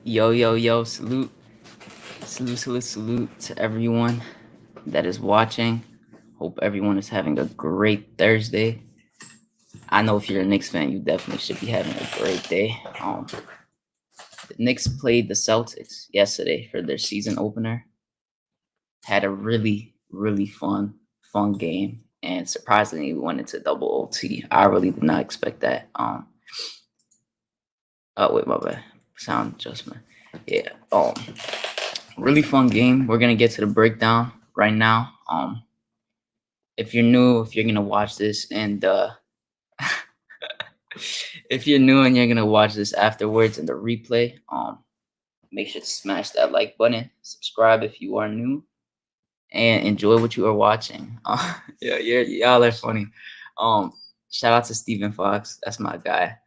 Yo, yo, yo, salute to everyone that is watching. Hope everyone is having a great Thursday. I know if you're a Knicks fan, you definitely should be having a great day. The Knicks played the Celtics yesterday for their season opener. Had a really fun game, and surprisingly, we went into double OT. I really did not expect that. Oh wait, my bad. Sound adjustment. Yeah. Really fun game. We're gonna get to the breakdown right now. If you're new, if you're gonna watch this, and if you're new and you're gonna watch this afterwards in the replay, make sure to smash that like button, subscribe if you are new, and enjoy what you are watching. Yeah, y'all are funny. Shout out to Stephen Fox, that's my guy.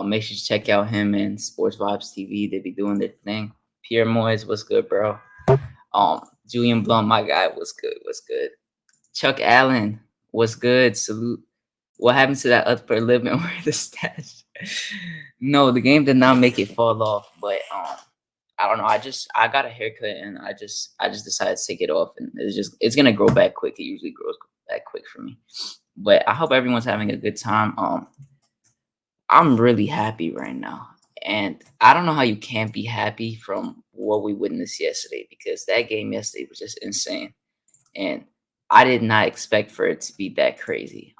Make sure to check out him and Sports Vibes TV. They be doing their thing. Pierre Moyes, what's good, bro? Julian Blunt, my guy, what's good? What's good? Chuck Allen, what's good? Salute. What happened to that upper lip and where the stash? No, the game did not make it fall off, but I don't know. I got a haircut and I just decided to take it off, and it's gonna grow back quick. It usually grows back quick for me. But I hope everyone's having a good time. I'm really happy right now. And I don't know how you can't be happy from what we witnessed yesterday, because that game yesterday was just insane. And I did not expect for it to be that crazy.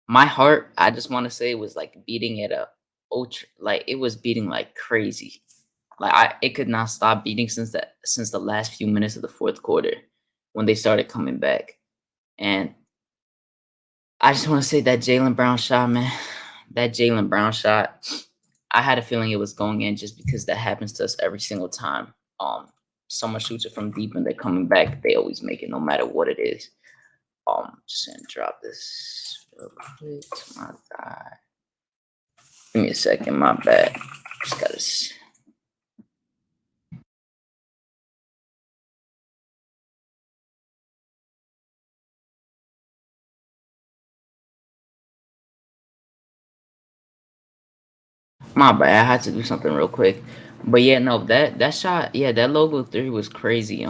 My heart, I just want to say, was like beating at a ultra, like it was beating like crazy. Like it could not stop beating since the last few minutes of the fourth quarter when they started coming back. And I just want to say that Jaylen Brown shot, man. That Jaylen Brown shot, I had a feeling it was going in just because that happens to us every single time. Someone shoots it from deep and they're coming back. They always make it, no matter what it is. Just gonna drop this real quick to my guy. Give me a second, my bad. Just gotta. My bad. I had to do something real quick. But yeah, no, that shot, yeah, that logo three was crazy.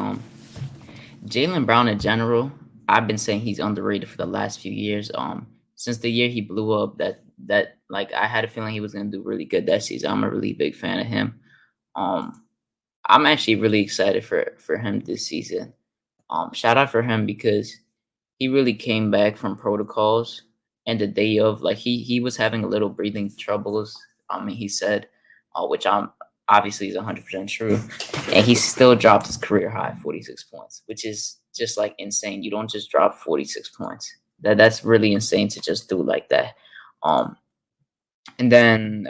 Jaylen Brown in general, I've been saying he's underrated for the last few years. Since the year he blew up, that like I had a feeling he was gonna do really good that season. I'm a really big fan of him. Um, I'm actually really excited for him this season. Shout out for him because he really came back from protocols, and the day of, like, he was having a little breathing troubles. I mean, he said, which I'm obviously is 100% true, and he still dropped his career high 46 points, which is just like insane. You don't just drop 46 points. That's really insane to just do like that. Um, and then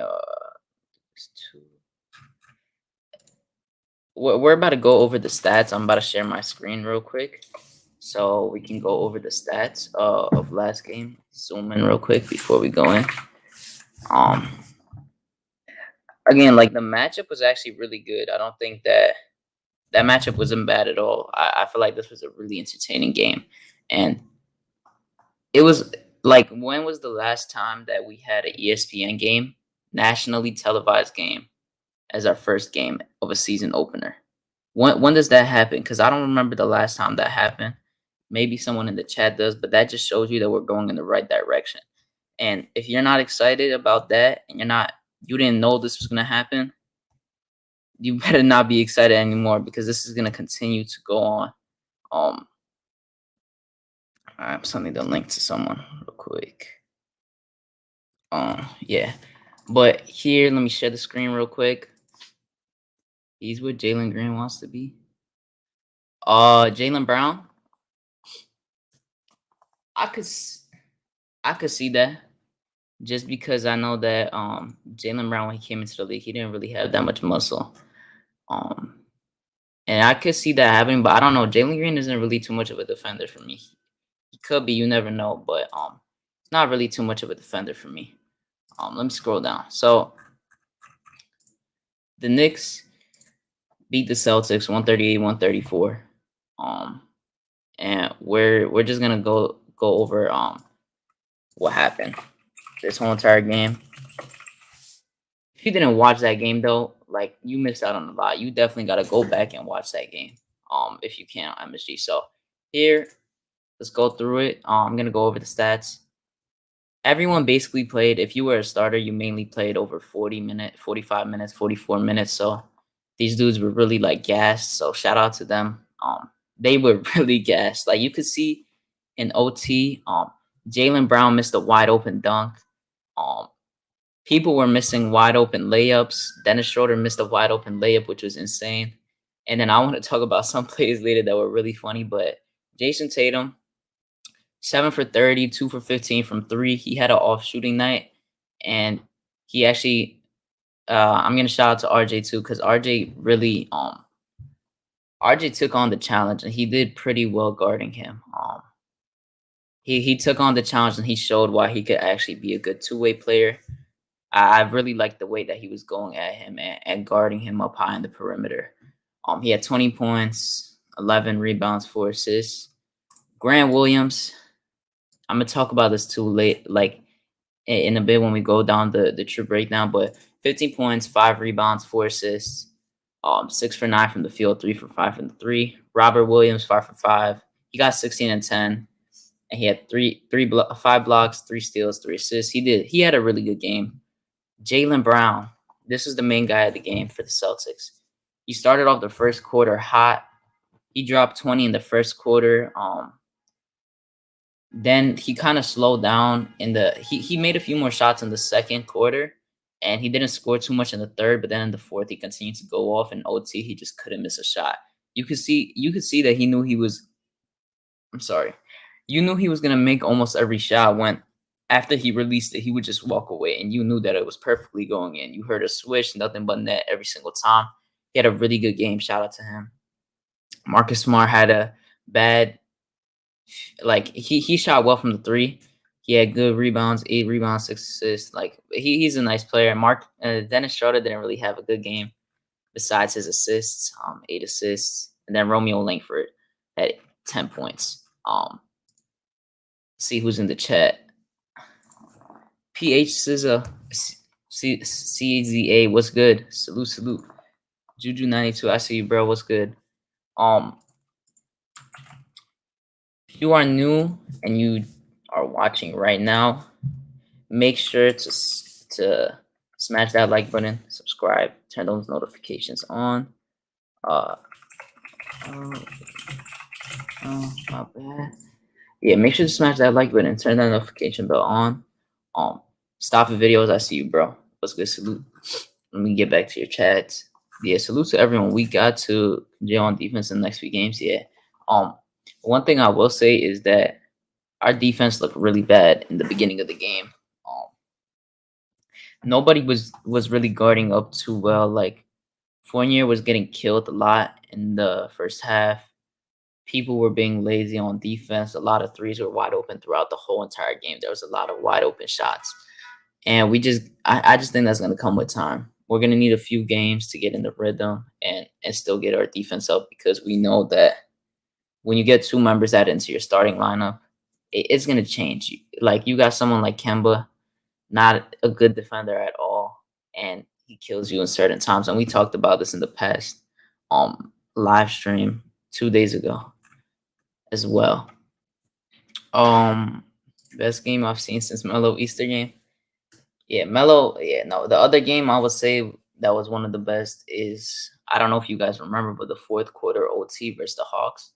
we're about to go over the stats. I'm about to share my screen real quick so we can go over the stats of last game. Zoom in real quick before we go in. Um, Again, like, the matchup was actually really good. I don't think that matchup wasn't bad at all. I feel like this was a really entertaining game, and it was like, when was the last time that we had an ESPN game, nationally televised game, as our first game of a season opener? When does that happen? Because I don't remember the last time that happened. Maybe someone in the chat does, but that just shows you that we're going in the right direction. And if you're not excited about that, and you didn't know this was gonna happen, you better not be excited anymore, because this is gonna continue to go on. I'm sending the link to someone real quick. Yeah, but here, let me share the screen real quick. He's what Jalen Green wants to be. Jalen Brown, I could see that, just because I know that Jalen Brown, when he came into the league, he didn't really have that much muscle. And I could see that happening, but I don't know. Jalen Green isn't really too much of a defender for me. He could be, you never know, but it's not really too much of a defender for me. Let me scroll down. So the Knicks beat the Celtics 138-134. And we're just gonna go over what happened this whole entire game. If you didn't watch that game though, like you missed out on a lot. You definitely got to go back and watch that game. If you can on MSG. So here, let's go through it. I'm gonna go over the stats. Everyone basically played. If you were a starter, you mainly played over 40 minutes, 45 minutes, 44 minutes. So these dudes were really like gassed. So shout out to them. They were really gassed. Like you could see in OT, Jaylen Brown missed a wide open dunk. Um, People were missing wide open layups. Dennis Schroeder missed a wide open layup, which was insane. And then I want to talk about some plays later that were really funny. But Jason Tatum, 7 for 30, 2 for 15 from three. He had an off shooting night, and he actually. I'm gonna shout out to RJ too, because RJ really RJ took on the challenge and he did pretty well guarding him. He took on the challenge and he showed why he could actually be a good two-way player. I really liked the way that he was going at him and guarding him up high in the perimeter. He had 20 points, 11 rebounds, 4 assists. Grant Williams, I'm gonna talk about this too late, like in a bit when we go down the true breakdown. But 15 points, 5 rebounds, 4 assists, 6 for 9 from the field, 3 for 5 from the three. Robert Williams, 5 for 5. He got 16 and 10, and he had 5 blocks, 3 steals, 3 assists. He had a really good game. Jaylen Brown, this is the main guy of the game for the Celtics. He started off the first quarter hot. He dropped 20 in the first quarter. Then he kind of slowed down he made a few more shots in the second quarter, and he didn't score too much in the third, but then in the fourth he continued to go off. In OT he just couldn't miss a shot. You could see that he knew he was you knew he was gonna make almost every shot. When after he released it, he would just walk away, and you knew that it was perfectly going in. You heard a swish, nothing but net every single time. He had a really good game. Shout out to him. Marcus Smart had a bad, like he shot well from the three. He had good rebounds, 8 rebounds, 6 assists. Like he's a nice player. Dennis Schroeder didn't really have a good game besides his assists, 8 assists, and then Romeo Langford had 10 points. See who's in the chat. PH SZA, CZA, what's good? Salute. Juju92, I see you, bro. What's good? If you are new and you are watching right now, make sure to smash that like button, subscribe, turn those notifications on. My bad. Yeah, make sure to smash that like button, turn that notification bell on. Stop the videos. I see you, bro. What's good? Salute. Let me get back to your chats. Yeah, salute to everyone. We got to jail on defense in the next few games. Yeah. One thing I will say is that our defense looked really bad in the beginning of the game. Nobody was really guarding up too well. Like Fournier was getting killed a lot in the first half. People were being lazy on defense. A lot of threes were wide open throughout the whole entire game. There was a lot of wide open shots. And I just think that's going to come with time. We're going to need a few games to get in the rhythm and still get our defense up, because we know that when you get 2 members added into your starting lineup, it's going to change. Like you got someone like Kemba, not a good defender at all, and he kills you in certain times. And we talked about this in the past live stream 2 days ago as well. Best game I've seen since Melo Easter game. Yeah, Melo. Yeah, no. The other game I would say that was one of the best is, I don't know if you guys remember, but the fourth quarter OT versus the Hawks.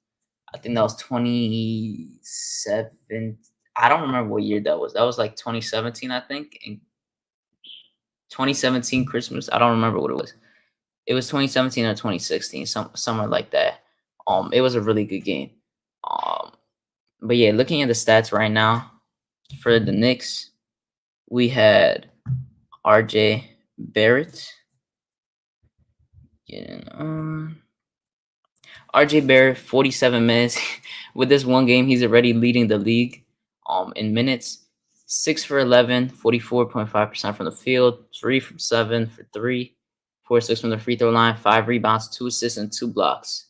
I think that was 27. I don't remember what year that was. That was like 2017, I think. In 2017 Christmas. I don't remember what it was. It was 2017 or 2016, somewhere like that. It was a really good game. But yeah, looking at the stats right now for the Knicks, we had RJ Barrett. RJ Barrett, 47 minutes. With this one game, he's already leading the league in minutes. 6 for 11, 44.5% from the field, 3 from 7 for 3, 4 6 from the free throw line, 5 rebounds, 2 assists, and 2 blocks.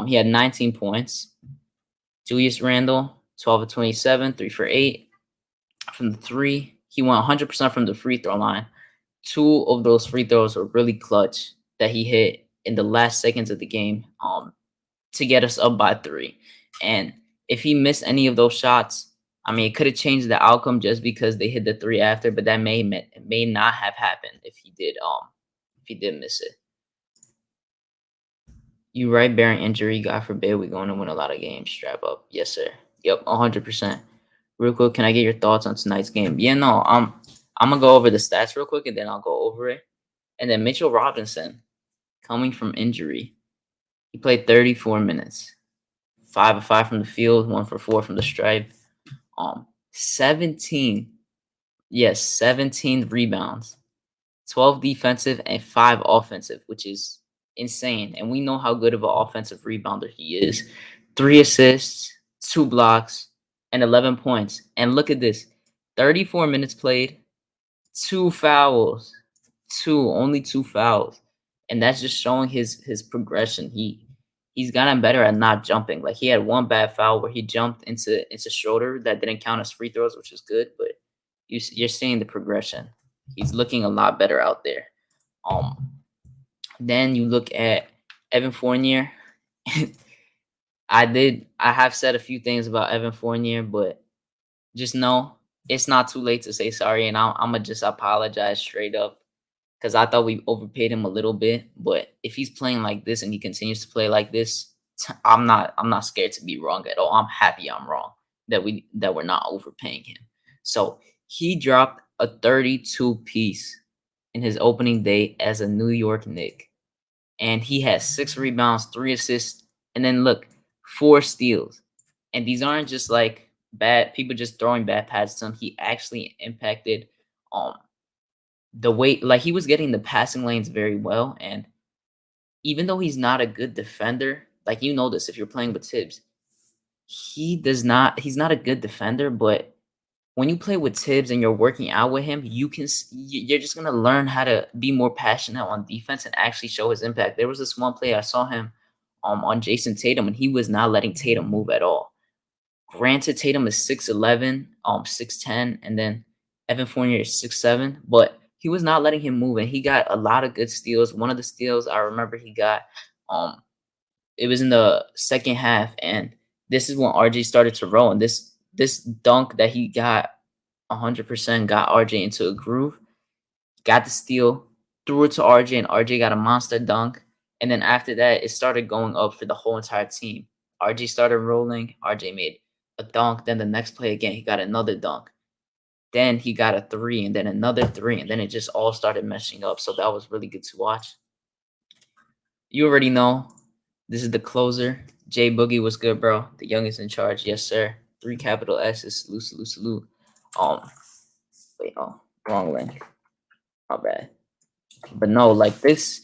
He had 19 points. Julius Randle, 12 of 27, 3 for 8 from the 3. He went 100% from the free throw line, 2 of those free throws were really clutch that he hit in the last seconds of the game to get us up by 3. And if he missed any of those shots, I mean, it could have changed the outcome just because they hit the 3 after, but that may not have happened if he did miss it. You right, bearing injury, God forbid, we're going to win a lot of games. Strap up. Yes, sir. Yep, 100%. Real quick, can I get your thoughts on tonight's game? Yeah, no, I'm gonna go over the stats real quick and then I'll go over it. And then Mitchell Robinson, coming from injury, he played 34 minutes, 5 of 5 from the field, 1 for 4 from the stripe. 17 rebounds, 12 defensive and 5 offensive, which is insane. And we know how good of an offensive rebounder he is. 3 assists, 2 blocks, and 11 points. And look at this, 34 minutes played, 2 fouls, only 2 fouls. And that's just showing his progression. He's gotten better at not jumping. Like, he had 1 bad foul where he jumped into Schroeder that didn't count as free throws, which is good, but you're seeing the progression. He's looking a lot better out there. Then you look at Evan Fournier. I have said a few things about Evan Fournier, but just know it's not too late to say sorry, and I'm gonna just apologize straight up because I thought we overpaid him a little bit. But if he's playing like this and he continues to play like this, I'm not scared to be wrong at all. I'm happy I'm wrong that we're not overpaying him. So he dropped a 32 piece in his opening day as a New York Knick, and he had 6 rebounds, 3 assists, and then look, 4 steals. And these aren't just like bad people just throwing bad passes to him. He actually impacted the way, like, he was getting the passing lanes very well. And even though he's not a good defender, like, you know this if you're playing with Tibbs, he's not a good defender, but when you play with Tibbs and you're working out with him, you're just gonna learn how to be more passionate on defense and actually show his impact. There was this one play I saw him on Jason Tatum, and he was not letting Tatum move at all. Granted, Tatum is 6'11", 6'10", and then Evan Fournier is 6'7", but he was not letting him move, and he got a lot of good steals. One of the steals I remember he got, it was in the second half, and this is when RJ started to roll, and this dunk that he got 100% got RJ into a groove, got the steal, threw it to RJ, and RJ got a monster dunk. And then after that, it started going up for the whole entire team. RJ started rolling. RJ made a dunk. Then the next play again, he got another dunk. Then he got a 3, and then another 3, and then it just all started meshing up. So that was really good to watch. You already know, this is the closer. Jay Boogie was good, bro. The youngest in charge. Yes, sir. 3 capital S's. Salute, salute, salute. Wrong link. My bad. But no, like this,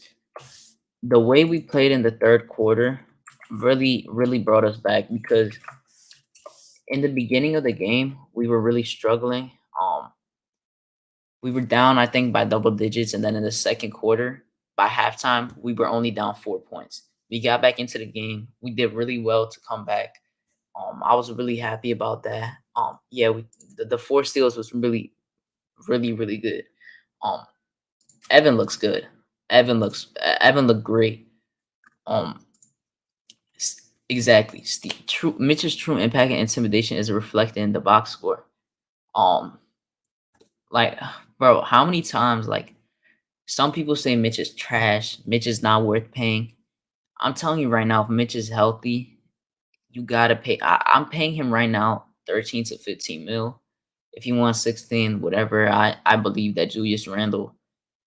the way we played in the third quarter really, really brought us back, because in the beginning of the game, we were really struggling. We were down, I think, by double digits, and then in the second quarter, by halftime, we were only down 4 points. We got back into the game. We did really well to come back. I was really happy about that. The 4 steals was really, really, really good. Evan looks good. Evan looked great. Exactly. Mitch's true impact and intimidation is reflected in the box score. Like, bro, how many times, like, some people say Mitch is trash, Mitch is not worth paying. I'm telling you right now, if Mitch is healthy, you gotta pay. I'm paying him right now 13 to 15 mil. If he wants 16, whatever. I believe that Julius Randle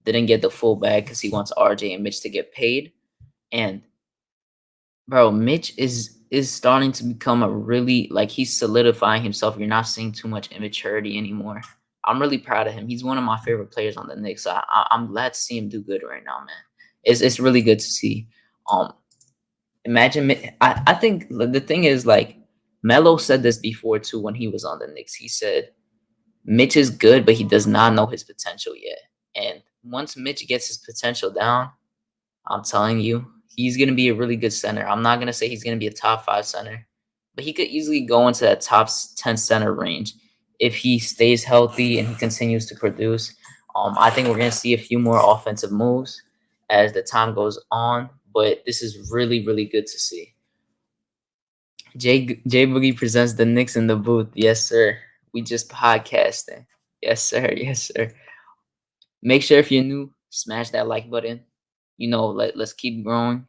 didn't get the full bag because he wants RJ and Mitch to get paid. And bro, Mitch is starting to become a really, like, he's solidifying himself. You're not seeing too much immaturity anymore. I'm really proud of him. He's one of my favorite players on the Knicks. I'm glad to see him do good right now, man. It's really good to see. Imagine, I think the thing is, like, Melo said this before too when he was on the Knicks. He said Mitch is good, but he does not know his potential yet. And once Mitch gets his potential down, I'm telling you, he's going to be a really good center. I'm not going to say he's going to be a top 5 center, but he could easily go into that top 10 center range if he stays healthy and he continues to produce. I think we're gonna see a few more offensive moves as the time goes on, but this is really, really good to see. Jay Boogie presents the Knicks in the booth. Yes, sir. We just podcasting. Yes, sir. Yes, sir. Make sure if you're new, smash that like button. Let's keep growing.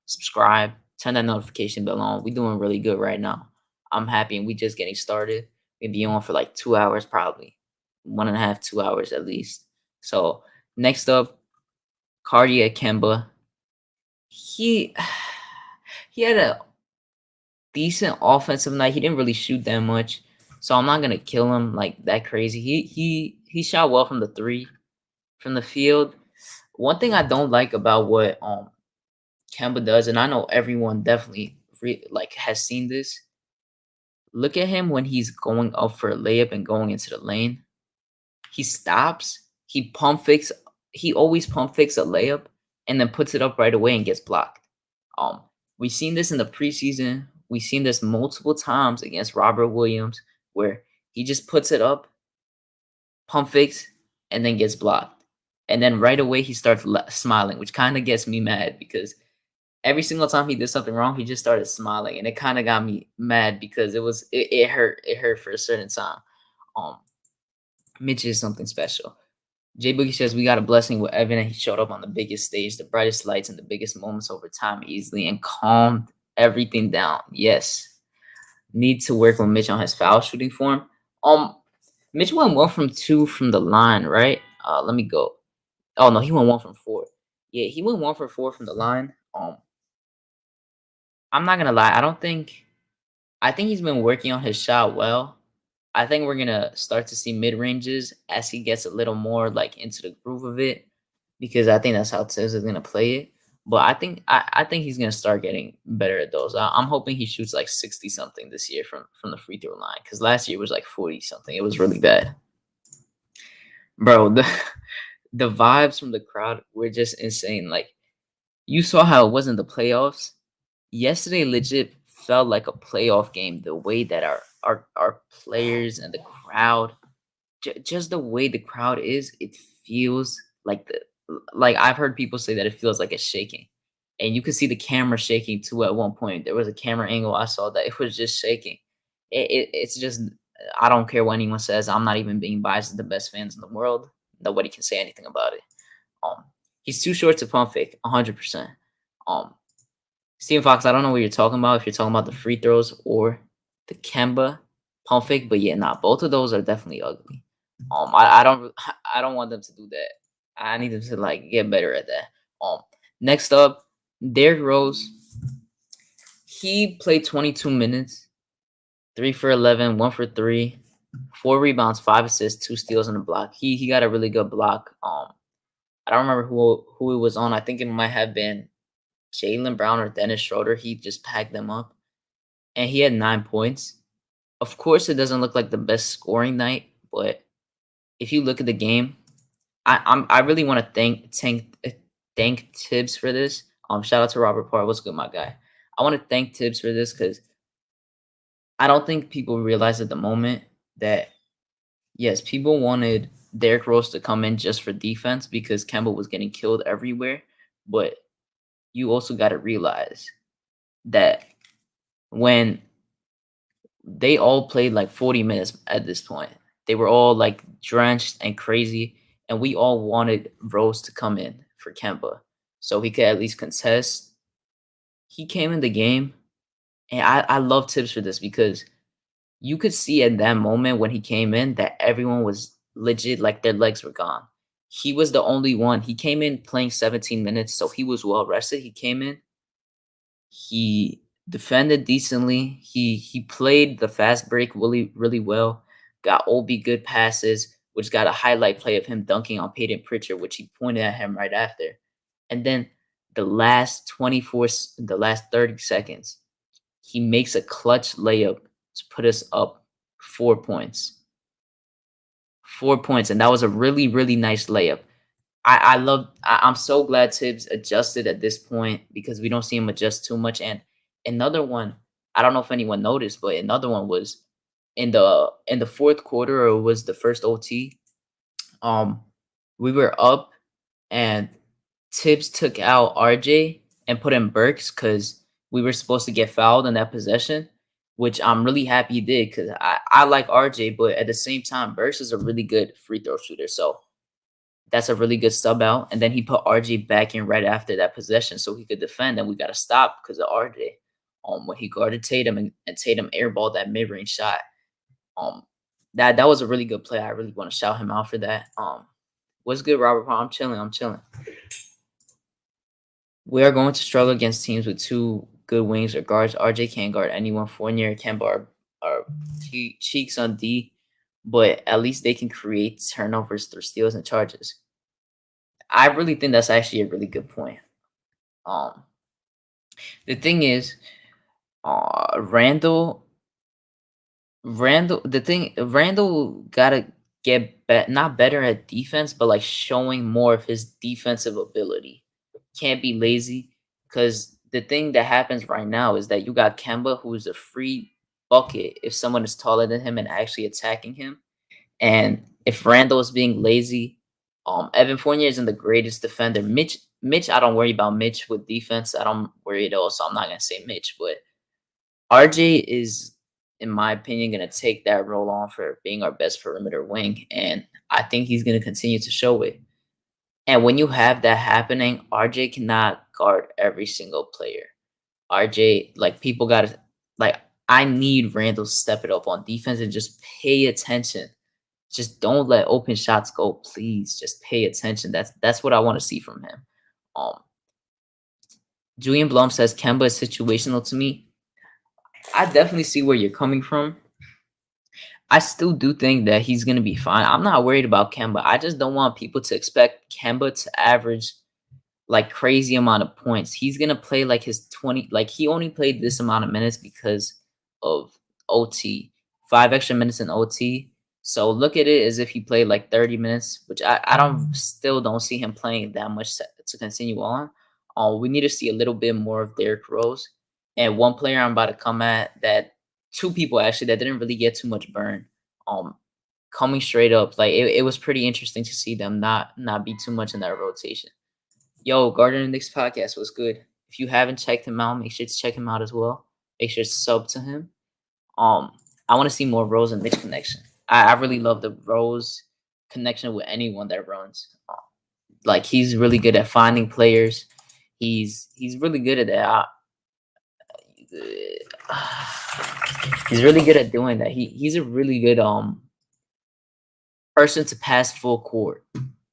Subscribe, turn that notification bell on. We're doing really good right now. I'm happy, and we just getting started. We'll be on for like 2 hours, probably 1.5, 2 hours at least. So next up, Cardia Kemba. He he had a decent offensive night. He didn't really shoot that much, so I'm not gonna kill him like that crazy. He shot well from the three, from the field. One thing I don't like about what Kemba does, and I know everyone definitely has seen this. Look at him when he's going up for a layup and going into the lane. He stops. He pump fakes. He always pump fakes a layup and then puts it up right away and gets blocked. Um, we've seen this in the preseason. We've seen this multiple times against Robert Williams, where he just puts it up, pump fakes, and then gets blocked. And then right away he starts smiling, which kind of gets me mad because every single time he did something wrong, he just started smiling, and it kind of got me mad because it hurt. It hurt for a certain time. Um, Mitch is something special. Jay Boogie says we got a blessing with Evan, and he showed up on the biggest stage, the brightest lights, and the biggest moments over time easily, and calmed everything down. Yes, need to work with Mitch on his foul shooting form. Mitch went 1 from 2 from the line, right? Let me go. Oh no, he went 1 from 4. Yeah, he went 1 for 4 from the line. I'm not gonna lie. I think he's been working on his shot well. I think we're gonna start to see mid ranges as he gets a little more like into the groove of it, because I think that's how Tibbs is gonna play it. But I think he's gonna start getting better at those. I'm hoping he shoots like 60 something this year from the free throw line, because last year was like 40 something. It was really bad, bro. The vibes from the crowd were just insane. Like, you saw how it was in the playoffs. Yesterday legit felt like a playoff game. The way that our players and the crowd, just the way the crowd is, it feels like I've heard people say that it feels like it's shaking, and you could see the camera shaking too. At one point, there was a camera angle I saw that it was just shaking. It's just, I don't care what anyone says. I'm not even being biased. The best fans in the world. Nobody can say anything about it. Um, he's too short to pump fake, 100%. Um, Steven Fox, I don't know what you're talking about, if you're talking about the free throws or the Kemba pump fake, but yeah, nah, both of those are definitely ugly. I don't want them to do that. I need them to like get better at that. Next up, Derrick Rose. He played 22 minutes, 3 for 11, 1 for 3, 4 rebounds, 5 assists, 2 steals, and a block. He got a really good block. I don't remember who it was on. I think it might have been Jaylen Brown or Dennis Schroeder. He just packed them up, and he had 9 points. Of course, it doesn't look like the best scoring night, but if you look at the game, I really want to thank Tibbs for this. Shout out to Robert Parr. What's good, my guy? I want to thank Tibbs for this because I don't think people realize at the moment that, yes, people wanted Derrick Rose to come in just for defense because Kemba was getting killed everywhere, but you also got to realize that when they all played like 40 minutes at this point, they were all like drenched and crazy, and we all wanted Rose to come in for Kemba so he could at least contest. He came in the game, and I love Tibbs for this because you could see at that moment when he came in that everyone was legit, like their legs were gone. He was the only one. He came in playing 17 minutes, so he was well rested. He came in, he defended decently. He played the fast break really well. Got Obi good passes, which got a highlight play of him dunking on Peyton Pritchard, which he pointed at him right after. And then the last 30 seconds, he makes a clutch layup to put us up 4 points. 4 points, and that was a really nice layup. I'm so glad Tibbs adjusted at this point because we don't see him adjust too much. And another one, I don't know if anyone noticed, but another one was in the fourth quarter, or was the first OT. Um, we were up, and Tibbs took out RJ and put in Burks because we were supposed to get fouled in that possession, which I'm really happy he did because I like RJ, but at the same time, Burks is a really good free throw shooter. So that's a really good sub out. And then he put RJ back in right after that possession so he could defend, and we got to stop because of RJ. When he guarded Tatum, and Tatum airballed that mid range shot. Um, that was a really good play. I really want to shout him out for that. What's good, Robert? I'm chilling. I'm chilling. We are going to struggle against teams with two good wings or guards. RJ can't guard anyone. Fournier can bar our cheeks on D, but at least they can create turnovers through steals and charges. I really think that's actually a really good point. Um, the thing is, Randall gotta get not better at defense, but like showing more of his defensive ability. Can't be lazy, because the thing that happens right now is that you got Kemba, who's a free bucket if someone is taller than him and actually attacking him. And if Randall is being lazy, Evan Fournier isn't the greatest defender. Mitch, I don't worry about Mitch with defense. I don't worry at all, so I'm not gonna say Mitch, but RJ is, in my opinion, going to take that role on for being our best perimeter wing. And I think he's going to continue to show it. And when you have that happening, RJ cannot guard every single player. RJ, like, people got to, like, I need Randall to step it up on defense and just pay attention. Just don't let open shots go, please. Just pay attention. That's what I want to see from him. Um, Julian Blum says Kemba is situational to me. I definitely see where you're coming from. I still do think that he's going to be fine. I'm not worried about Kemba. I just don't want people to expect Kemba to average like crazy amount of points. He's going to play like his 20, like he only played this amount of minutes because of OT, 5 extra minutes in OT. So look at it as if he played like 30 minutes, which I don't still don't see him playing that much to continue on. We need to see a little bit more of Derrick Rose. And one player I'm about to come at, that two people actually that didn't really get too much burn. Um, Coming straight up, like it was pretty interesting to see them not be too much in that rotation. Yo, Gardner Knicks podcast was good. If you haven't checked him out, make sure to check him out as well. Make sure to sub to him. I want to see more Rose and Mitch connection. I really love the Rose connection with anyone that runs. Like he's really good at finding players. He's really good at that. He's really good at doing that. He's a really good person to pass full court.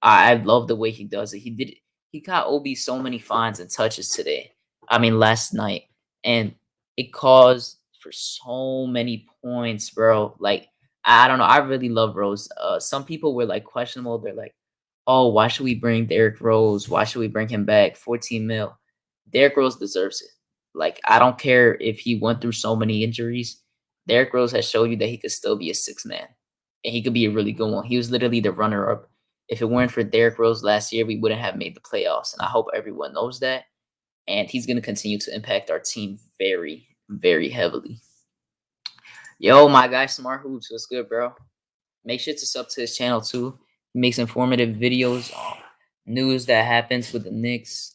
I love the way he does it. He got Obi so many finds and touches today. I mean last night. And it caused for so many points, bro. Like I don't know. I really love Rose. Some people were like questionable. They're like, oh, why should we bring Derrick Rose? Why should we bring him back? 14 mil. Derrick Rose deserves it. Like, I don't care if he went through so many injuries. Derrick Rose has showed you that he could still be a six man. And he could be a really good one. He was literally the runner up. If it weren't for Derrick Rose last year, we wouldn't have made the playoffs. And I hope everyone knows that. And he's going to continue to impact our team very, very heavily. Yo, my guy, Smart Hoops, what's good, bro? Make sure to sub to his channel too. He makes informative videos, news that happens with the Knicks,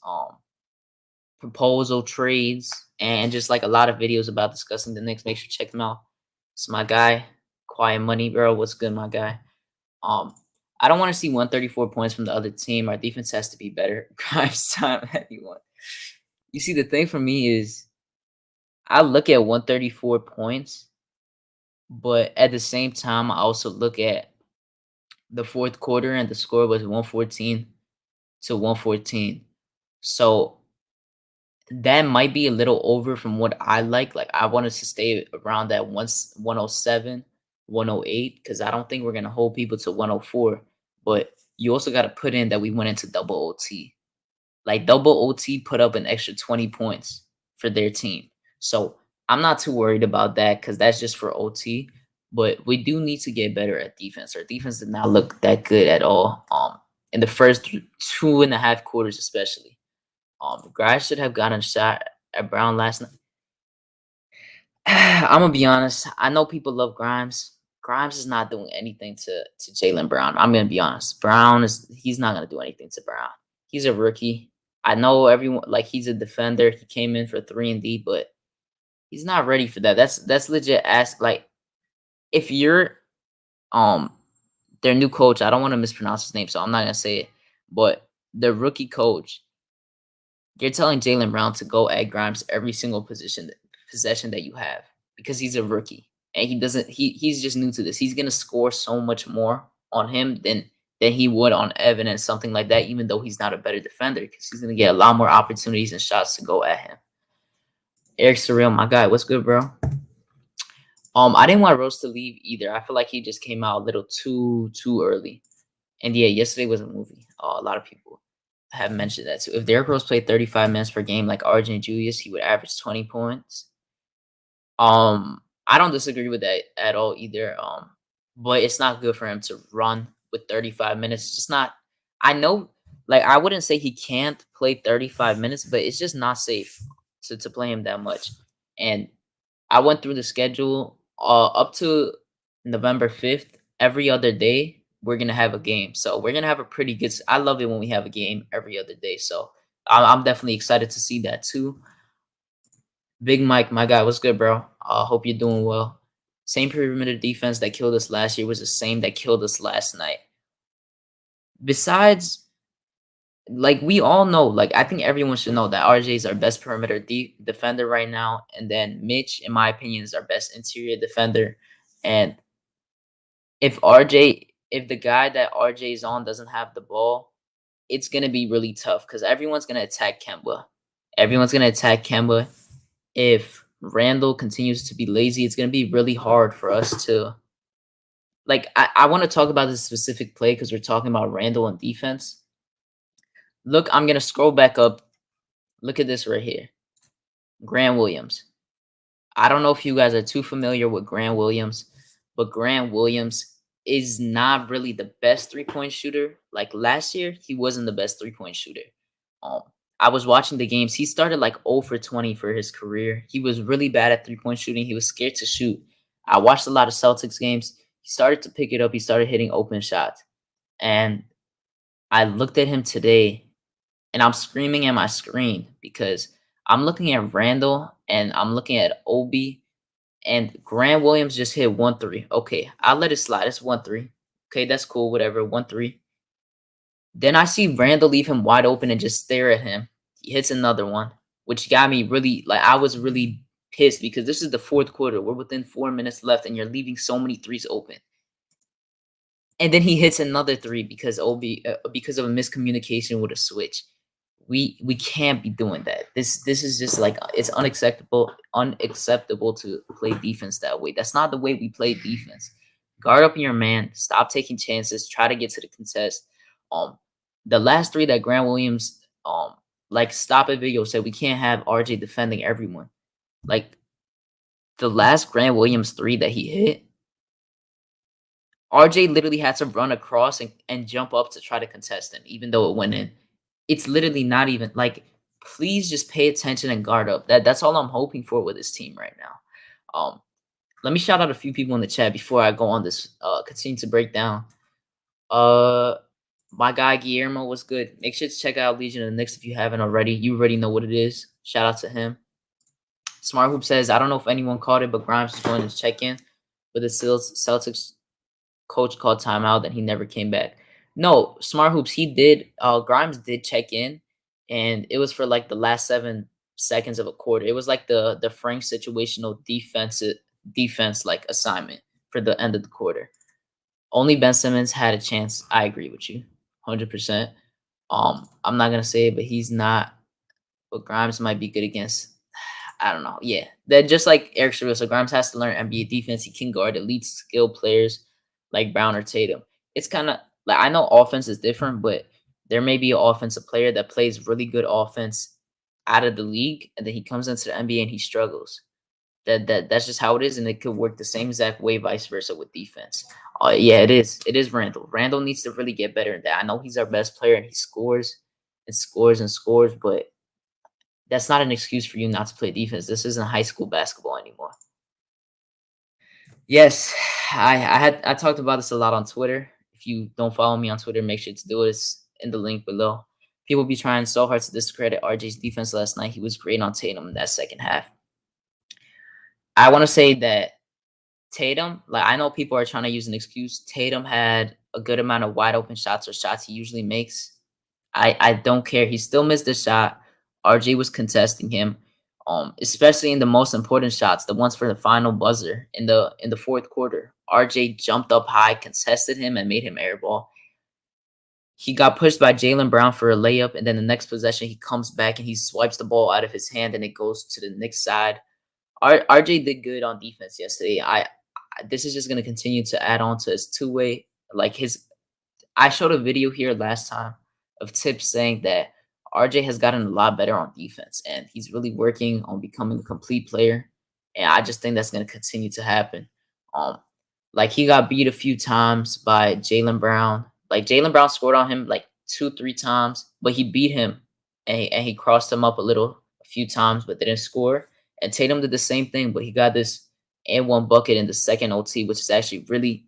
proposal trades, and just like a lot of videos about discussing the Knicks. Make sure to check them out. It's my guy, Quiet Money, bro. What's good, my guy? I don't want to see 134 points from the other team. Our defense has to be better. Grimes time, anyone. You see, the thing for me is, I look at 134 points, but at the same time, I also look at the fourth quarter, and the score was 114 to 114. So that might be a little over from what I like. Like I wanted to stay around that 107, 108, because I don't think we're gonna hold people to 104. But you also got to put in that we went into double OT. Like double OT put up an extra 20 points for their team. So I'm not too worried about that because that's just for OT. But we do need to get better at defense. Our defense did not look that good at all. In the first 2.5 quarters, especially. Grimes should have gotten a shot at Brown last night. I'm gonna be honest. I know people love Grimes. Grimes is not doing anything to Jaylen Brown. I'm gonna be honest. He's not gonna do anything to Brown. He's a rookie. I know everyone like he's a defender. He came in for 3-and-D, but he's not ready for that. That's legit ask like if you're um their new coach, I don't want to mispronounce his name, so I'm not gonna say it. But the rookie coach, you're telling Jaylen Brown to go at Grimes every single possession that you have because he's a rookie and he's just new to this. He's gonna score so much more on him than he would on Evan and something like that, even though he's not a better defender, because he's gonna get a lot more opportunities and shots to go at him. Eric Surreal, my guy, what's good, bro? I didn't want Rose to leave either. I feel like he just came out a little too early. And yeah, yesterday was a movie. A lot of people have mentioned that too. If Derrick Rose played 35 minutes per game like RJ and Julius, he would average 20 points. I don't disagree with that at all either. But it's not good for him to run with 35 minutes. It's just not. I know, like I wouldn't say he can't play 35 minutes, but it's just not safe to play him that much. And I went through the schedule up to November 5th. Every other day, we're going to have a game. So we're going to have a pretty good. I love it when we have a game every other day. So I'm definitely excited to see that too. Big Mike, my guy, what's good, bro? Hope you're doing well. Same perimeter defense that killed us last year was the same that killed us last night. Besides, like we all know, like I think everyone should know that RJ is our best perimeter defender right now, and then Mitch, in my opinion, is our best interior defender. And if the guy that RJ is on doesn't have the ball, it's gonna be really tough because everyone's gonna attack Kemba. Everyone's gonna attack Kemba. If Randall continues to be lazy, it's gonna be really hard for us to. Like I want to talk about this specific play because we're talking about Randall and defense. Look, I'm gonna scroll back up. Look at this right here. Grant Williams. I don't know if you guys are too familiar with Grant Williams, but Grant Williams is not really the best three-point shooter. Like last year, he wasn't the best three-point shooter. Um, I was watching the games. He started like 0 for 20 for his career. He was really bad at three-point shooting. He was scared to shoot. I watched a lot of Celtics games. He started to pick it up. He started hitting open shots. And I looked at him today, and I'm screaming at my screen because I'm looking at Randall and I'm looking at Obi, and Grant Williams just hit 1-3. Okay, I'll let it slide. It's 1-3. Okay, that's cool. Whatever. 1-3. Then I see Randall leave him wide open and just stare at him. He hits another one, which got me really like I was really pissed because this is the fourth quarter. We're within 4 minutes left, and you're leaving so many threes open. And then he hits another three because because of a miscommunication with a switch. We can't be doing that. This is just like it's unacceptable to play defense that way. That's not the way we play defense. Guard up your man. Stop taking chances. Try to get to the contest. The last three that Grant Williams like stop it video said we can't have RJ defending everyone. Like the last Grant Williams three that he hit, RJ literally had to run across and jump up to try to contest him, even though it went in. It's literally not even like, please just pay attention and guard up. That's all I'm hoping for with this team right now. Let me shout out a few people in the chat before I go on this. Continue to break down. My guy Guillermo was good. Make sure to check out Legion of the Knicks if you haven't already. You already know what it is. Shout out to him. Smart Hoop says, I don't know if anyone caught it, but Grimes was going to check in, but the Celtics coach called timeout and he never came back. No, Smart Hoops, he did. Grimes did check in, and it was for like the last 7 seconds of a quarter. It was like the Frank situational defense like assignment for the end of the quarter. Only Ben Simmons had a chance. I agree with you, 100%. I'm not gonna say it, but he's not. But Grimes might be good against. I don't know. Yeah, that just like Eric Surreal. So Grimes has to learn NBA defense. He can guard elite skill players like Brown or Tatum. It's kind of like I know offense is different, but there may be an offensive player that plays really good offense out of the league, and then he comes into the NBA and he struggles. That's just how it is, and it could work the same exact way, vice versa with defense. Yeah, it is. It is Randall. Randall needs to really get better at that. I know he's our best player and he scores and scores and scores, but that's not an excuse for you not to play defense. This isn't high school basketball anymore. Yes, I talked about this a lot on Twitter. If you don't follow me on Twitter, make sure to do it. It's in the link below. People be trying so hard to discredit RJ's defense last night. He was great on Tatum in that second half. I want to say that Tatum, like I know people are trying to use an excuse. Tatum had a good amount of wide open shots or shots he usually makes. I don't care. He still missed the shot. RJ was contesting him, especially in the most important shots, the ones for the final buzzer in the fourth quarter. RJ jumped up high, contested him, and made him airball. He got pushed by Jaylen Brown for a layup, and then the next possession he comes back and he swipes the ball out of his hand, and it goes to the Knicks side. RJ did good on defense yesterday. This is just gonna continue to add on to his two-way, like his I showed a video here last time of Tips saying that RJ has gotten a lot better on defense and he's really working on becoming a complete player. And I just think that's going to continue to happen. Um, like he got beat a few times by Jaylen Brown. Like Jaylen Brown scored on him like 2, 3 times, but he beat him and he crossed him up a few times, but didn't score. And Tatum did the same thing, but he got this and one bucket in the second OT, which is actually really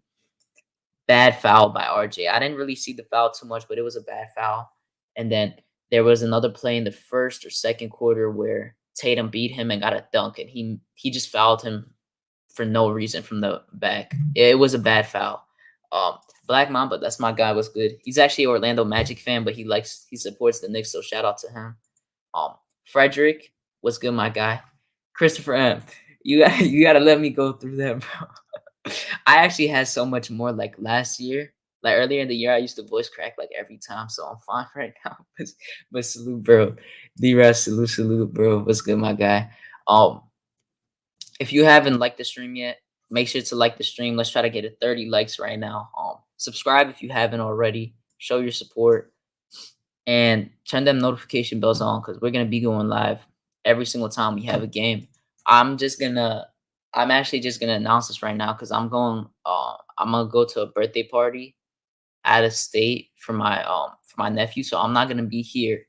bad foul by RJ. I didn't really see the foul too much, but it was a bad foul. And then there was another play in the first or second quarter where Tatum beat him and got a dunk, and he just fouled him for no reason from the back. It was a bad foul. Black Mamba, that's my guy. Was good. He's actually an Orlando Magic fan, but he supports the Knicks, so shout out to him. Frederick was good, my guy. Christopher M, you gotta let me go through them, bro. I actually had so much more like last year. Like earlier in the year, I used to voice crack like every time, so I'm fine right now. But salute, bro. D-Raz, salute, bro. What's good, my guy? Um, if you haven't liked the stream yet, make sure to like the stream. Let's try to get 30 likes right now. Subscribe if you haven't already. Show your support and turn them notification bells on because we're gonna be going live every single time we have a game. I'm just gonna I'm actually just gonna announce this right now because I'm gonna go to a birthday party out of state for my nephew. So I'm not gonna be here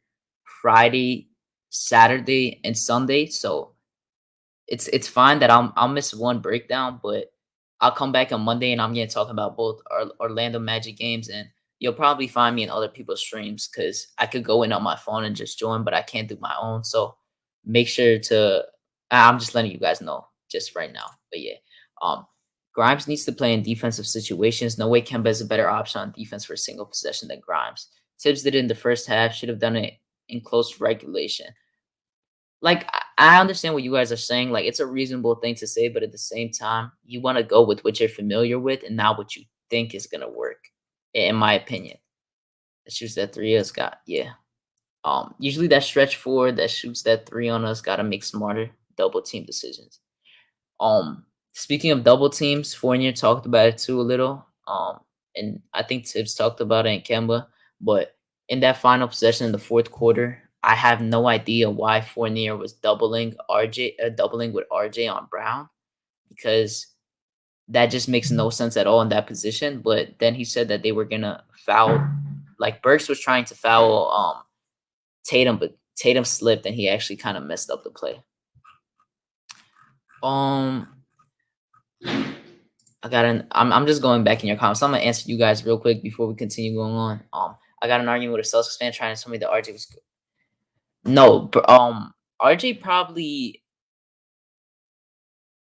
Friday, Saturday, and Sunday. So it's fine that I'll miss one breakdown, but I'll come back on Monday and I'm gonna talk about both Orlando Magic games, and you'll probably find me in other people's streams because I could go in on my phone and just join, but I can't do my own. So make sure to I'm just letting you guys know just right now. But yeah, um, Grimes needs to play in defensive situations. No way Kemba is a better option on defense for a single possession than Grimes. Tibbs did it in the first half. Should have done it in close regulation. Like I understand what you guys are saying. Like it's a reasonable thing to say, but at the same time, you want to go with what you're familiar with and not what you think is gonna work. In my opinion, that shoots that three has got yeah. Usually that stretch forward that shoots that three on us got to make smarter double team decisions. Speaking of double teams, Fournier talked about it too a little. And I think Tibbs talked about it in Kemba, but in that final possession in the fourth quarter, I have no idea why Fournier was doubling with RJ on Brown because that just makes no sense at all in that position. But then he said that they were gonna foul, like Burks was trying to foul Tatum, but Tatum slipped and he actually kind of messed up the play. Um, I'm just going back in your comments. So I'm gonna answer you guys real quick before we continue going on. I got an argument with a Celtics fan trying to tell me that RJ was good. No, RJ probably.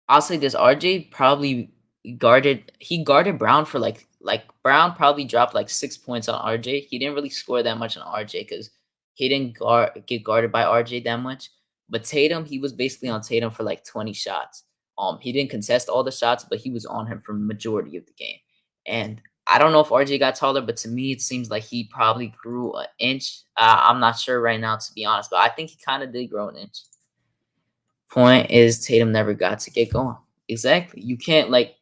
I'll say this: RJ probably guarded Brown for like Brown probably dropped like 6 points on RJ. He didn't really score that much on RJ because he didn't get guarded by RJ that much. But Tatum, he was basically on Tatum for like 20 shots. He didn't contest all the shots, but he was on him for majority of the game. And I don't know if RJ got taller, but to me, it seems like he probably grew an inch. I'm not sure right now, to be honest, but I think he kind of did grow an inch. Point is, Tatum never got to get going. Exactly. You can't like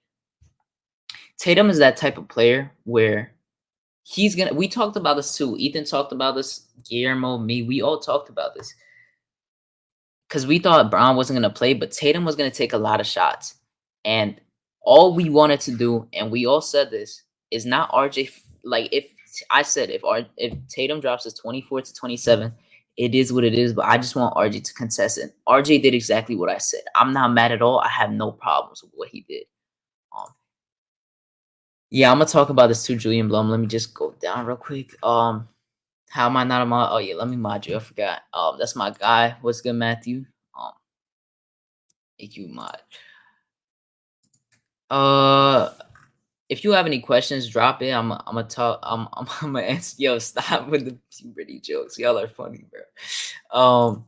Tatum is that type of player where we talked about this too. Ethan talked about this, Guillermo, me, we all talked about this. Because we thought Brown wasn't gonna play, but Tatum was gonna take a lot of shots. And all we wanted to do, and we all said this, is not RJ like if Tatum drops his 24 to 27, it is what it is, but I just want RJ to contest it. RJ did exactly what I said. I'm not mad at all. I have no problems with what he did. Yeah, I'm gonna talk about this too, Julian Blum. Let me just go down real quick. How am I not a mod? Oh yeah, let me mod you. I forgot. That's my guy. What's good, Matthew? Um, make you mod. Uh, if you have any questions, drop it. I'm gonna talk. I'm gonna answer. Yo, stop with the puberty jokes. Y'all are funny, bro.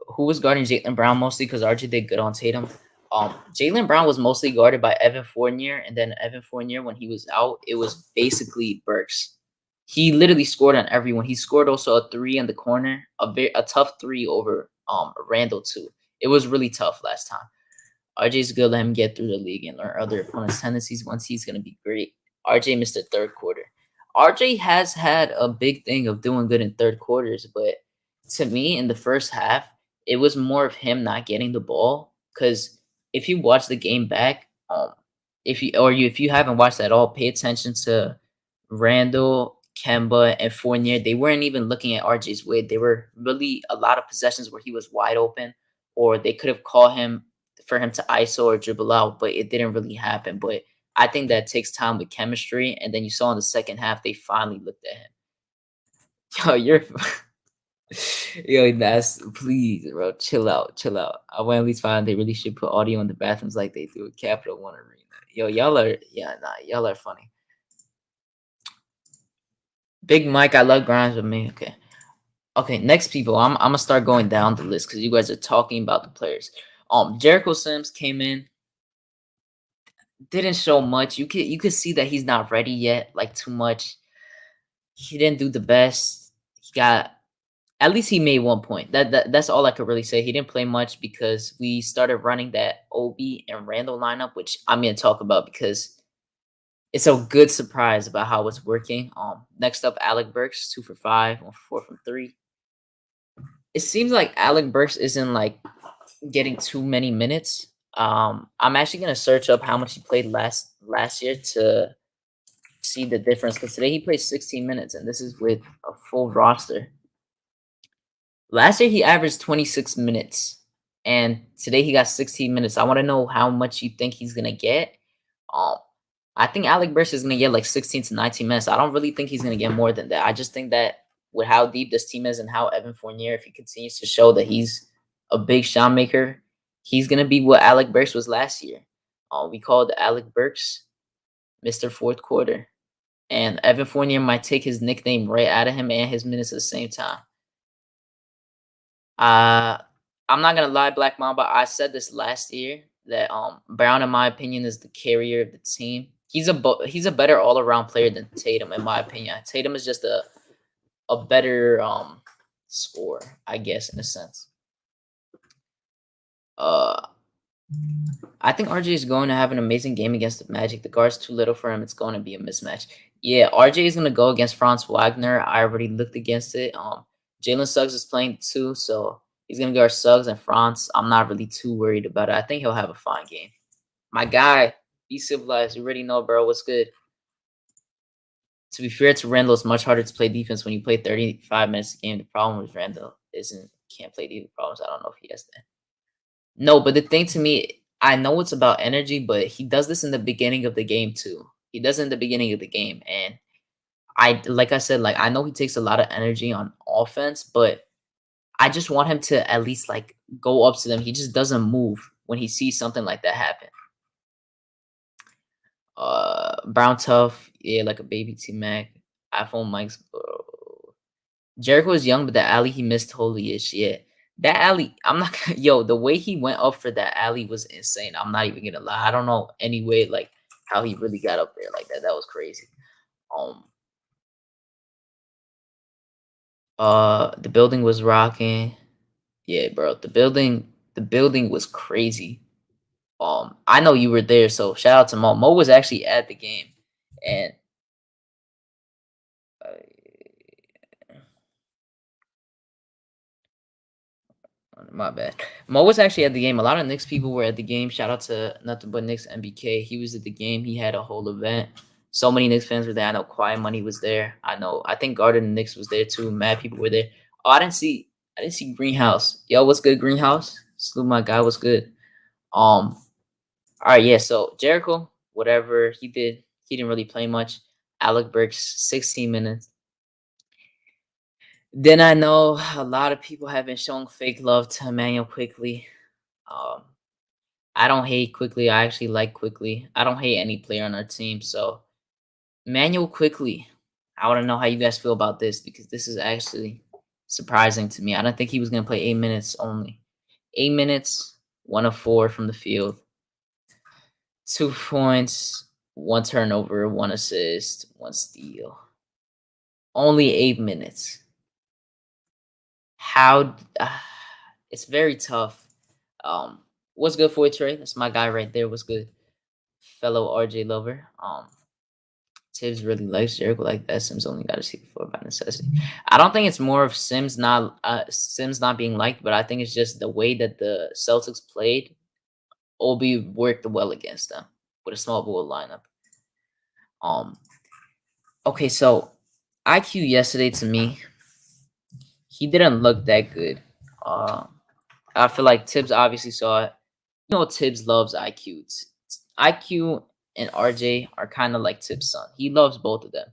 Who was guarding Jaylen Brown mostly? Because RJ did good on Tatum. Jaylen Brown was mostly guarded by Evan Fournier, and then Evan Fournier, when he was out, it was basically Burks. He literally scored on everyone. He scored also a three in the corner, a tough three over Randall too. It was really tough last time. RJ's good. Let him get through the league and learn other opponents' tendencies. Once he's gonna be great. RJ missed the third quarter. RJ has had a big thing of doing good in third quarters, but to me, in the first half, it was more of him not getting the ball. Because if you watch the game back, if you haven't watched at all, pay attention to Randall, Kemba, and Fournier. They weren't even looking at RJ's way. They were really a lot of possessions where he was wide open, or they could have called him for him to ISO or dribble out, but it didn't really happen. But I think that takes time with chemistry. And then you saw in the second half, they finally looked at him. Yo, you're yo, that's please, bro. Chill out, chill out. I want at least find they really should put audio in the bathrooms like they do at Capital One Arena. Yo, y'all are y'all are funny. Big Mike, I love Grimes with me. Okay. Okay, next people. I'm gonna start going down the list because you guys are talking about the players. Jericho Sims came in, didn't show much. You could see that he's not ready yet, like too much. He didn't do the best. He got at least he made 1 point. That's all I could really say. He didn't play much because we started running that Obi and Randall lineup, which I'm gonna talk about because it's a good surprise about how it's working. Next up, Alec Burks, 2 for 5, 1 for 4 from three. It seems like Alec Burks isn't like getting too many minutes. I'm actually gonna search up how much he played last year to see the difference because today he played 16 minutes and this is with a full roster. Last year he averaged 26 minutes and today he got 16 minutes. I want to know how much you think he's gonna get. Um, I think Alec Burks is gonna get like 16 to 19 minutes. I don't really think he's gonna get more than that. I just think that with how deep this team is and how Evan Fournier, if he continues to show that he's a big shot maker, he's gonna be what Alec Burks was last year. We called Alec Burks Mr. Fourth Quarter, and Evan Fournier might take his nickname right out of him and his minutes at the same time. Uh, I'm not gonna lie, Black Mamba. I said this last year that Brown, in my opinion, is the carrier of the team. He's a better all around player than Tatum, in my opinion. Tatum is just a better scorer, I guess, in a sense. Uh, I think RJ is going to have an amazing game against the Magic. The guard's too little for him. It's going to be a mismatch. Yeah, RJ is going to go against Franz Wagner. I already looked against it. Jalen Suggs is playing too, so he's going to guard Suggs and Franz. I'm not really too worried about it. I think he'll have a fine game. My guy, be civilized. You already know, bro. What's good? To be fair to Randall, it's much harder to play defense when you play 35 minutes a game. The problem with Randall isn't can't play defense problems. I don't know if he has that. No, but the thing to me, I know it's about energy, but he does this in the beginning of the game too. He does it in the beginning of the game, and like I said, like I know he takes a lot of energy on offense, but I just want him to at least like go up to them. He just doesn't move when he sees something like that happen. Brown tough, yeah, like a baby T Mac. iPhone mics, bro. Jericho is young, but the alley he missed holy is shit. That alley, I'm not gonna yo, the way he went up for that alley was insane. I'm not even gonna lie. I don't know any way like how he really got up there like that. That was crazy. Um the building was rocking. Yeah, bro. The building was crazy. I know you were there, so shout out to Mo. Mo was actually at the game. And uh, my bad. Mo was actually at the game. A lot of Knicks people were at the game. Shout out to Nothing But Knicks MBK. He was at the game. He had a whole event. So many Knicks fans were there. I know Quiet Money was there. I think Garden Knicks was there too. Mad people were there. Oh, I didn't see Greenhouse. Yo, what's good, Greenhouse? Salute my guy, what's good? All right, yeah. So Jericho, whatever he did, He didn't really play much. Alec Burks, 16 minutes. Then I know a lot of people have been showing fake love to Emmanuel Quickly. Um, I don't hate Quickly. I actually like Quickly. I don't hate any player on our team. So Emmanuel Quickly, I want to know how you guys feel about this because this is actually surprising to me. I don't think he was going to play 8 minutes only. 8 minutes, 1 of 4 from the field, 2 points, 1 turnover, 1 assist, 1 steal. Only 8 minutes. How? It's very tough. What's good for you, Trey? That's my guy right there. What's good, fellow RJ lover? Tibbs really likes Jericho like that. Sims only got to see before by necessity. I don't think it's more of Sims not being liked, but I think it's just the way that the Celtics played. Obi worked well against them with a small ball lineup. Okay, so IQ yesterday to me, he didn't look that good. I feel like Tibbs obviously saw it. You know, Tibbs loves IQ. IQ and RJ are kind of like Tibbs' son. He loves both of them.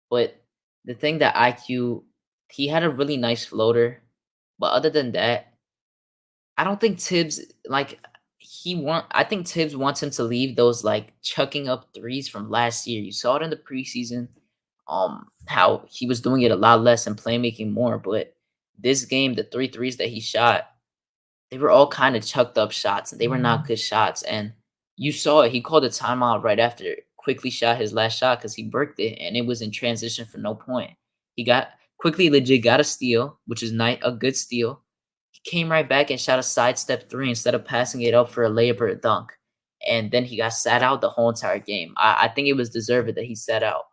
But the thing that IQ, he had a really nice floater. But other than that, I don't think Tibbs like I think Tibbs wants him to leave those like chucking up threes from last year. You saw it in the preseason. How he was doing it a lot less and playmaking more. But this game, the 3 threes that he shot, they were all kind of chucked up shots and they were not good shots. And you saw it. He called a timeout right after quickly shot his last shot because he bricked it and it was in transition for no point. He got quickly legit got a steal, which is a good steal. He came right back and shot a sidestep 3 instead of passing it up for a layup or a dunk. And then he got sat out the whole entire game. I think it was deserved that he sat out.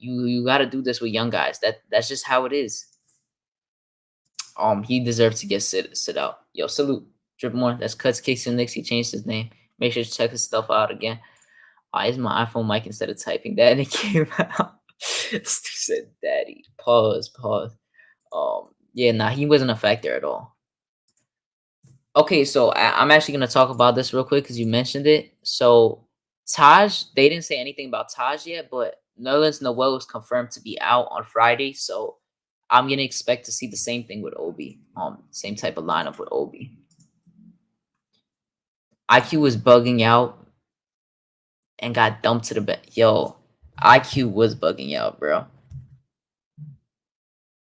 You got to do this with young guys. That's just how it is. He deserves to get sit out. Yo, salute. Drip more. That's Cuts Kicks and Knicks. He changed his name. Make sure to check his stuff out again. I used my iPhone mic instead of typing that and it came out. Stu said daddy. Pause. Yeah, nah, he wasn't a factor at all. Okay, so I'm actually gonna talk about this real quick because you mentioned it. So Taj, they didn't say anything about Taj yet, but Nerlens Noel was confirmed to be out on Friday. So I'm gonna expect to see the same thing with Obi. Same type of lineup with Obi. IQ was bugging out and got dumped to the bed. Yo, IQ was bugging out, bro.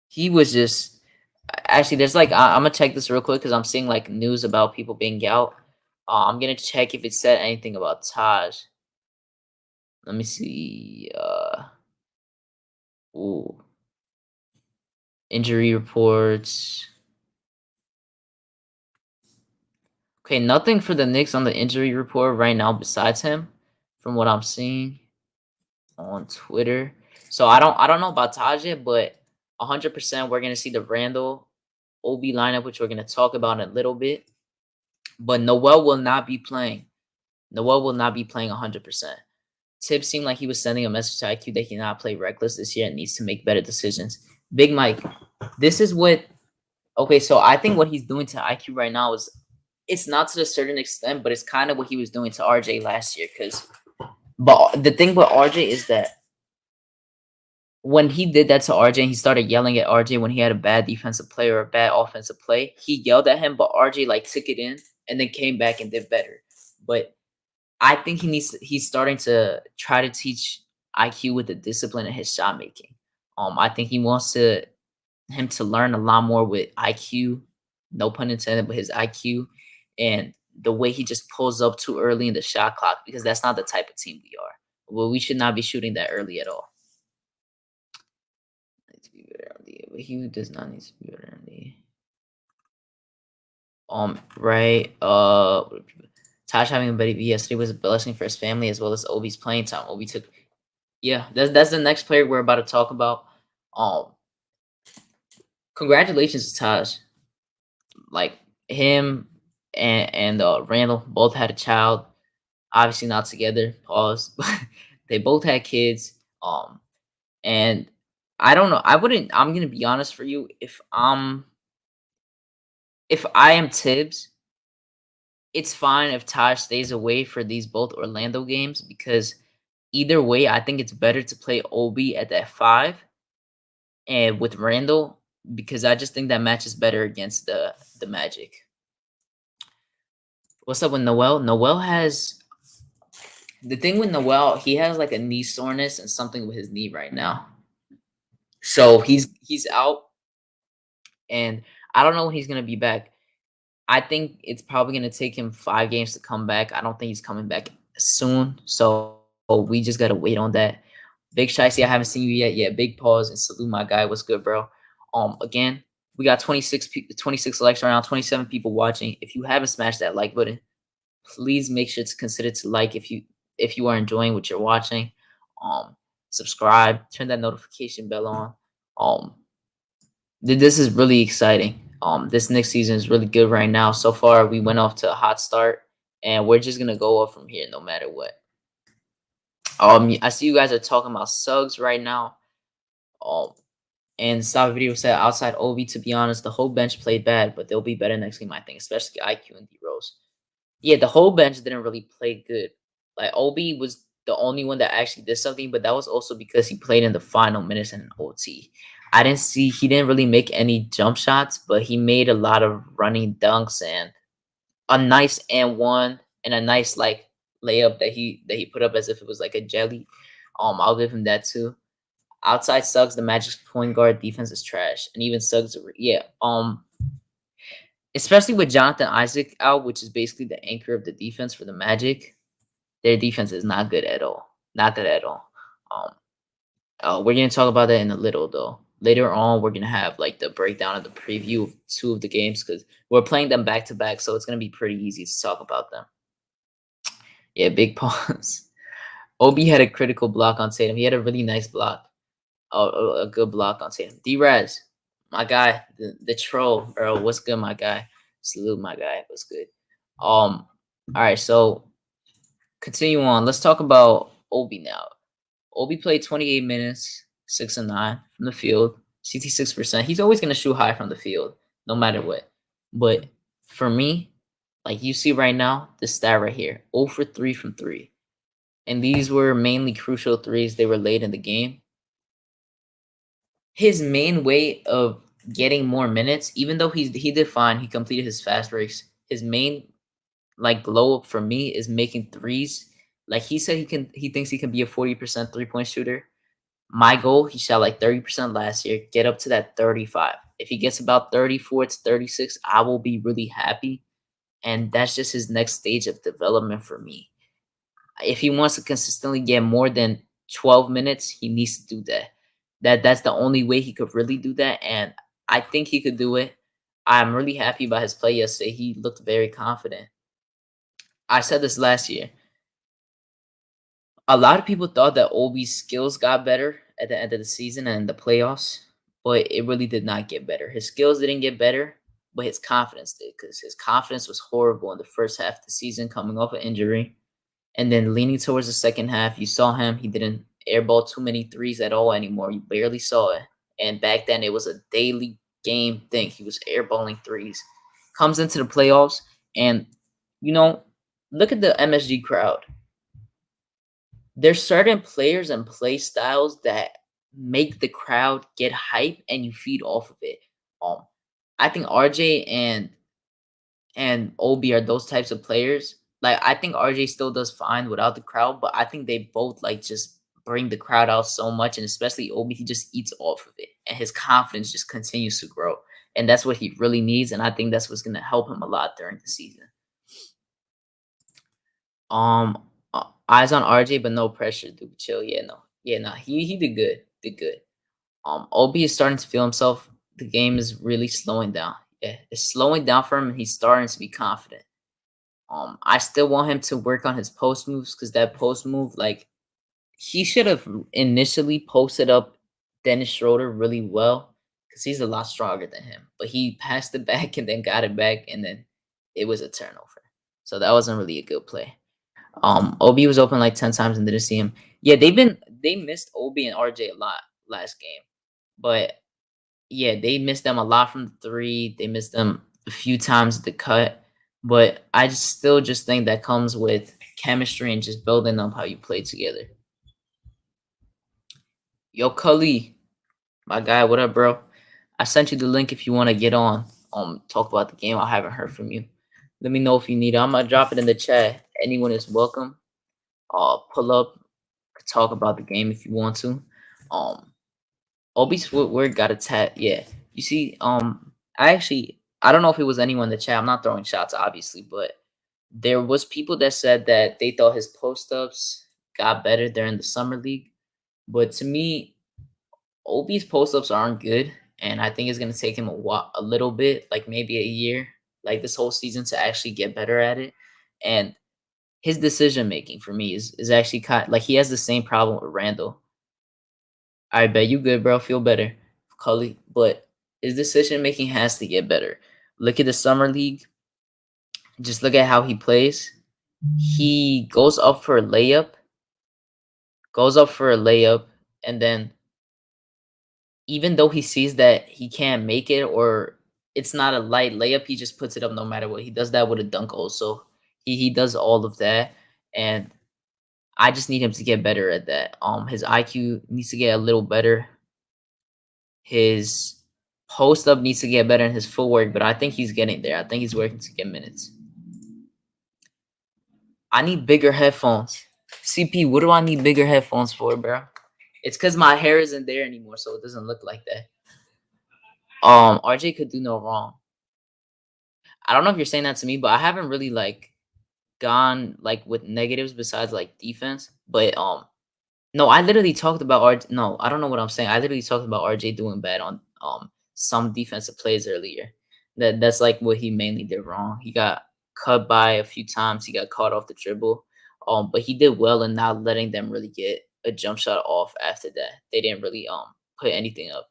He was just actually. There's like I'm gonna check this real quick because I'm seeing like news about people being out. I'm gonna check if it said anything about Taj. Let me see. Ooh, injury reports. Okay, nothing for the Knicks on the injury report right now besides him, from what I'm seeing on Twitter. So I don't know about Taj yet, but 100% we're gonna see the Randall OB lineup, which we're gonna talk about in a little bit. But Noel will not be playing. Noel will not be playing 100%. Tibbs seemed like he was sending a message to IQ that he cannot play reckless this year and needs to make better decisions. Big Mike, this is what. Okay, so I think what he's doing to IQ right now is, it's not to a certain extent, but it's kind of what he was doing to RJ last year. But the thing with RJ is that when he did that to RJ and he started yelling at RJ when he had a bad defensive play or a bad offensive play, he yelled at him, but RJ like took it in and then came back and did better. But I think he's starting to try to teach IQ with the discipline in his shot making. I think he wants him to learn a lot more with IQ, no pun intended, but his IQ and the way he just pulls up too early in the shot clock, because that's not the type of team we are. Well, we should not be shooting that early at all. Needs to be better on the, but he does not need to be better on the. Right. Taj having a baby yesterday was a blessing for his family as well as Obi's playing time. Obi took, yeah, that's the next player we're about to talk about. Congratulations to Taj. Like him and Randall both had a child. Obviously not together. Pause. But they both had kids. And I don't know. I'm gonna be honest for you. If I am Tibbs, it's fine if Taj stays away for these both Orlando games because Either way, I think it's better to play Obi at that 5 and with Randall because I just think that matches better against the Magic. What's up with Noel? Noel has the thing with Noel, he has like a knee soreness and something with his knee right now. So he's out and I don't know when he's gonna be back. I think it's probably gonna take him 5 games to come back. I don't think he's coming back soon. So we just gotta wait on that. Big Shicey, I haven't seen you yet. Yeah, big pause and salute my guy. What's good, bro? Again, we got 26 likes right now, 27 people watching. If you haven't smashed that like button, please make sure to consider to like if you are enjoying what you're watching. Um, Subscribe, turn that notification bell on. Um, this is really exciting. This next season is really good right now. So far, we went off to a hot start, and we're just gonna go up from here no matter what. I see you guys are talking about Suggs right now. Um, and Stop Video said outside Obi, to be honest, the whole bench played bad, but they'll be better next game, I think, especially IQ and D Rose. Yeah, the whole bench didn't really play good. Like Obi was the only one that actually did something, but that was also because he played in the final minutes in OT. I didn't see he didn't really make any jump shots, but he made a lot of running dunks and a nice and one and a nice like layup that he put up as if it was like a jelly. I'll give him that too. Outside Suggs, the Magic's point guard defense is trash, and even Suggs, yeah. Especially with Jonathan Isaac out, which is basically the anchor of the defense for the Magic, their defense is not good at all. Not good at all. Um, we're gonna talk about that in a little though. Later on, we're gonna have like the breakdown of the preview of 2 of the games because we're playing them back to back, so it's gonna be pretty easy to talk about them. Yeah, big pause. Obi had a critical block on Tatum. He had a really nice block. A good block on Tatum. D-Raz, my guy, the troll, bro. What's good, my guy? Salute, my guy. What's good? All right, so continue on. Let's talk about Obi now. Obi played 28 minutes, 6 and 9 from the field, 66%. He's always gonna shoot high from the field, no matter what. But for me, like you see right now, this stat right here, 0 for 3 from 3. And these were mainly crucial threes. They were late in the game. His main way of getting more minutes, even though he did fine, he completed his fast breaks. His main like glow up for me is making threes. Like he said, he thinks he can be a 40% 3-point shooter. My goal, he shot like 30% last year. Get up to that 35. If he gets about 34 to 36, I will be really happy. And that's just his next stage of development for me. If he wants to consistently get more than 12 minutes, he needs to do that. That's the only way he could really do that. And I think he could do it. I'm really happy about his play yesterday. He looked very confident. I said this last year. A lot of people thought that Obi's skills got better at the end of the season and in the playoffs, but it really did not get better. His skills didn't get better, but his confidence did because his confidence was horrible in the first half of the season coming off an injury. And then leaning towards the second half, you saw him. He didn't airball too many threes at all anymore. You barely saw it. And back then, it was a daily game thing. He was airballing threes. Comes into the playoffs, and, look at the MSG crowd. There's certain players and play styles that make the crowd get hype, and you feed off of it. I think RJ and Obi are those types of players. Like I think RJ still does fine without the crowd, but I think they both like just bring the crowd out so much, and especially Obi, he just eats off of it, and his confidence just continues to grow, and that's what he really needs, and I think that's what's gonna help him a lot during the season. Eyes on RJ, but no pressure, dude. Chill. Yeah, no. He did good. Did good. Obi is starting to feel himself. The game is really slowing down. Yeah, it's slowing down for him, and he's starting to be confident. I still want him to work on his post moves because that post move, like, he should have initially posted up Dennis Schroeder really well because he's a lot stronger than him. But he passed it back and then got it back, and then it was a turnover. So that wasn't really a good play. Obi was open like 10 times and didn't see him. Yeah, they missed Obi and RJ a lot last game. But yeah, they missed them a lot from the three. They missed them a few times at the cut. But I still just think that comes with chemistry and just building up how you play together. Yo, Kali, my guy, what up, bro? I sent you the link if you want to get on. Talk about the game. I haven't heard from you. Let me know if you need it. I'm gonna drop it in the chat. Anyone is welcome. Pull up, talk about the game if you want to. Um, Obi's footwear got a tat. Yeah, you see. I don't know if it was anyone in the chat. I'm not throwing shots, obviously, but there was people that said that they thought his post ups got better during the summer league. But to me, Obi's post ups aren't good, and I think it's gonna take him a little bit, like maybe a year, like this whole season, to actually get better at it. And his decision making for me is actually kind like he has the same problem with Randall. I bet you good, bro. Feel better, Cully. But his decision making has to get better. Look at the summer league. Just look at how he plays. He goes up for a layup, and then even though he sees that he can't make it or it's not a light layup, he just puts it up no matter what. He does that with a dunk also. He does all of that, and I just need him to get better at that. His IQ needs to get a little better. His post up needs to get better in his footwork, but I think he's getting there. I think he's working to get minutes. I need bigger headphones. CP, what do I need bigger headphones for, bro? It's because my hair isn't there anymore, so it doesn't look like that. RJ could do no wrong. I don't know if you're saying that to me, but I haven't really like gone like with negatives besides like defense. But no, I literally talked about RJ. No, I don't know what I'm saying. I literally talked about RJ doing bad on some defensive plays earlier. That's like what he mainly did wrong. He got cut by a few times. He got caught off the dribble. But he did well in not letting them really get a jump shot off after that. They didn't really put anything up.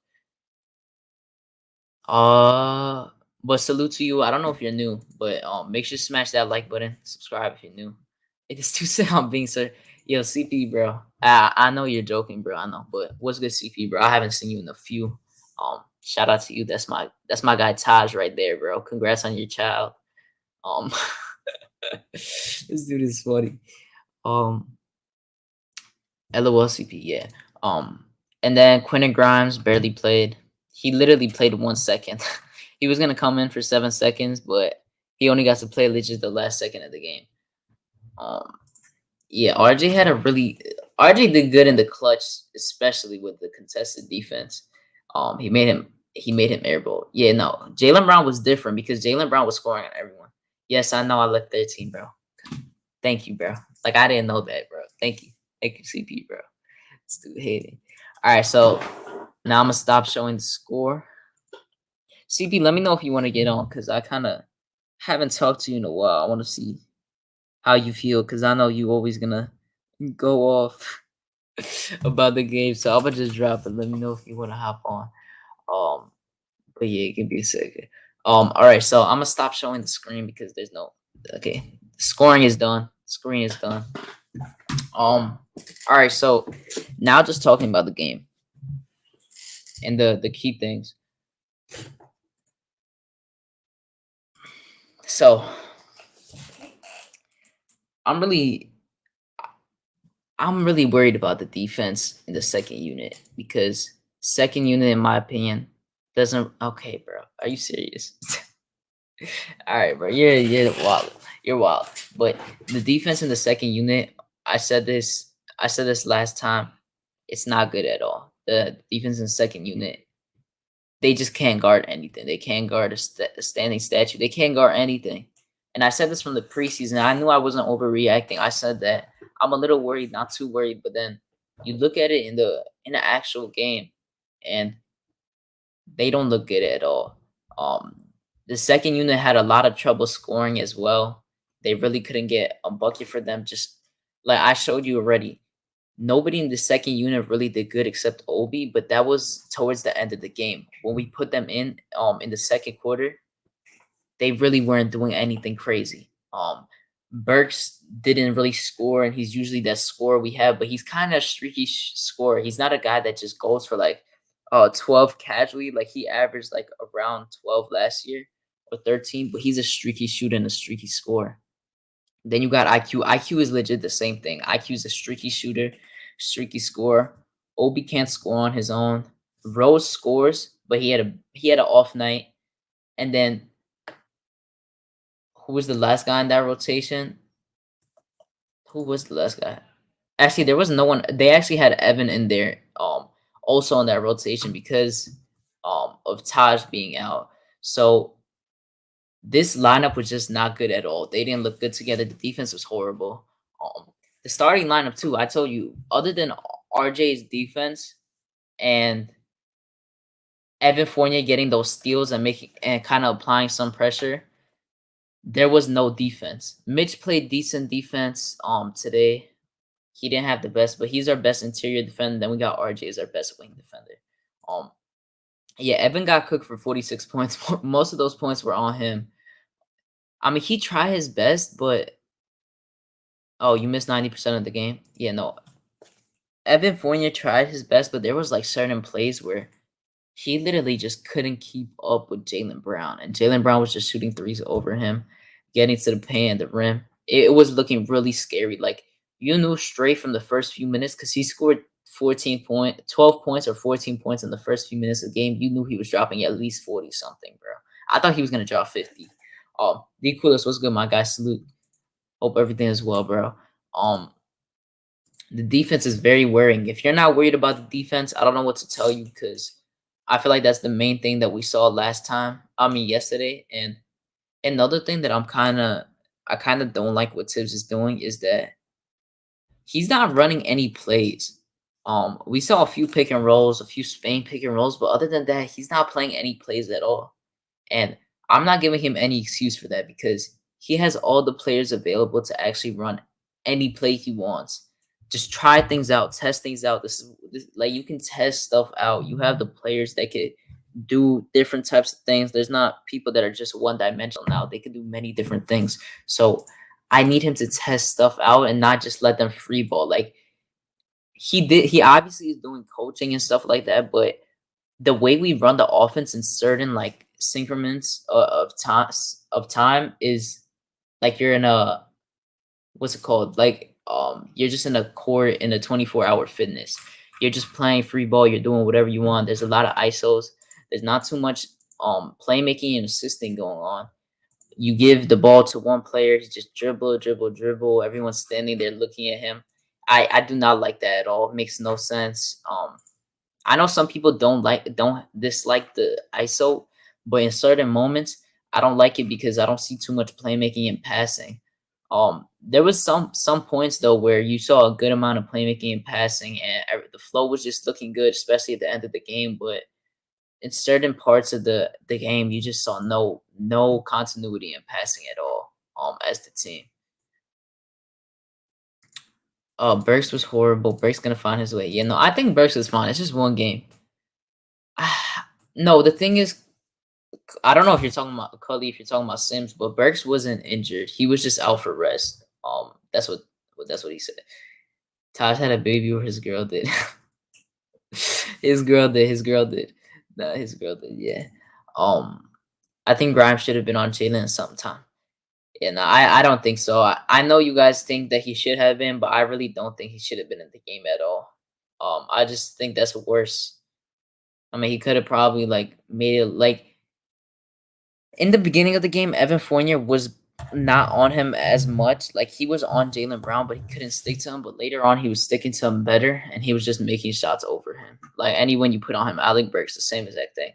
Uh, but salute to you. I don't know if you're new, but make sure to smash that like button. Subscribe if you're new. It is too sound being sir. Yo, CP, bro. I know you're joking, bro. I know, but what's good, CP, bro? I haven't seen you in a few. Shout out to you. That's my guy Taj right there, bro. Congrats on your child. Um, this dude is funny. Um, LOL CP, yeah. Um, and then Quentin Grimes barely played. He literally played 1 second. He was gonna come in for 7 seconds, but he only got to play legit the last second of the game. Um, yeah, RJ did good in the clutch, especially with the contested defense. He made him airball. Yeah, no, Jalen Brown was different because Jalen Brown was scoring on everyone. Yes, I know I left 13, bro. Thank you, bro. Like I didn't know that, bro. Thank you, CP, bro. This dude hating. All right, so now I'm gonna stop showing the score. CP, let me know if you want to get on because I kind of haven't talked to you in a while. I want to see how you feel because I know you always gonna go off about the game. So I'm gonna just drop it. Let me know if you want to hop on. Um, but yeah, give me a second. All right, so I'm gonna stop showing the screen because there's no. Okay, scoring is done. Screen is done. All right, so now just talking about the game and the key things. So I'm really worried about the defense in the second unit because second unit, in my opinion, doesn't. Okay, bro, are you serious? All right, bro, you're wild. You're wild. But the defense in the second unit, I said this. I said this last time. It's not good at all. The defense in the second unit, they just can't guard anything. They can't guard a standing statue. They can't guard anything. And I said this from the preseason. I knew I wasn't overreacting. I said that I'm a little worried, not too worried, but then you look at it in the actual game, and they don't look good at all. The second unit had a lot of trouble scoring as well. They really couldn't get a bucket for them. Just like I showed you already, nobody in the second unit really did good except Obi, but that was towards the end of the game. When we put them in the second quarter, they really weren't doing anything crazy. Burks didn't really score, and he's usually that scorer we have, but he's kind of a streaky scorer. He's not a guy that just goes for like 12 casually. Like he averaged like around 12 last year or 13, but he's a streaky shooter and a streaky scorer. Then you got IQ. IQ is legit the same thing. IQ is a streaky shooter, streaky scorer. Obi can't score on his own. Rose scores, but he had an off night. And then who was the last guy in that rotation? Who was the last guy? Actually, there was no one. They actually had Evan in there, also on that rotation because of Taj being out. So this lineup was just not good at all. They didn't look good together. The defense was horrible. The starting lineup too. I told you, other than RJ's defense and Evan Fournier getting those steals and making and kind of applying some pressure, there was no defense. Mitch played decent defense today. He didn't have the best, but he's our best interior defender. Then we got RJ as our best wing defender. Yeah, Evan got cooked for 46 points. Most of those points were on him. I mean, he tried his best, but oh, you missed 90% of the game. Yeah, no. Evan Fournier tried his best, but there was like certain plays where he literally just couldn't keep up with Jaylen Brown, and Jaylen Brown was just shooting threes over him, getting to the paint and the rim. It was looking really scary. Like you knew straight from the first few minutes because he scored 12 points or 14 points in the first few minutes of the game. You knew he was dropping at least 40 something, bro. I thought he was gonna drop 50. D Coolest, what's good, my guy? Salute. Hope everything is well, bro. The defense is very worrying. If you're not worried about the defense, I don't know what to tell you because I feel like that's the main thing that we saw yesterday. And another thing that I kind of don't like what Tibbs is doing is that he's not running any plays. We saw a few pick and rolls, a few Spain pick and rolls, but other than that, he's not playing any plays at all. And I'm not giving him any excuse for that because he has all the players available to actually run any play he wants. Just try things out, test things out. This like you can test stuff out. You have the players that could do different types of things. There's not people that are just one dimensional now. They can do many different things. So I need him to test stuff out and not just let them free ball. Like he obviously is doing coaching and stuff like that, but the way we run the offense in certain like increments of time is like you're in a what's it called? Like you're just in a court in a 24-hour fitness. You're just playing free ball, you're doing whatever you want. There's a lot of ISOs. There's not too much playmaking and assisting going on. You give the ball to one player, he just dribble. Everyone's standing there looking at him. I do not like that at all. It makes no sense. I know some people don't dislike the ISO, but in certain moments, I don't like it because I don't see too much playmaking and passing. There was some points though where you saw a good amount of playmaking and passing, and the flow was just looking good, especially at the end of the game. But in certain parts of the game, you just saw no continuity in passing at all. As the team. Burks was horrible. Burks gonna find his way. Yeah, no, I think Burks is fine. It's just one game. No, the thing is, I don't know if you're talking about Cully, if you're talking about Sims, but Burks wasn't injured. He was just out for rest. That's what he said. Taj had a baby, or his girl did. His girl did. No, his girl did. Yeah. I think Grimes should have been on Jaylen sometime. Yeah, no, I don't think so. I know you guys think that he should have been, but I really don't think he should have been in the game at all. I just think that's worse. I mean, he could have probably like made it like in the beginning of the game, Evan Fournier was not on him as much. Like he was on Jaylen Brown, but he couldn't stick to him. But later on, he was sticking to him better, and he was just making shots over him. Like anyone you put on him, Alec Burks, the same exact thing.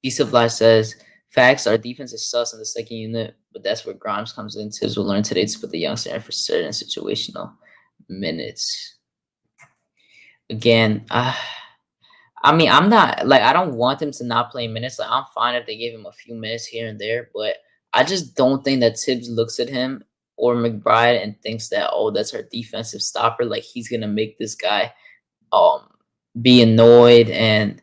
Issa says, facts, our defense is sus in the second unit, but that's where Grimes comes in. Tibbs will learn today to put the youngster in for certain situational minutes. Again, I mean, I'm not like I don't want him to not play minutes. Like I'm fine if they give him a few minutes here and there, but I just don't think that Tibbs looks at him or McBride and thinks that, oh, that's our defensive stopper. Like he's gonna make this guy be annoyed and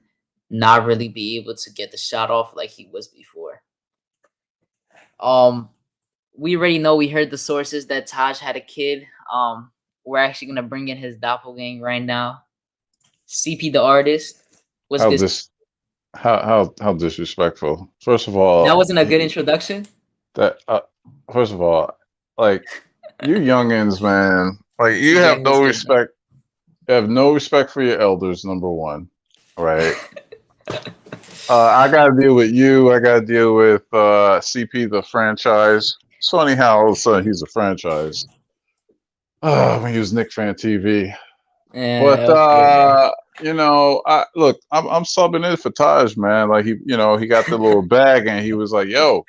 not really be able to get the shot off like he was before. We already know, we heard the sources that Taj had a kid. We're actually gonna bring in his doppelganger right now. CP the artist. How disrespectful. First of all, that wasn't a good introduction. First of all, like you youngins, man, like you have no respect. You have no respect for your elders, number one. Right. I got to deal with you. I got to deal with CP, the franchise. It's funny how all of a sudden he's a franchise. When he was Knicks fan TV. But Yeah, okay, bro. I'm subbing in for Taj, man. Like he got the little bag and he was like, "Yo,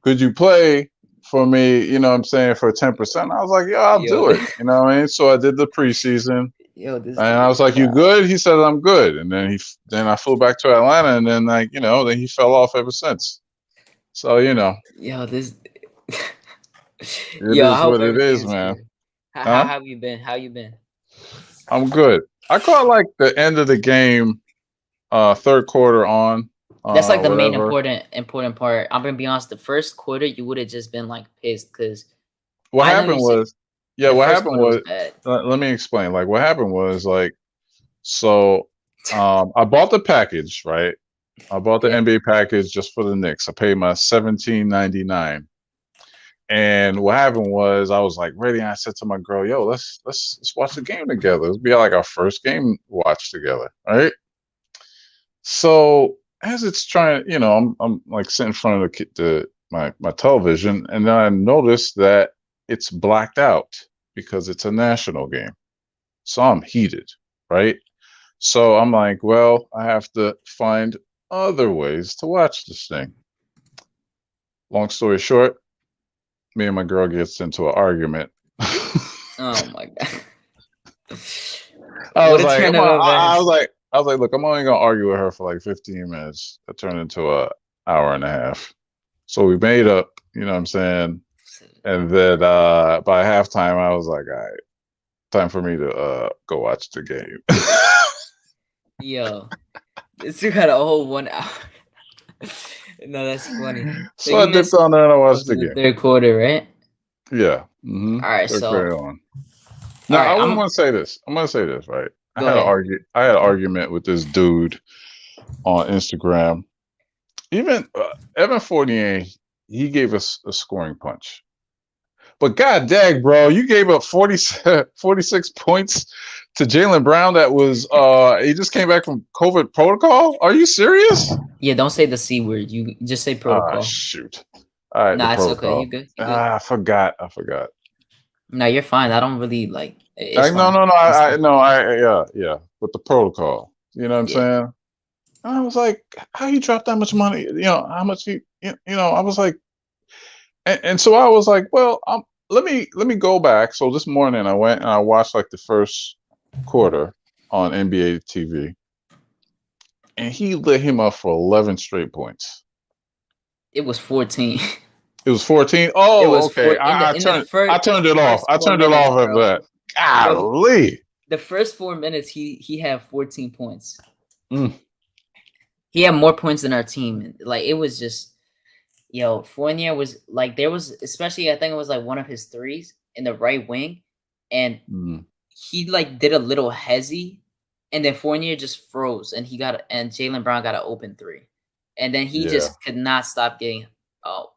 could you play for me?" You know what I'm saying, for 10%. I was like, "Yeah, I'll Yo, do it." You know what I mean? So I did the preseason. yo, this And dude I is was like, "You wild. good?" He said, "I'm good." And then I flew back to Atlanta, and then then he fell off ever since. So Yo, this. it Yo, I is hope what it everything is, is man. good. How Huh? have you been? How you been? I'm good. I caught like the end of the game, third quarter on, That's like the main whatever. important part. I'm gonna be honest. The first quarter, you would have just been like pissed because What I know you happened said was, yeah, the what first happened quarter was was, bad. let me explain. Like, what happened was like, so, I bought the package, right? I bought the Yeah, NBA package just for the Knicks. I paid my 17.99. And what happened was I was like ready, and I said to my girl, "Yo, let's watch the game together. Let's be like our first game watch together, right?" So as it's trying, I'm like sitting in front of my television, and then I noticed that it's blacked out because it's a national game. So I'm heated, right? So I'm like, well, I have to find other ways to watch this thing. Long story short, me and my girl gets into an argument. oh my god. I What was a like, turn I'm of on, events. I was like, look, I'm only gonna argue with her for like 15 minutes. It turned into a hour and a half. So we made up, you know what I'm saying? And then by halftime I was like, all right, time for me to go watch the game. Yo, this dude had a whole 1 hour. No, that's funny. So So I you dipped missed on there and I most watched of the the game. third quarter, right? Yeah. Mm-hmm. All right, Third so quarter on. all Now I right, wouldn't I'm want to say this. I'm gonna say this, right? go ahead. I had an argument with this dude on Instagram. Even Evan Fournier, he gave us a scoring punch. But god dang, bro, you gave up 46 points to Jaylen Brown. That was he just came back from COVID protocol. Are you serious? Yeah, don't say the C word. You just say Ah, protocol. shoot. All right, the Nah, it's okay. You protocol. good. You good. Ah, I forgot. I forgot. No, you're fine. I don't really like. It's No, fine. no, no. It's the Yeah, yeah. With the protocol, you know what I'm yeah. saying? And I was like, how you drop that much money? How much I was like, and so I was like, well, let me go back. So this morning I went and I watched like the first quarter on NBA TV, and he lit him up for 11 straight points. It was 14. It was 14. It Oh, was okay. four in the I turned it off. first I four turned it minutes, off after bro. that. Yo, Golly. the first 4 minutes, he had 14 points. Mm, He had more points than our team. Like it was just yo, Fournier was like there was especially I think it was like one of his threes in the right wing, and mm, he like did a little hezzy, and then Fournier just froze, and Jaylen Brown got an open three, and then he yeah. just could not stop getting out.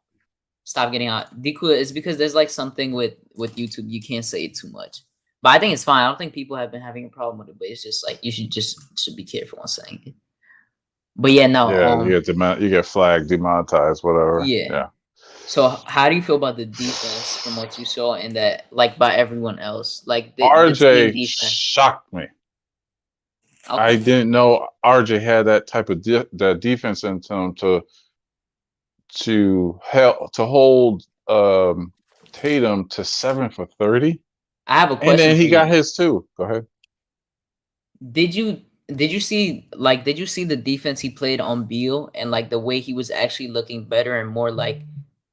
Diku is because there's like something with YouTube you can't say it too much, but I think it's fine. I don't think people have been having a problem with it, but it's just like you should be careful on saying it. But yeah, no, Yeah, you get flagged, demonetized, whatever. yeah. Yeah. So how do you feel about the defense from what you saw and that like by everyone else? Like the team RJ defense. shocked me. I Okay. didn't know RJ had that type of that defense in him to hold Tatum to 7 for 30, I have a and question then for he got you. his too. Go ahead. Did you did you see the defense he played on Beal and like the way he was actually looking better and more like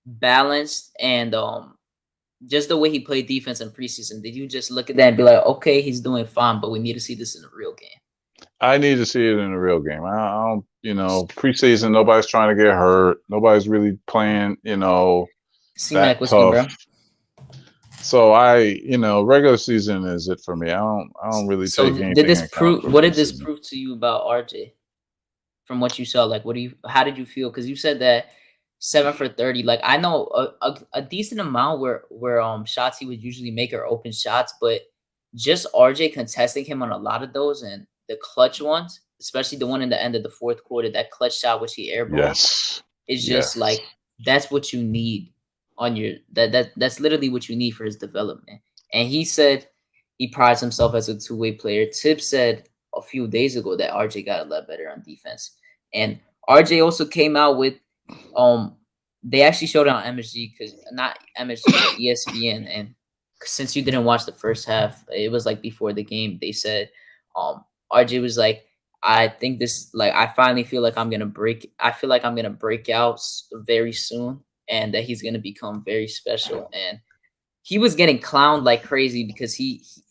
balanced and just the way he played defense in preseason? Did you just look at that and be like, okay, he's doing fine, but we need to see this in a real game? I need to see it in a real game. I don't, preseason. Nobody's trying to get hurt. Nobody's really playing, C-Mac, that what's good, bro? tough. So regular season is it for me. I don't really So take did anything this in account prove for what did this preseason. prove to you about RJ from what you saw? Like, how did you feel? Because you said that 7 for 30. Like, I know a decent amount where shots he would usually make are open shots, but just RJ contesting him on a lot of those and the clutch ones, especially the one in the end of the fourth quarter, that clutch shot which he airballed, Yes. is just Yes. like that's what you need on your that's literally what you need for his development. And he said he prides himself as a two-way player. Tip said a few days ago that RJ got a lot better on defense. And RJ also came out with um they actually showed it on MSG, because not MSG but ESPN. And since you didn't watch the first half, it was like before the game, they said RJ was like, I think this, like, I finally feel like I feel like I'm gonna break out very soon, and that he's gonna become very special. And he was getting clowned like crazy because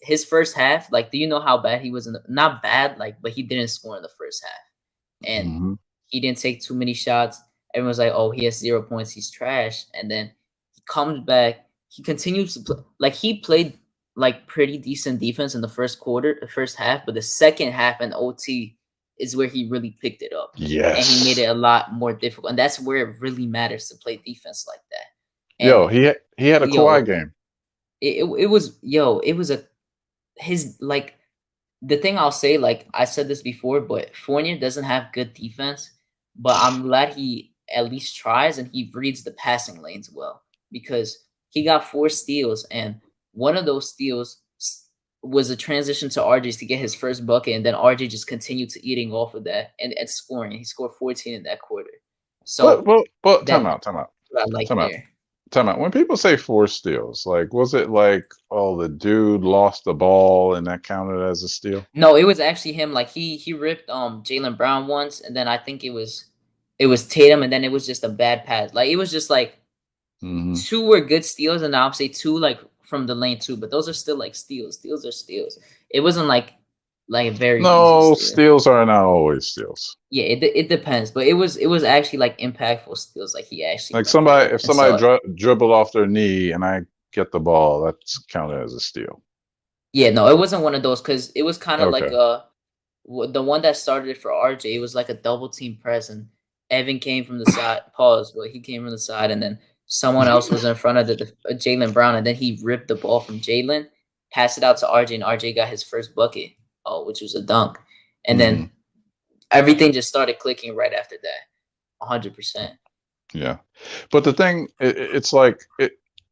his first half, like, do you know how bad he was not bad, like, but he didn't score in the first half, and Hmm. he didn't take too many shots. Everyone's like, oh, he has 0 points, he's trash. And then he comes back, he continues to play, like, he played like pretty decent defense in the first half, but the second half and OT is where he really picked it up, and he made Yes. it a lot more difficult. And that's where it really matters to play defense like that. And Yo, he had a Kawhi yo, game. it was it was a his like the thing I'll say, like I said this before, but Fournier doesn't have good defense, but I'm glad he at least tries and he reads the passing lanes well, because he got 4 steals, and one of those steals was a transition to RJ's to get his first bucket, and then RJ just continued to eating off of that and scoring. He scored 14 in that quarter. But So but that's time out, what I like time out, there. time out. When people say 4 steals, like, was it like, oh, the dude lost the ball and that counted as a steal? No, it was actually him. Like he ripped Jalen Brown once, and then I think it was Tatum, and then it was just a bad pass. Like it was just like Hmm. 2 were good steals, and I would say 2 like from the lane too. But those are still like steals. Steals are steals. It wasn't like a very easy No, steal. steals are not always steals. Yeah, it depends, but it was actually like impactful steals. Like he actually Like, went for somebody, it if and somebody saw it. dribbled off their knee and I get the ball, that's counted as a steal. Yeah, no, it wasn't one of those, because it was kind of like Okay. the one that started it for RJ. It was like a double team press, and Evan came from the side. Pause, but he came from the side, and then someone else was in front of Jalen Brown, and then he ripped the ball from Jalen, passed it out to RJ, and RJ got his first bucket, which was a dunk, and Hmm. then everything just started clicking right after that, 100%. Yeah, but the thing, it's like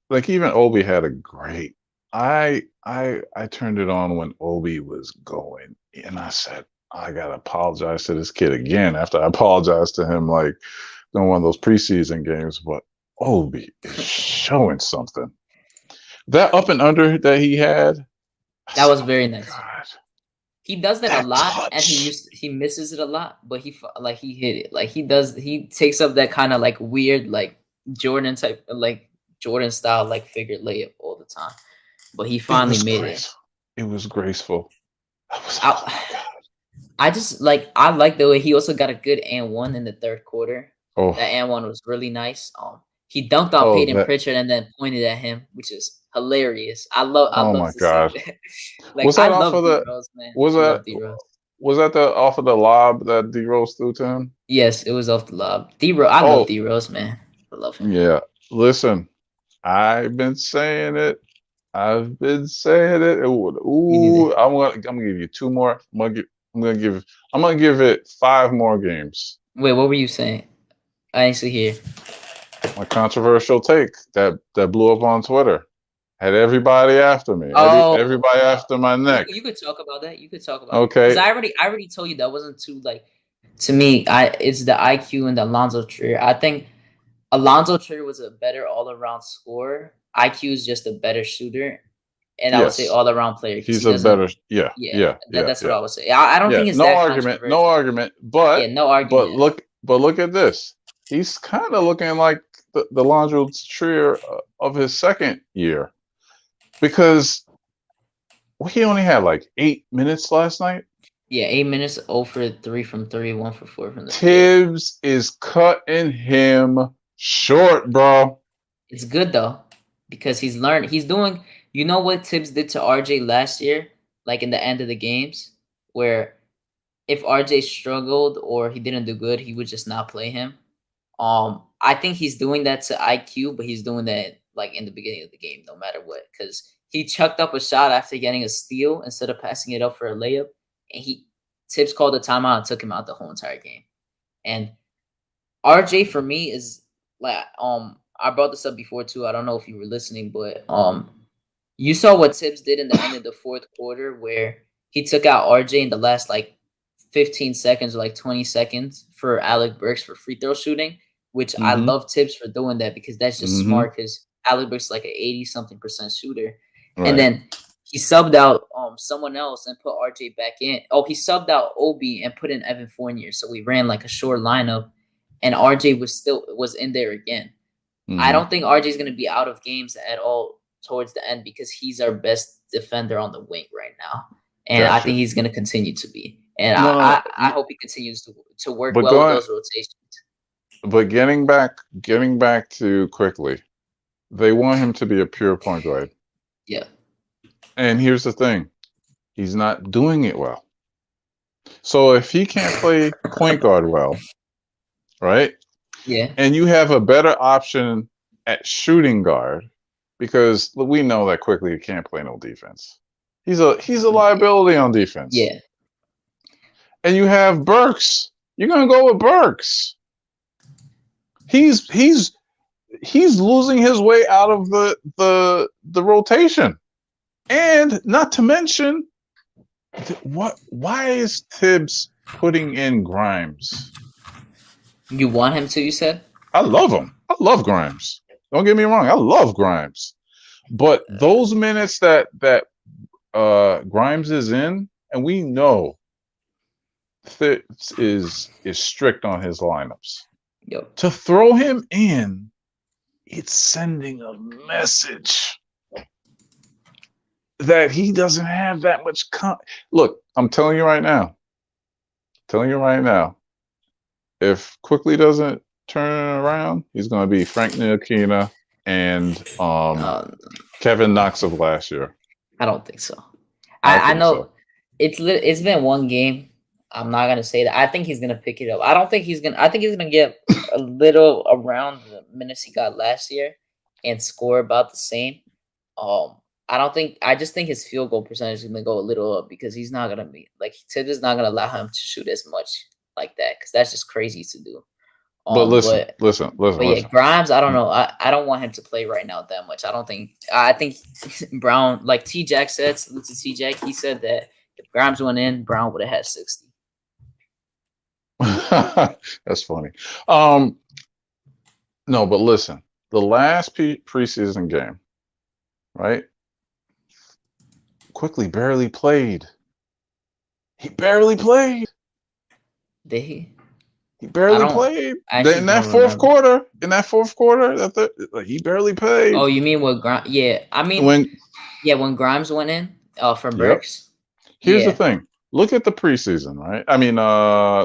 like, even Obi had a great. I turned it on when Obi was going, and I said, I gotta apologize to this kid again after I apologized to him, like, in one of those preseason games. But Obi is showing something. That up and under that he had, I That said, was oh very my nice. god, He does that a that lot, and touch. he misses it a lot, but like he hit it. Like he takes up that kind of like weird like Jordan type, like Jordan style like figure layup all the time. But he It finally was made it. graceful. It was graceful. I was like, oh I my god. I just I like the way he also got a good and one in the third quarter. That Oh, and one was really nice. He dunked on oh, Peyton that. Pritchard and then pointed at him, which is hilarious. I Oh love my to see god. that. Like Was I that off love of D the? Rose, man. Was I that love D Rose. was that the off of the lob that D Rose threw to him? Yes, it was off the lob. D Rose, I love Oh D Rose, man. I love him. yeah. Listen, I've been saying it. I've been saying it. We need Ooh, to I'm gonna give you 2 more. I'm gonna give it 5 more games. wait. What were you saying? I ain't see here. My controversial take that blew up on Twitter had everybody after me. Oh, Everybody after my neck. you could talk about that. You could talk about it because Okay. I already told you that wasn't too like to me. It's the IQ and the Alonzo Trier. I think Alonzo Trier was a better all around scorer. IQ is just a better shooter, and I would say Yes. all around player because He's he a doesn't. better. Yeah. Yeah, Yeah. Yeah. that's what Yeah. I would say. I don't Yeah, think it's no that argument, no controversial. argument. Yeah, no But argument. look at this. He's kind of looking like the Londra Trier of his second year, because he only had like 8 minutes last night. Yeah, 8 minutes, 0 for 3 from three, 1 for 4 from the field. Tibbs is cutting him short, bro. It's good though, because he's learned. He's doing. You know what Tibbs did to RJ last year, like in the end of the games, where if RJ struggled or he didn't do good, he would just not play him. I think he's doing that to IQ, but he's doing that like in the beginning of the game, no matter what, because he chucked up a shot after getting a steal instead of passing it up for a layup, and Tibbs called a timeout and took him out the whole entire game. And RJ for me is like I brought this up before too. I don't know if you were listening, but you saw what Tibbs did in the end of the fourth quarter where he took out RJ in the last like 15 seconds or like 20 seconds for Alec Burks for free throw shooting, which I Mm-hmm. love Tibbs for doing that because that's just Mm-hmm. smart because Alec Burks is like an 80-something% shooter. Right. And then he subbed out someone else and put RJ back in. Oh, he subbed out Obi and put in Evan Fournier. So we ran like a short lineup and RJ was in there again. Mm-hmm. I don't think RJ is going to be out of games at all towards the end because he's our best defender on the wing right now. And Gotcha. I think he's going to continue to be. And No, I hope he continues to work well with those rotations. But getting back to quickly, they want him to be a pure point guard. Yeah. And here's the thing. He's not doing it well. So if he can't play point guard well, right? Yeah. And you have a better option at shooting guard, because we know that quickly he can't play no defense. He's a liability on defense. Yeah. And you have Burks. You're gonna go with Burks. He's losing his way out of the rotation. And not to mention, why is Tibbs putting in Grimes? You want him to, you said? I love him. I love Grimes. Don't get me wrong. I love Grimes. But those minutes that Grimes is in, and we know Tibbs is strict on his lineups. Yep. To throw him in, it's sending a message that he doesn't have that much. Look, I'm telling you right now. If Quickly doesn't turn around, he's going to be Frank Ntilikina and Kevin Knox of last year. I don't think so. I know it's been one game. I'm not gonna say that. I think he's gonna pick it up. I think he's gonna get a little around the minutes he got last year and score about the same. I just think his field goal percentage is gonna go a little up because he's not gonna be like Tibbs is not gonna allow him to shoot as much like that because that's just crazy to do. But listen. Yeah, Grimes, I don't know. I don't want him to play right now that much. I think Brown, like T Jack said, salute to T Jack, he said that if Grimes went in, Brown would have had 60. That's funny. No, but listen, the last preseason game, right? Quickly barely played. He barely played. Did he? He barely played. In that fourth quarter, he barely played. Oh, you mean what Grimes? Yeah, I mean when Grimes went in for Burks. Here's the thing. Look at the preseason, right? I mean,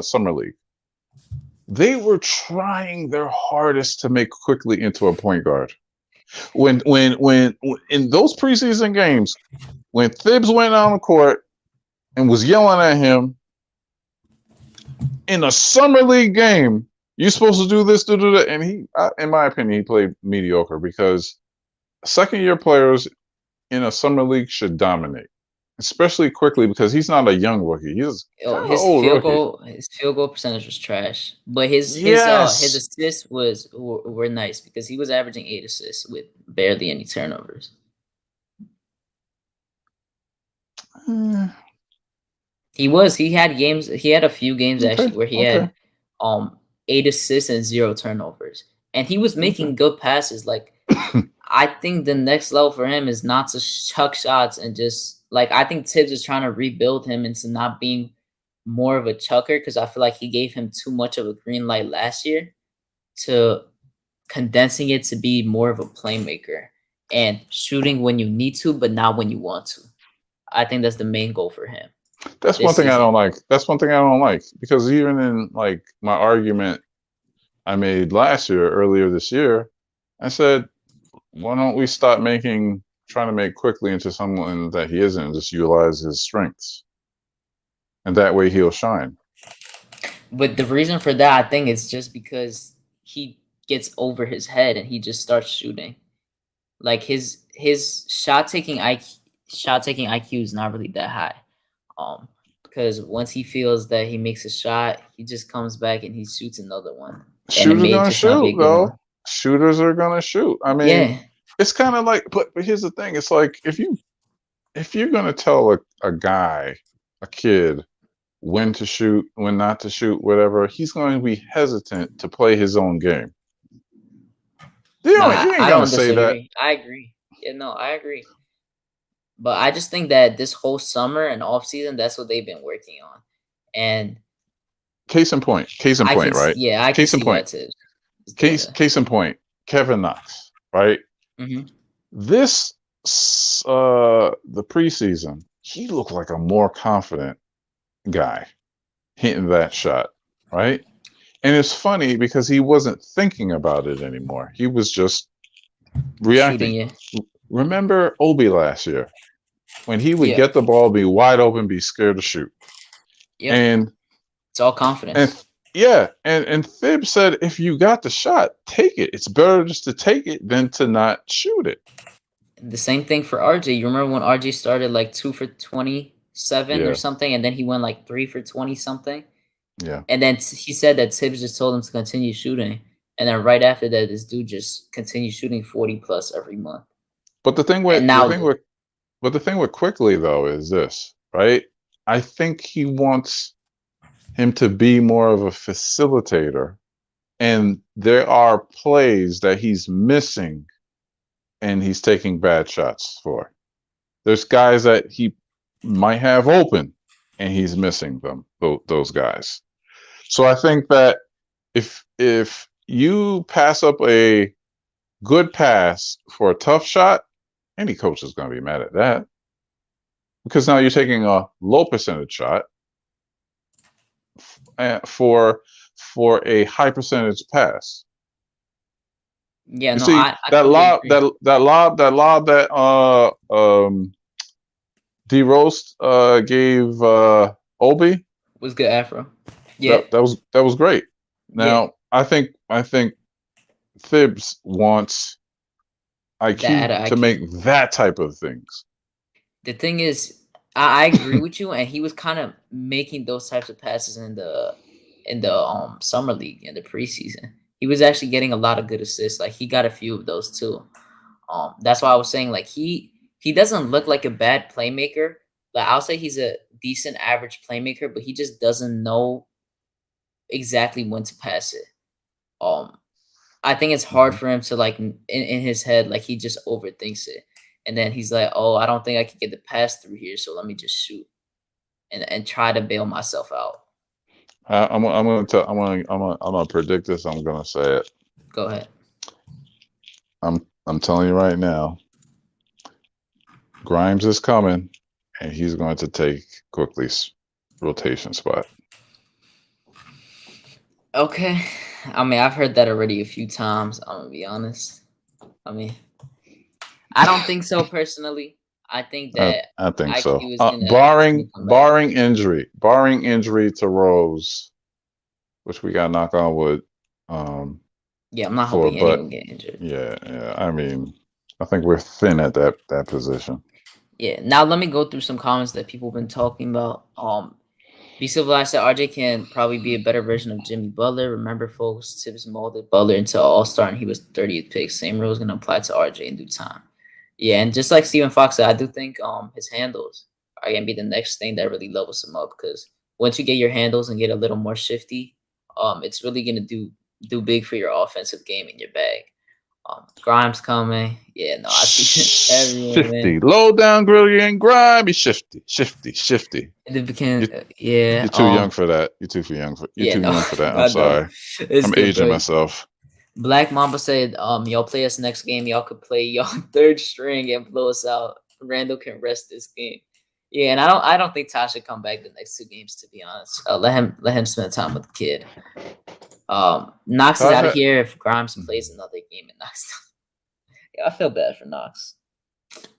summer league. They were trying their hardest to make Quickly into a point guard. When in those preseason games, when Tibbs went on the court and was yelling at him in a summer league game, you're supposed to do this, do that, and he, in my opinion, he played mediocre because second-year players in a summer league should dominate. Especially Quickly because he's not a young rookie. He's his field goal percentage was trash, but his assists were nice because he was averaging 8 assists with barely any turnovers. He had games. He had a few games actually where he had 8 assists and 0 turnovers, and he was making good passes. Like I think the next level for him is not to chuck shots and just. Like, I think Tibbs is trying to rebuild him into not being more of a chucker because I feel like he gave him too much of a green light last year to condensing it to be more of a playmaker and shooting when you need to, but not when you want to. I think that's the main goal for him. That's one thing I don't like. Because even in, like, my argument I made earlier this year, I said, why don't we stop trying to make Quickly into someone that he isn't and just utilize his strengths. And that way he'll shine. But the reason for that, I think, is just because he gets over his head and he just starts shooting. Like his shot taking IQ is not really that high. Because once he feels that he makes a shot, he just comes back and he shoots another one, and it Shooters may gonna just not be shoot a good though. one. Shooters are gonna shoot. I mean, Yeah, it's kind of like, but here's the thing. It's like if you're gonna tell a guy, a kid, when to shoot, when not to shoot, whatever, he's going to be hesitant to play his own game. no, You ain't I gonna don't say that. disagree. I agree. Yeah, no, I agree. But I just think that this whole summer and off season, that's what they've been working on, and Case in point. Case in point. Right. yeah, I can Case in see why point. Tibbs is doing that. Case in point. Kevin Knox. Right. Hmm. This the preseason, he looked like a more confident guy hitting that shot, right? And it's funny because he wasn't thinking about it anymore. He was just Shooting reacting. you. Remember Obi last year when he would Yeah. get the ball, be wide open, be scared to shoot. Yep. And It's all confidence. yeah, and Thib said if you got the shot, take it. It's better just to take it than to not shoot it. The same thing for RJ. You remember when RJ started like 2 for 27 or Yeah, something, and then he went like 3 for 20 something? yeah. And then he said that Tibbs just told him to continue shooting. And then right after that, this dude just continued shooting 40 plus every month. But And now, the thing with Quickly though is this, right? I think he wants him to be more of a facilitator, and there are plays that he's missing and he's taking bad shots for. There's guys that he might have open and he's missing them, those guys. So I think that if you pass up a good pass for a tough shot, any coach is going to be mad at that because now you're taking a low percentage shot for a high percentage pass. yeah, You no, see I totally agree. that D Roast gave Obi, Was good afro. Yeah, that was great. yeah. Now I think Thibs wants That IQ added to IQ. make that type of things. The thing is, I agree with you, and he was kind of making those types of passes in the summer league in the preseason. He was actually getting a lot of good assists. Like he got a few of those too. That's why I was saying like he doesn't look like a bad playmaker. Like I'll say he's a decent average playmaker, but he just doesn't know exactly when to pass it. Um, I think it's hard Mhm. for him to like in his head, like he just overthinks it. And then he's like, "Oh, I don't think I can get the pass through here, so let me just shoot and try to bail myself out." I'm gonna predict this. I'm gonna say it. Go ahead. I'm telling you right now. Grimes is coming, and he's going to take Quickly's rotation spot. Okay. I mean, I've heard that already a few times. I'm gonna be honest. I mean, I don't think so personally. I think that I think so. IQ is gonna come back. Barring injury to Rose, which we got to knock on wood Yeah, I'm not for, hoping but anyone get injured. yeah. I mean, I think we're thin at that position. Yeah. Now let me go through some comments that people have been talking about. B Silva, I said RJ can probably be a better version of Jimmy Butler. Remember, folks, Tibbs molded Butler into All Star, and he was 30th pick. Same rule is gonna apply to RJ in due time. Yeah, and just like Stephen Fox said, I do think his handles are gonna be the next thing that really levels him up because once you get your handles and get a little more shifty, it's really gonna do big for your offensive game in your bag. Grimes coming, yeah, no, I see everyone, man. Shifty, low down grill, you ain't grimy. Shifty. It became, You, yeah, you're too young for that. You're yeah, too no, young for that. I'm I know. sorry. It's I'm good, aging bro. myself. Black Mamba said, y'all play us next game. Y'all could play y'all third string and blow us out. Randall can rest this game. Yeah, and I don't think Tosh should come back the next 2 games, to be honest. Let him spend time with the kid. Knox is out of Tasha, here if Grimes plays another game and Knox. Yeah, I feel bad for Knox.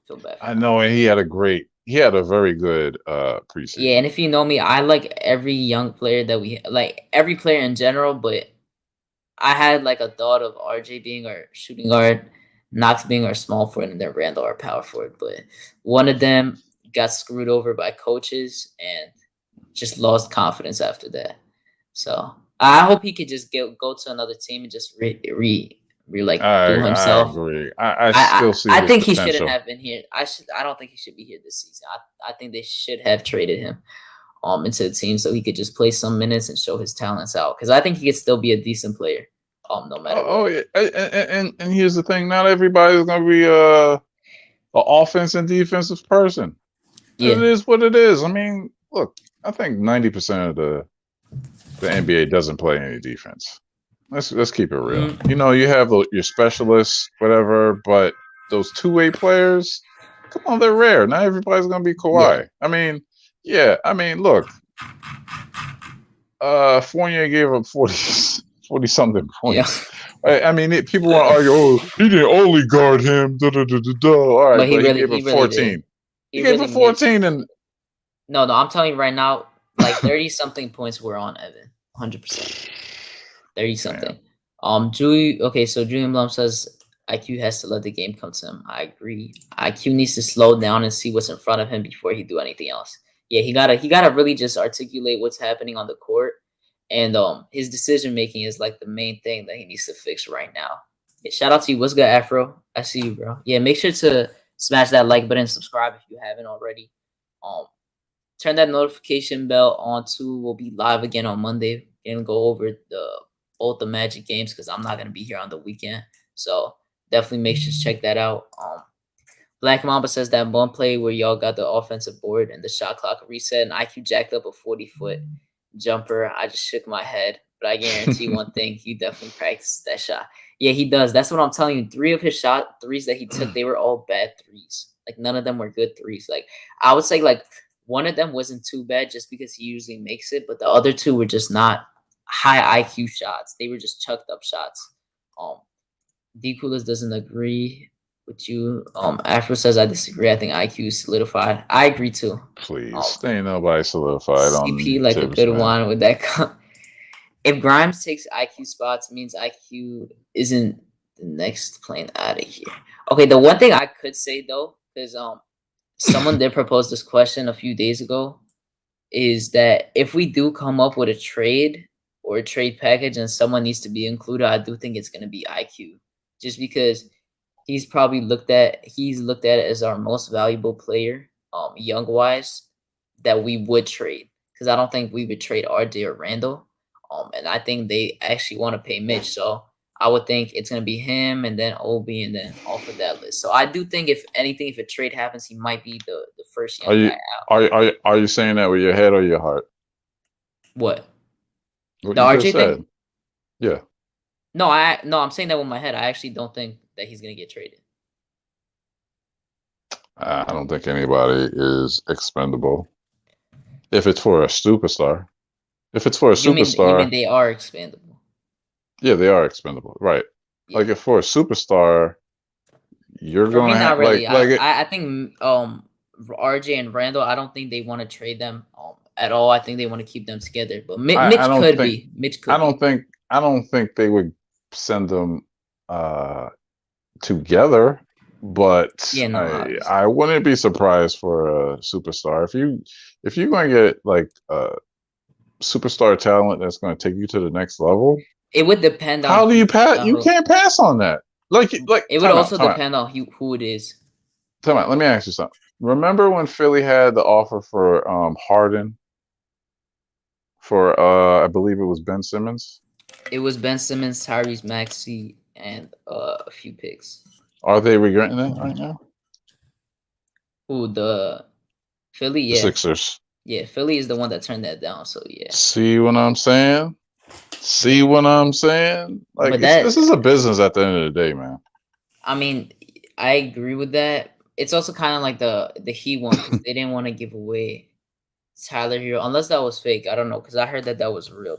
Feel bad for I Knox. know, and he had a very good Yeah, preseason. and if you know me, I like every young player that we like every player in general, but I had like a thought of RJ being our shooting guard Knox being our small forward and then Randall our power forward. But one of them got screwed over by coaches and just lost confidence after that. So I hope he could just go to another team and just like do I himself. agree. I still see I his think he shouldn't potential. have been here. I don't think he should be here this season. I think they should have traded him into the team so he could just play some minutes and show his talents out. Because I think he could still be a decent player, no matter what. Oh yeah, and here's the thing: not everybody's gonna be an offense and defensive person. Yeah. It is what it is. I mean, look, I think 90% of the NBA doesn't play any defense. Let's keep it real. Mm, You know, you have your specialists, whatever, but those two-way players, come on, they're rare. Not everybody's gonna be yeah. Kawhi. I mean, yeah. I mean, look, Fournier gave up 40 something Yeah. points. I mean, people want to argue, oh, he didn't only guard him. Da, da, da, da, da. All right, But but he gave up he really 14. did. He He gave really up made 14, and no, I'm telling you right now, like 30 something points were on Evan. 100%. 30 something. Okay, so Julian Blum says IQ has to let the game come to him. I agree. IQ needs to slow down and see what's in front of him before he do anything else. Yeah, he gotta really just articulate what's happening on the court. And his decision making is like the main thing that he needs to fix right now. Yeah, shout out to you. What's good, Afro? I see you, bro. Yeah, make sure to smash that like button and subscribe if you haven't already. Um, turn that notification bell on too. We'll be live again on Monday and go over both the Magic games because I'm not gonna be here on the weekend. So definitely make sure to check that out. Black Mamba says that one play where y'all got the offensive board and the shot clock reset and IQ jacked up a 40-foot jumper. I just shook my head, but I guarantee one thing: he definitely practiced that shot. Yeah, he does. That's what I'm telling you. 3 of his threes that he took, they were all bad threes. Like none of them were good threes. Like I would say, like one of them wasn't too bad just because he usually makes it, but the other two were just not high IQ shots. They were just chucked up shots. D Coolers doesn't agree with you. Afro says I disagree. I think IQ is solidified. I agree too. please, there ain't nobody solidified CP on like a Tibbs, good man. one with that. If Grimes takes IQ spots, means IQ isn't the next plane out of here. Okay, the one thing I could say though, because someone did propose this question a few days ago, is that if we do come up with a trade or a trade package and someone needs to be included, I do think it's gonna be IQ. Just because he's looked at as our most valuable player, young wise, that we would trade. Because I don't think we would trade RJ or Randall. And I think they actually want to pay Mitch. So I would think it's gonna be him and then Obi and then off of that list. So I do think if anything, if a trade happens, he might be the first Are young guy you out. are you saying that with your head or your heart? What? What The you just RJ said. thing? Yeah, No, I'm saying that with my head. I actually don't think that he's gonna get traded. I don't think anybody is expendable. If it's for a superstar, if it's for a You mean superstar, they are expandable? yeah, they are expendable, right? Like Yeah. if for a superstar, you're For me, gonna not have really. like it, I think RJ and Randall, I don't think they want to trade them at all. I think they want to keep them together. But I Mitch don't could think be. Mitch could be. I don't think they would send them uh together, but Yeah, no, obviously. I wouldn't be surprised for a superstar if you're going to get like superstar talent that's going to take you to the next level. It would depend on How do you pass? You who. can't pass on that. Like It would time out, also time out, depend on who it is. time out. Let me ask you something. Remember when Philly had the offer for Harden for I believe it was Ben Simmons? It was Ben Simmons, Tyrese Maxey, and a few picks. Are they regretting that right now? Who the Philly? The Yeah, Sixers. yeah. Philly is the one that turned that down. So yeah. See what I'm saying? See Yeah. what I'm saying? Like But this is that, a business at the end of the day, man. I mean, I agree with that. It's also kind of like the Heat one because they didn't want to give away Tyler Hero unless that was fake. I don't know because I heard that was real.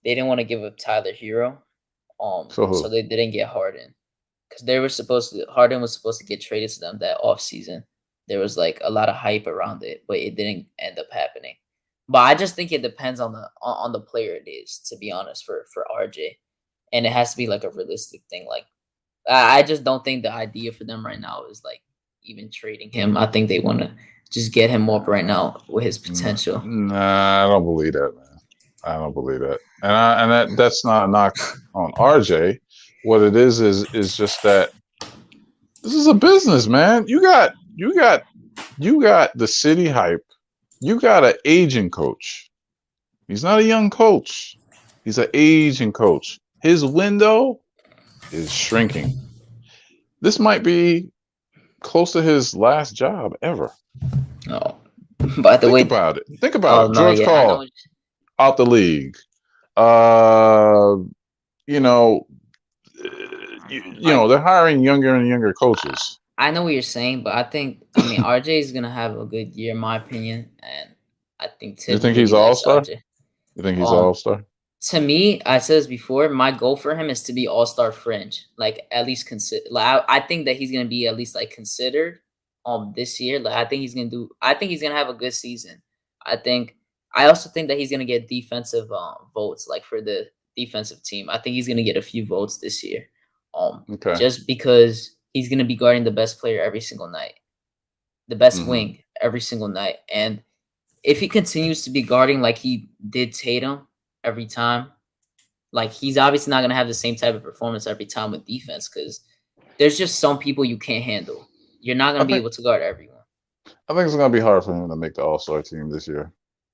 They didn't want to give up Tyler Hero, So so who? they didn't get Harden because they were supposed to. Harden was supposed to get traded to them that off season. There was like a lot of hype around it, but it didn't end up happening. But I just think it depends on on the player it is, to be honest, for RJ, and it has to be like a realistic thing. Like I just don't think the idea for them right now is like even trading him. I think they want to just get him up right now with his potential. Nah, I don't believe that, man. I don't believe that. And that's not a knock on RJ. What it is just that this is a business, man. You got the city hype. You got an aging coach. He's not a young coach. He's an aging coach. His window is shrinking. This might be close to his last job ever. Oh, by the Think way, about it. Think about oh it. no, George yeah, I know. Karl out the league. Uh, you know, they're hiring younger and younger coaches. I know what you're saying, but I mean, RJ is gonna have a good year, in my opinion, and I think You Tibbs think he's really an all likes star? RJ. You think he's an Um, all star? to me, I said this before. My goal for him is to be All Star fringe, like at least consider. Like I think that he's gonna be at least like considered. This year, like I think he's gonna do. I think he's gonna have a good season. I think. I also think that he's gonna get defensive votes, like for the defensive team. I think he's gonna get a few votes this year. Okay. Just because he's gonna be guarding the best player every single night, the best Hmm. wing every single night, and if he continues to be guarding like he did Tatum every time, like he's obviously not gonna have the same type of performance every time with defense because there's just some people you can't handle. You're not I gonna be think able to guard everyone. I think it's gonna be hard for him to make the All Star team this year.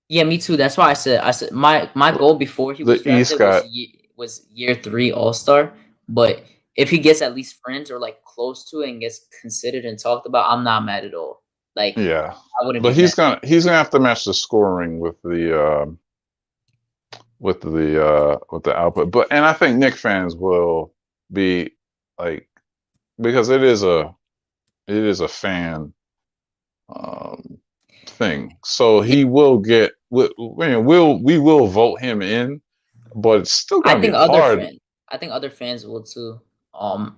Yeah, me too. That's why I said my goal before he was The East drafted was got year 3 All Star. But if he gets at least fringe or like close to it and gets considered and talked about, I'm not mad at all. Like yeah, I wouldn't but be mad. he's gonna have to match the scoring with the output. But and I think Knicks fans will be like because it is a fan um, thing. So he will get we will vote him in, but it's still I gonna be think other hard. fans, I think other fans will too.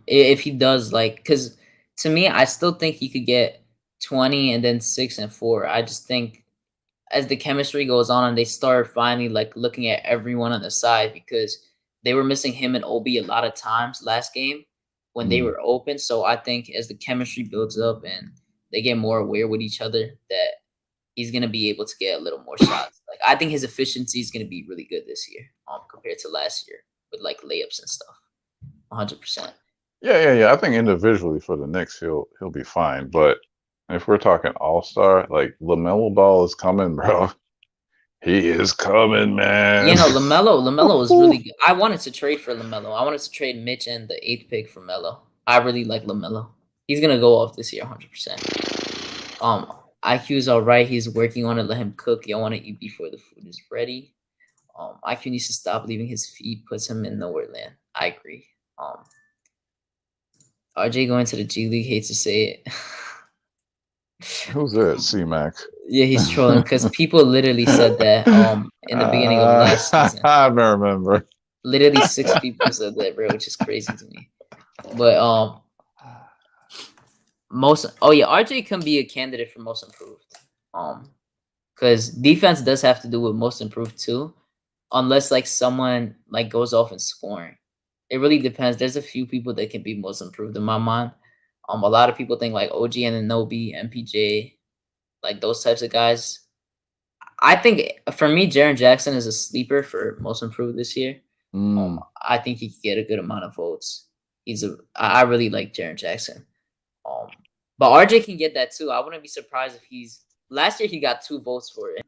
If he does like, because to me, I still think he could get 20 and then 6 and 4. I just think as the chemistry goes on and they start finally like looking at everyone on the side because they were missing him and Obi a lot of times last game when they Mm. were open. So I think as the chemistry builds up and they get more aware with each other, that he's gonna be able to get a little more shots. Like I think his efficiency is gonna be really good this year, compared to last year with like layups and stuff. 100%. Yeah. I think individually for the Knicks, he'll be fine. But if we're talking All Star, like LaMelo Ball is coming, bro. He is coming, You man. know, Lamelo was really good. I wanted to trade for Lamelo. I wanted to trade Mitch and the 8th pick for Melo. I really like Lamelo. He's gonna go off this year, 100%. IQ is all right. He's working on it. Let him cook. You want to eat before the food is ready. IQ needs to stop leaving his feet. Puts him in nowhere land. I agree. RJ going to the G League. Hates to say it. Who's that? C-Mac. Yeah, he's trolling because people literally said that in the beginning of last season. I remember. Literally 6 people said that, bro, which is crazy to me. But RJ can be a candidate for most improved. Because defense does have to do with most improved too, unless like someone like goes off in scoring. It really depends. There's a few people that can be most improved in my mind. A lot of people think like OG and Anobi, MPJ, like those types of guys. I think for me, Jaren Jackson is a sleeper for most improved this year. Mm. I think he could get a good amount of votes. I really like Jaren Jackson. But RJ can get that too. I wouldn't be surprised if he's last year he got 2 votes for it.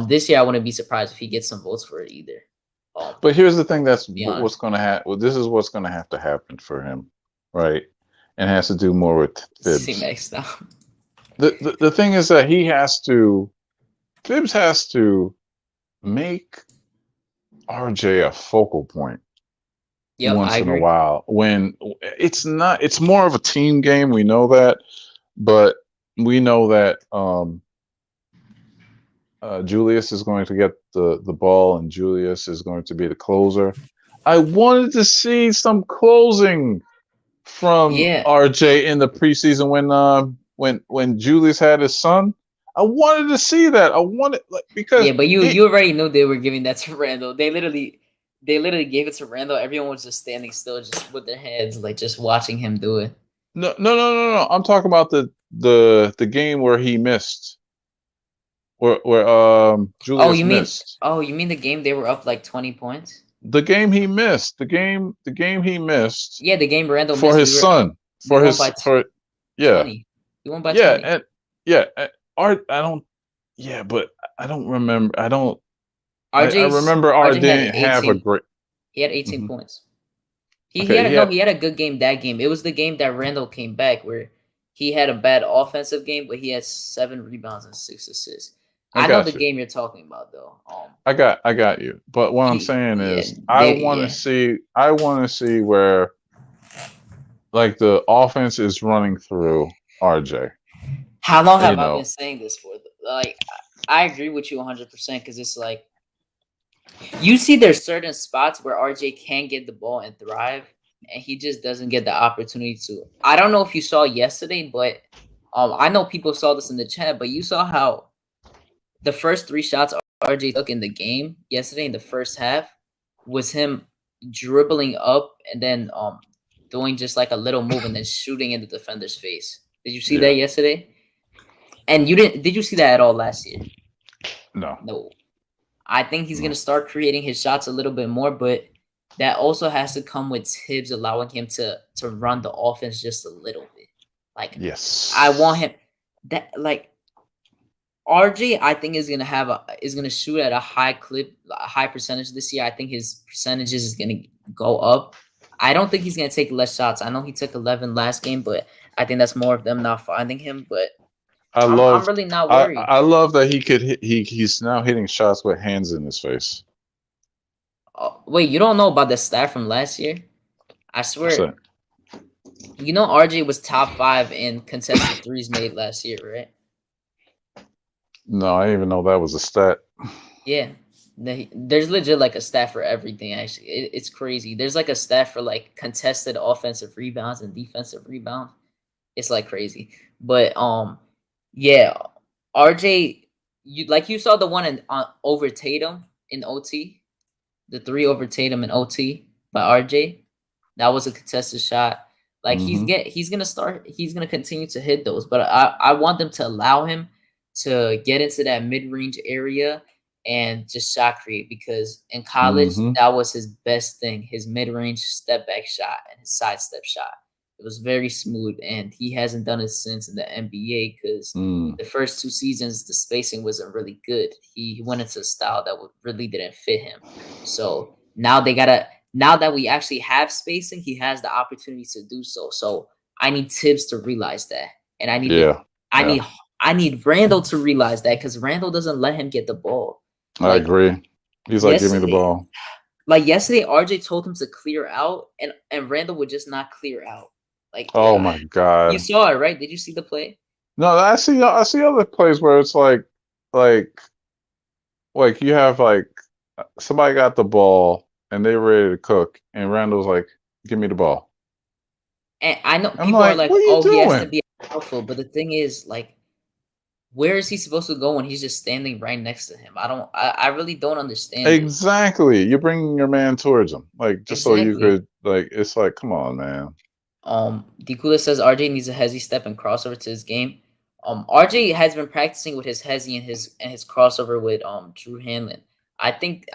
This year I wouldn't be surprised if he gets some votes for it either. But here's the thing: that's To be what's honest, going to happen. Well, this is what's going to have to happen for him, right? And it has to do more with C Tibbs. Max stop. The thing is that Tibbs has to make RJ a focal point Yep, I once in a agree. while. When it's more of a team game. We know that, but we know that Julius is going to get the ball, and Julius is going to be the closer. I wanted to see some closing from Yeah, RJ in the preseason when Julius had his son. I wanted to see that. I wanted because yeah, but you already knew they were giving that to Randall. They literally gave it to Randall. Everyone was just standing still, just with their heads, like just watching him do it. No. I'm talking about the game where he missed, where Oh, Julius you mean? missed. Oh, you mean the game they were up like 20 points? The game he missed. The game he missed Yeah, the game Randall for missed. his son. We won by Yeah 20. We won by yeah 20. and yeah. Art. I don't. Yeah, but I don't remember. I don't. I remember Art RJ had didn't have a 18. great. He had 18 Mhm. points. He Okay, had he no. had. He had a good game that game. It was the game that Randall came back where he had a bad offensive game, but he had 7 rebounds and 6 assists. I I know the got you. game you're talking about though. I got you. But what I'm saying Yeah, is, I want to yeah. see. I want to see where like the offense is running through RJ. How long You have I been know, saying this for? Like, I agree with you 100% because it's like you see there's certain spots where RJ can get the ball and thrive, and he just doesn't get the opportunity to. I don't know if you saw yesterday, but I know people saw this in the chat, but you saw how the first 3 shots RJ took in the game yesterday in the first half was him dribbling up and then doing just like a little move and then shooting in the defender's face. Did you see yeah, that yesterday? And you didn't? Did you see that at all last year? no, No. I think he's no, gonna start creating his shots a little bit more, but that also has to come with Tibbs allowing him to run the offense just a little bit. Like I want yes, him that like RJ, I think is gonna shoot at a high clip, a high percentage this year. I think his percentages is gonna go up. I don't think he's gonna take less shots. I know he took 11 last game, but I think that's more of them not finding him. But I'm really not worried. I love that he could hit, he's now hitting shots with hands in his face. Oh, wait, you don't know about the stat from last year? I What's swear, that? you know RJ was top 5 in contested threes made last year, right? No, I didn't even know that was a stat. Yeah. There's legit like a stat for everything. Actually, it's crazy. There's like a stat for like contested offensive rebounds and defensive rebounds. It's like crazy. But yeah, RJ, you saw the one in over Tatum in OT, the 3 over Tatum in OT by RJ. That was a contested shot. Like Hmm. he's gonna continue to hit those, but I want them to allow him to get into that mid range area and just shot create because in college Hmm. that was his best thing, his mid range step back shot and his sidestep shot. It was very smooth, and he hasn't done it since in the NBA because Mm. the first 2 seasons the spacing wasn't really good. He went into a style that really didn't fit him. So now that we actually have spacing, he has the opportunity to do so. So I need Tibbs to realize that, and Yeah, I yeah, need I need Randall to realize that because Randall doesn't let him get the ball. I Like agree. He's like, give me the yesterday, ball. RJ told him to clear out, and Randall would just not clear out. Like Oh my you God. saw it, right? Did you see the play? No, I see other plays where it's like like you have like somebody got the ball and they ready to cook, and Randall's like, give me the ball. And I know I'm people are like, like, what are you "Oh, he has to doing? be powerful," but the thing is, like, where is he supposed to go when he's just standing right next to him? I really don't understand it. Exactly. You're bringing your man towards him, like just so you Exactly. could like. It's like, come on, man. Dikula says RJ needs a hezzy step and crossover to his game. RJ has been practicing with his hezzy and his crossover with Drew Hanlon. I think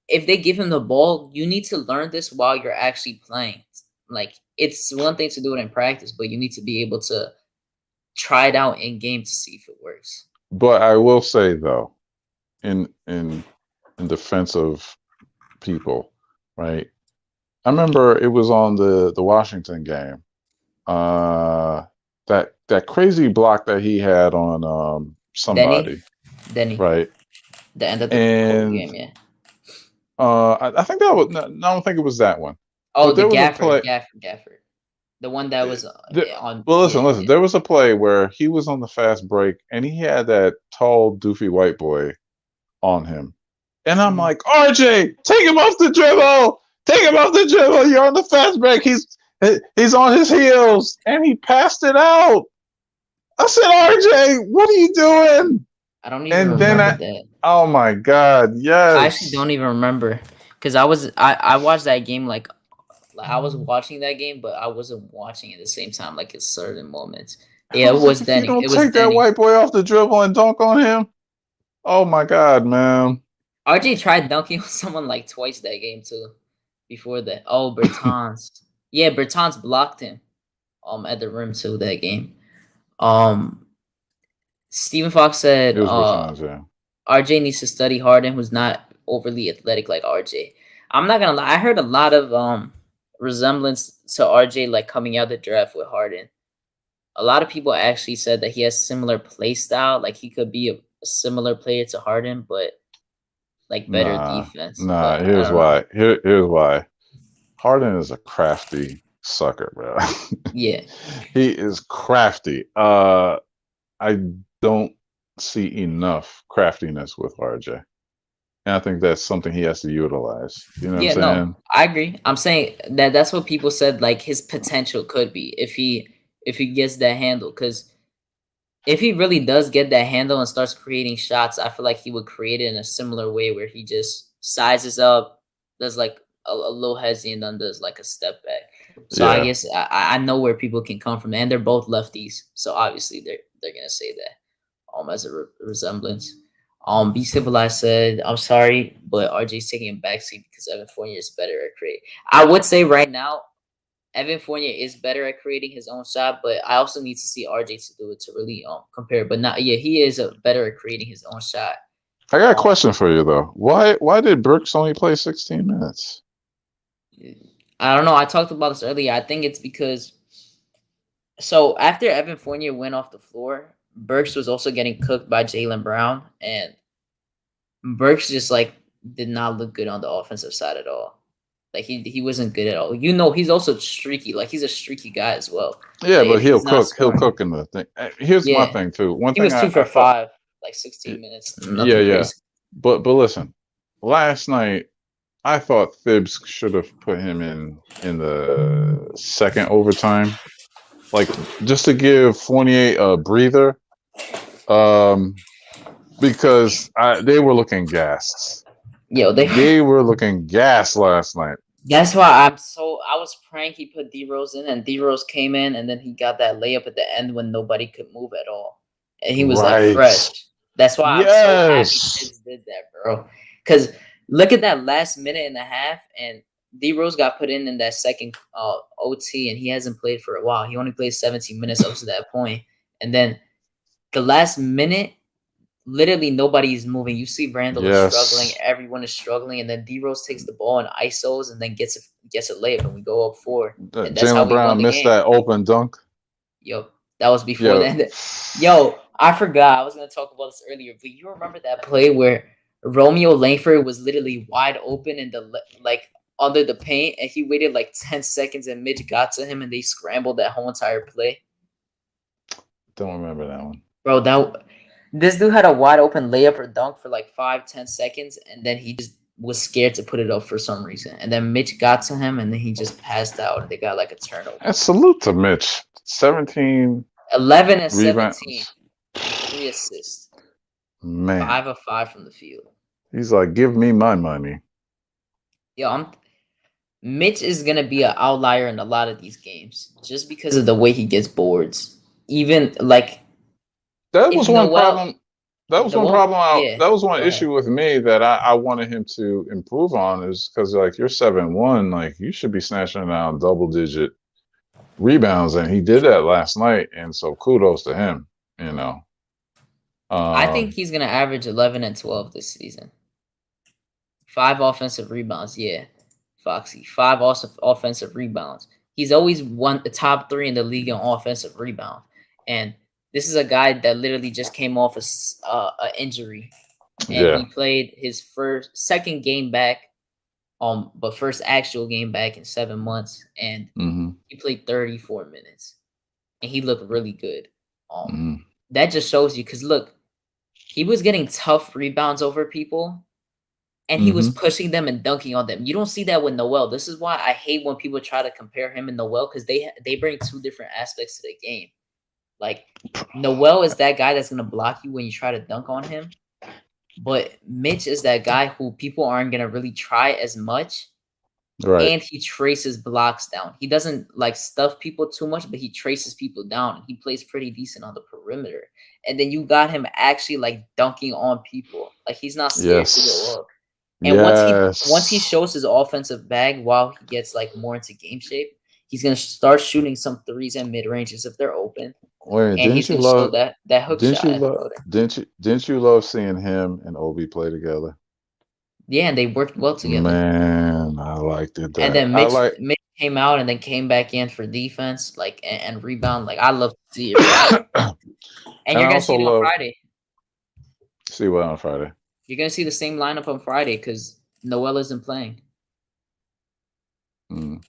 if they give him the ball, you need to learn this while you're actually playing. Like it's one thing to do it in practice, but you need to be able to try it out in game to see if it works. But I will say though, in defense of people, right? I remember it was on the Washington game. That crazy block that he had on Denny, somebody, Denny, right? the end of the Kobe And game, yeah. I think that was no, I don't think it was that one, Oh, but the there was a play. Gafford, the one that was There, on, well, yeah, listen. There was a play where he was on the fast break and he had that tall, doofy white boy on him, and I'm Mhm. like, RJ, take him off the dribble, take him off the dribble. You're on the fast break. He's on his heels, and he passed it out. I said, RJ, what are you doing? I don't even And then remember that. oh my God, I actually yes. don't even remember. Because I watched that game like I was watching that game, but I wasn't watching at the same time, like at certain moments. I Yeah, it was like, was if you Denny. don't It was take that Denny. white boy off the dribble and dunk on him, oh my God, man. RJ tried dunking on someone like twice that game too. Before that, oh Bertans, yeah, Bertans blocked him at the rim too that game. Um, Stephen Fox It said was Bertans, yeah. RJ needs to study Harden, who's not overly athletic like RJ. I'm not gonna lie, I heard a lot of resemblance to RJ like coming out the draft with Harden. A lot of people actually said that he has similar play style, like he could be a similar player to Harden, but like better Nah, defense. nah. But I Here's don't know. why. Here's why. Harden is a crafty sucker, bro. Yeah, He is crafty. I don't see enough craftiness with RJ. And I think that's something he has to utilize. You know what I'm yeah, no, saying? I agree. I'm saying that that's what people said like his potential could be if he gets that handle. Because if he really does get that handle and starts creating shots, I feel like he would create it in a similar way where he just sizes up, does like a little hezzy, and then does like a step back. So I Yeah. guess I know where people can come from, and they're both lefties, so obviously they're gonna say that as a resemblance. Be civilized said, "I'm sorry, but RJ's taking a backseat because Evan Fournier is better at create." I would say right now Evan Fournier is better at creating his own shot, but I also need to see RJ to do it to really compare. But not yeah, he is better at creating his own shot. I got a Um, question for you though. Why did Brooks only play 16 minutes? I don't know. I talked about this earlier. I think it's because so after Evan Fournier went off the floor, Burks was also getting cooked by Jaylen Brown, and Burks just like did not look good on the offensive side at all. Like he wasn't good at all. You know, he's also streaky. Like he's a streaky guy as well. Yeah, But but if he'll he's not cook. He'll scoring, cook in the thing. Here's my yeah, thing too. One he thing was 2 I for thought. 5, like 16 minutes. Yeah, Nothing yeah. crazy. But listen, last night I thought Thibs should have put him in the second overtime, like just to give Fournier a breather, um, because they were looking gassed. Yo, They were looking gassed last night. that's why I was praying he put D Rose in, and D Rose came in, and then he got that layup at the end when nobody could move at all, and he was like fresh. Right. That's why I'm so happy Yes. Tibbs did that, bro. Because look at that last minute and a half, and D Rose got put in that second OT, and he hasn't played for a while. He only played 17 minutes up to that point, and then the last minute literally nobody's moving. You see Randall is struggling, Yes. everyone is struggling, and then D Rose takes the ball and ISOs and then gets a layup, and we go up 4, and that's how Jalen we won Brown the missed game. that open dunk. Yo, that was before Yo. the end. Yo, I forgot. I was gonna talk about this earlier, but you remember that play where Romeo Langford was literally wide open in the like under the paint, and he waited like 10 seconds, and Mitch got to him, and they scrambled that whole entire play. Don't remember that one. Bro, this dude had a wide open layup or dunk for like 5-10 seconds, and then he just was scared to put it up for some reason. And then Mitch got to him, and then he just passed out, and they got like a turnover. And salute to Mitch. 17 11 and 17, rebounds. 3 assists, Man, 5 of 5 from the field. he's like, give me my money. Yo, Mitch is gonna be an outlier in a lot of these games just because of the way he gets boards. Even like That if was one Noel, problem. That was one Noel, problem. yeah, That was one go ahead. issue with me that I wanted him to improve on is because like you're 7-1, like you should be snatching down double-digit rebounds, and he did that last night. And so kudos to him. You know. I think Um, he's gonna average 11 and 12 this season. 5 offensive rebounds, yeah, Foxy. 5 also offensive rebounds. He's always won the top 3 in the league in offensive rebound, and this is a guy that literally just came off a injury, and yeah. he played his second game back, but first actual game back in 7 months, and Mm-hmm. he played 34 minutes, and he looked really good. Mm-hmm. That just shows you because look, he was getting tough rebounds over people, and he was Mm-hmm. pushing them and dunking on them. You don't see that with Noel. This is why I hate when people try to compare him and Noel because they bring 2 different aspects to the game. Like Noel is that guy that's gonna block you when you try to dunk on him, But Mitch is that guy who people aren't gonna really try as much, Right. and he traces blocks down. He doesn't like stuff people too much, but he traces people down, and he plays pretty decent on the perimeter. And then you got him actually like dunking on people. Like he's not scared to go Yes. up. And once he Yes. shows his offensive bag while he gets like more into game shape, he's gonna start shooting some threes and mid ranges if they're open, Wait, and he's gonna show that hook shot and floater. didn't you love seeing him and Obi play together? Yeah, and they worked well together. Man, I liked it And that then I like Mitch came out and then came back in for defense, like and rebound. Like I love to see it, bro. and And I you're gonna also see it on love Friday. see what on Friday. You're gonna see the same lineup on Friday because Noel isn't playing. Mm.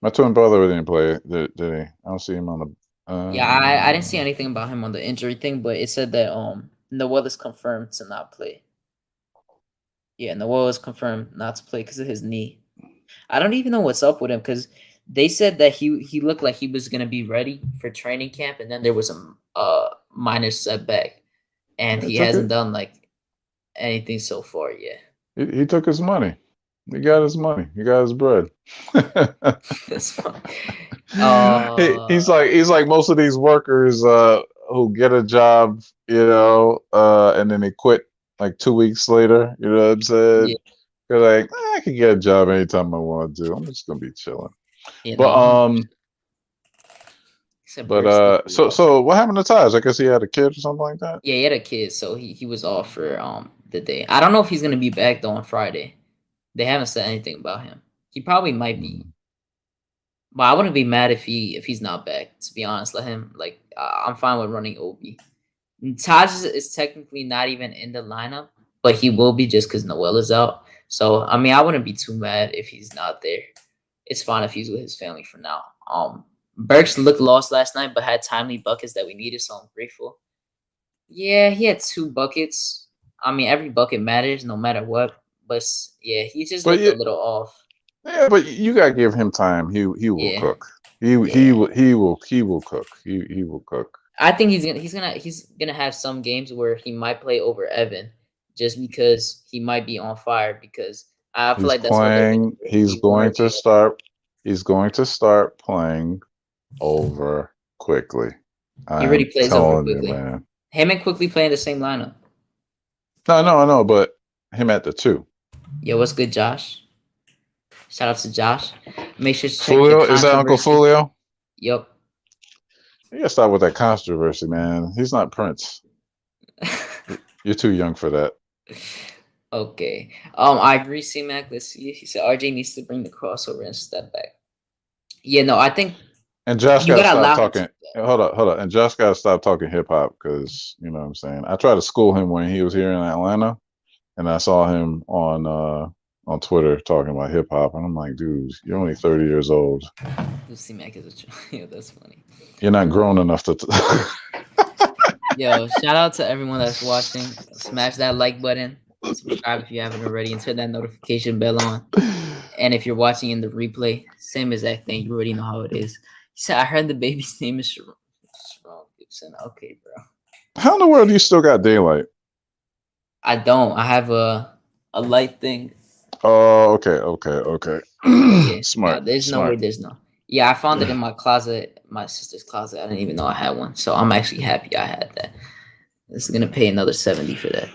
My twin brother didn't play, did he? I don't see him on the Yeah, I didn't see anything about him on the injury thing, but it said that Noel is confirmed to not play. Yeah, Noel is confirmed not to play because of his knee. I don't even know what's up with him because they said that he looked like he was gonna be ready for training camp, and then there was a minor setback, and it he took hasn't it. done like anything so far yet. He took his money. He got his money. He got his bread. That's fine. He's like most of these workers who get a job, and then they quit like 2 weeks later. You know what I'm saying? Yeah, They're like, I can get a job anytime I want to. I'm just gonna be chilling. you But know, 100%. Except Burks think he lost. so what happened to Taj? I guess he had a kid or something like that. Yeah, he had a kid, so he was off for the day. I don't know if he's gonna be back though on Friday. They haven't said anything about him. He probably might be, Mm. but I wouldn't be mad if he's not back. To be honest, let him like I'm fine with running Obi. Taj is technically not even in the lineup, but he will be just because Noel is out. So I mean, I wouldn't be too mad if he's not there. It's fine if he's with his family for now. Burks looked lost last night, but had timely buckets that we needed, so I'm grateful. Yeah, he had 2 buckets. I mean, every bucket matters no matter what. But yeah, he just But looked a yeah, little off. yeah, but you gotta give him time. He will Yeah, cook. yeah. He will cook. He will cook. I think he's gonna have some games where he might play over Evan, just because he might be on fire. Because I feel He's like that's what they're gonna playing. do. He Going might to be. start. He's going to start playing over quickly. He really I'm plays over telling you, quickly. man. Him and quickly playing the same lineup. No, I know, but him at the two. Yo, what's good, Josh? Shout out to Josh. Make sure to check the Fulio, is that Uncle controversy. Fulio? Yup. You gotta stop with that controversy, man. He's not Prince. You're too young for that. Okay. I agree, C Mac. Let's see. He said RJ needs to bring the crossover and step back. Yeah, no, I think And Josh you gotta gotta stop allow him to talking. do that. Hold up. And Josh gotta stop talking hip hop because you know what I'm saying. I tried to school him when he was here in Atlanta, and I saw him on Twitter talking about hip hop, and I'm like, dude, you're only 30 years old. C Mac is a yeah, that's funny. You're not grown enough to. Yo, shout out to everyone that's watching. Smash that like button. Subscribe if you haven't already, and turn that notification bell on. And if you're watching in the replay, same exact thing. You already know how it is. He said, I heard the baby's name is Sharon Gibson. Okay, bro. How in the world do you still got daylight? I don't. I have a light thing. Oh, okay. Yeah. No, Smart. there's no way there's no. Yeah, I found it in my closet, my sister's closet. I didn't even know I had one. So I'm actually happy I had that. This is gonna pay another 70 for that.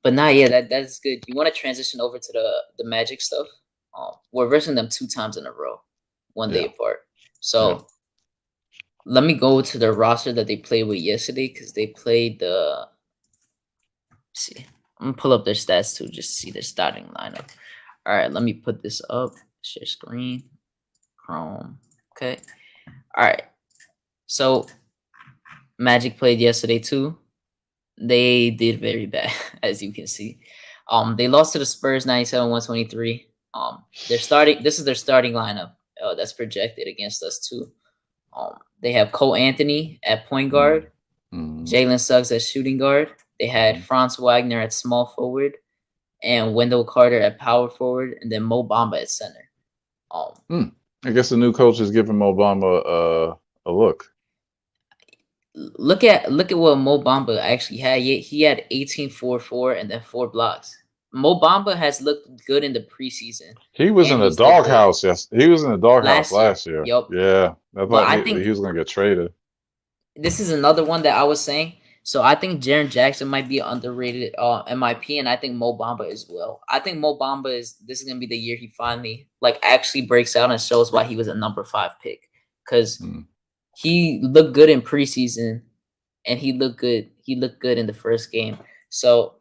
But yeah, that's good. You want to transition over to the Magic stuff? We're versing them 2 times in a row, one day apart. So let me go to the roster that they played with yesterday because they played the. Let's see, I'm gonna pull up their stats to just see their starting lineup. All right, let me put this up. Share screen, Chrome. Okay. All right. So Magic played yesterday too. They did very bad, as you can see. They lost to the Spurs 97-123. This is their starting lineup. That's projected against us too. They have Cole Anthony at point guard, Jalen Suggs at shooting guard. They had Franz Wagner at small forward, and Wendell Carter at power forward, and then Mo Bamba at center. I guess the new coach is giving Mo Bamba a look. Look at what Mo Bamba actually had. He had 18, 4, 4, and then 4 blocks. Mo Bamba has looked good in the preseason, He was and in the he's looked good doghouse. Yes, he was in the doghouse last year. last year. Yup. Yeah, I But thought I he think was gonna get traded. this is another one that I was saying. So I think Jaren Jackson might be underrated MIP, and I think Mo Bamba as well. I think Mo Bamba this is gonna be the year he finally like actually breaks out and shows why he was a number 5 pick. Because Hmm. he looked good in preseason and he looked good. He looked good in the first game. So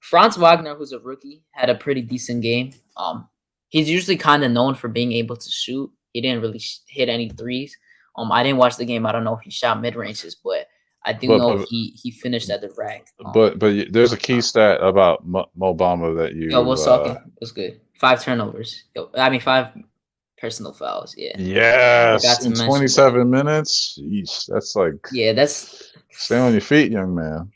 Franz Wagner, who's a rookie, had a pretty decent game. He's usually kind of known for being able to shoot. He didn't really hit any threes. I didn't watch the game. I don't know if he shot mid ranges, but I do But know but he finished at the rack. there's a Couple key times. stat about Mo Bamba that Yo, you what's talking? It was good. 5 turnovers. Yo, I mean 5 personal fouls. Yeah, yes forgot to in mention that. 27 minutes. Yeesh, that's like Yeah, that's stay on your feet, young man.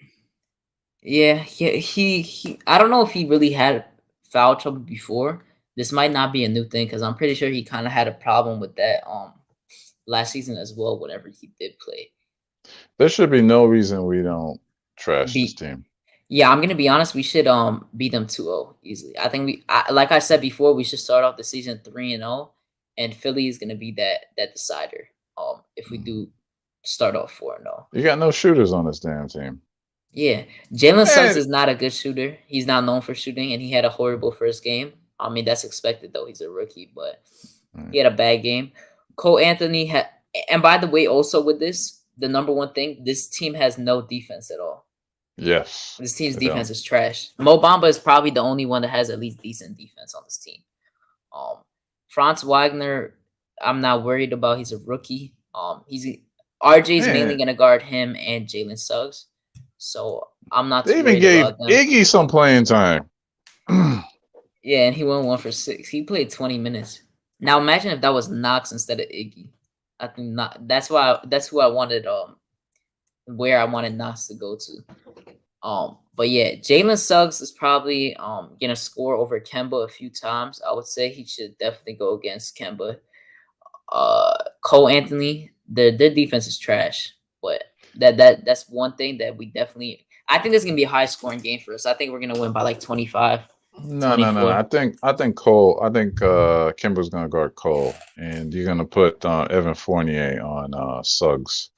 yeah. He. I don't know if he really had foul trouble before. This might not be a new thing because I'm pretty sure he kind of had a problem with that last season as well. Whenever he did play, There should be no reason we don't trash this be team. yeah. I'm gonna be honest. We should beat them 2-0 easily. I think like I said before, we should start off the season 3-0, and Philly is gonna be that decider. If we Mhm. do start off 4-0. You got no shooters on this damn team. Yeah, Jalen Suggs And is not a good shooter. He's not known for shooting, and he had a horrible first game. I mean, that's expected though. He's a rookie, but he had a bad game. Cole Anthony had, and by the way, also with this, the number one thing, this team has no defense at all. yes, This team's I don't. defense is trash. Mo Bamba is probably the only one that has at least decent defense on this team. Um, Franz Wagner, I'm not worried about. He's a rookie. He's RJ's mainly Man, gonna guard him and Jalen Suggs, so I'm not they too even worried gave about them. Iggy some playing time. Yeah, and he went 1 for 6. He played 20 minutes. Now imagine if that was Knox instead of Iggy. I think not. That's who I wanted. Where I wanted Knox to go to. But yeah, Jalen Suggs is probably gonna score over Kemba a few times. I would say he should definitely go against Kemba. Cole Anthony, their defense is trash, but that's one thing that we definitely. I think this is gonna be a high scoring game for us. I think we're gonna win by like 25, No. 24. I think Cole. I think Kimber's gonna guard Cole, and you're gonna put Evan Fournier on Suggs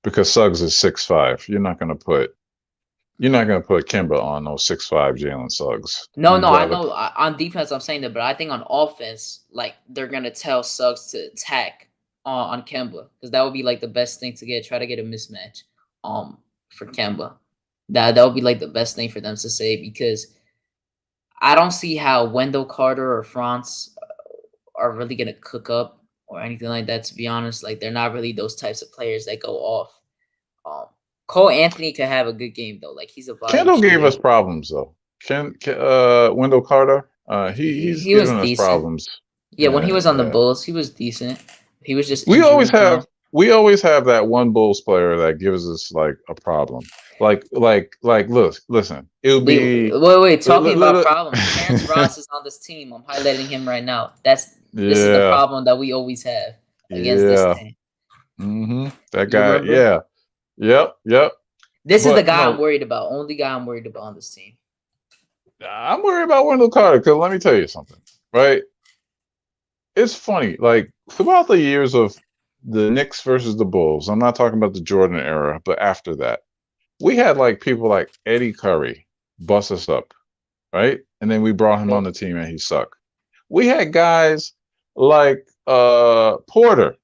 because Suggs is 6'5". You're not gonna put Kimber on those 6'5" Jalen Suggs. No, You'd I rather know on defense I'm saying that, but I think on offense, like they're gonna tell Suggs to attack on Kemba because that would be like the best thing to get. Try to get a mismatch for Kemba. That would be like the best thing for them to say because I don't see how Wendell Carter or France are really gonna cook up or anything like that. To be honest, like they're not really those types of players that go off. Um, Cole Anthony could have a good game though. Like he's a volume Kendall gave shooter. us problems though. Wendell Carter, he's He was given us decent. problems. Yeah, when he was on the Yeah. Bulls, he was decent. He was just We always injury prone. have we always have that one Bulls player that gives us like a problem. Look, listen, it'll be Wait. Talking about li- problems, Terrence Ross is on this team. I'm highlighting him right now. This is the yeah, problem that we always have against this yeah. team. That You guy, remember? yeah. Yep. This is the But guy I'm no, worried about. Only guy I'm worried about on this team. I'm worried about Wendell Carter because let me tell you something, right? It's funny, like throughout the years of the Knicks versus the Bulls, I'm not talking about the Jordan era, but after that, we had like people like Eddie Curry bust us up, right? And then we brought him on Yep. the team and he sucked. We had guys like Porter.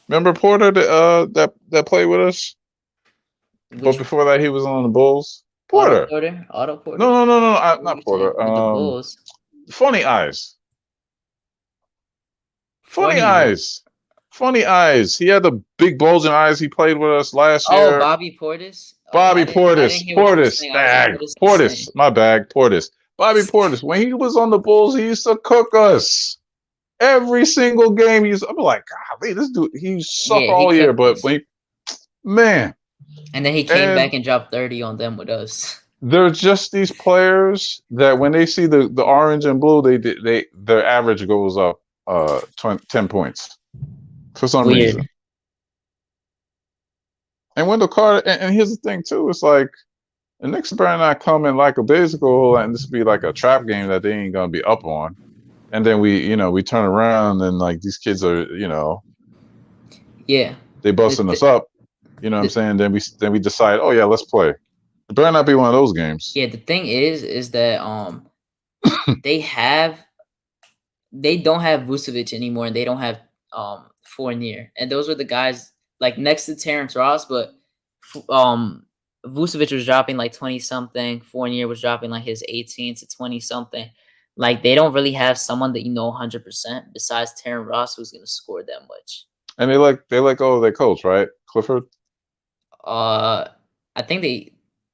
Remember Porter that played with us? But Which before that he was on the Bulls? Otto Porter. Porter? Otto No, Porter? no, no, no, What are you not saying? Porter. With the Bulls. Funny eyes. Funny Funny what? eyes. Funny eyes. He had the big bulging eyes. He played with us last Oh, year. Bobby Portis. Oh, Bobby I didn't Portis. hear what you were Portis. saying. I was like, Bag. what is he saying? Portis. My bag. Portis. Bobby Portis. When he was on the Bulls, he used to cook us. Every single game, I'm like, golly, this dude, he sucked Yeah, he all year. cooked But us. when man, And then he came back and and dropped 30 on them with us. there's just these players that when they see the orange and blue, their average goes up 10 points for some Weird. reason. And Wendell Carter, and here's the thing too, it's like the Knicks better not come in like a physical and this be like a trap game that they ain't gonna be up on. And then we turn around and like these kids are, Yeah. they busting us up. You know what I'm saying? Then we decide, oh yeah, let's play. It better not be one of those games. Yeah, the thing is that they don't have Vucevic anymore, and they don't have Fournier, and those were the guys like next to Terrence Ross, but Vucevic was dropping like 20 something, Fournier was dropping like his 18 to 20 something. Like they don't really have someone that 100% besides Terrence Ross who's gonna score that much. And they like their coach, right? Clifford. I think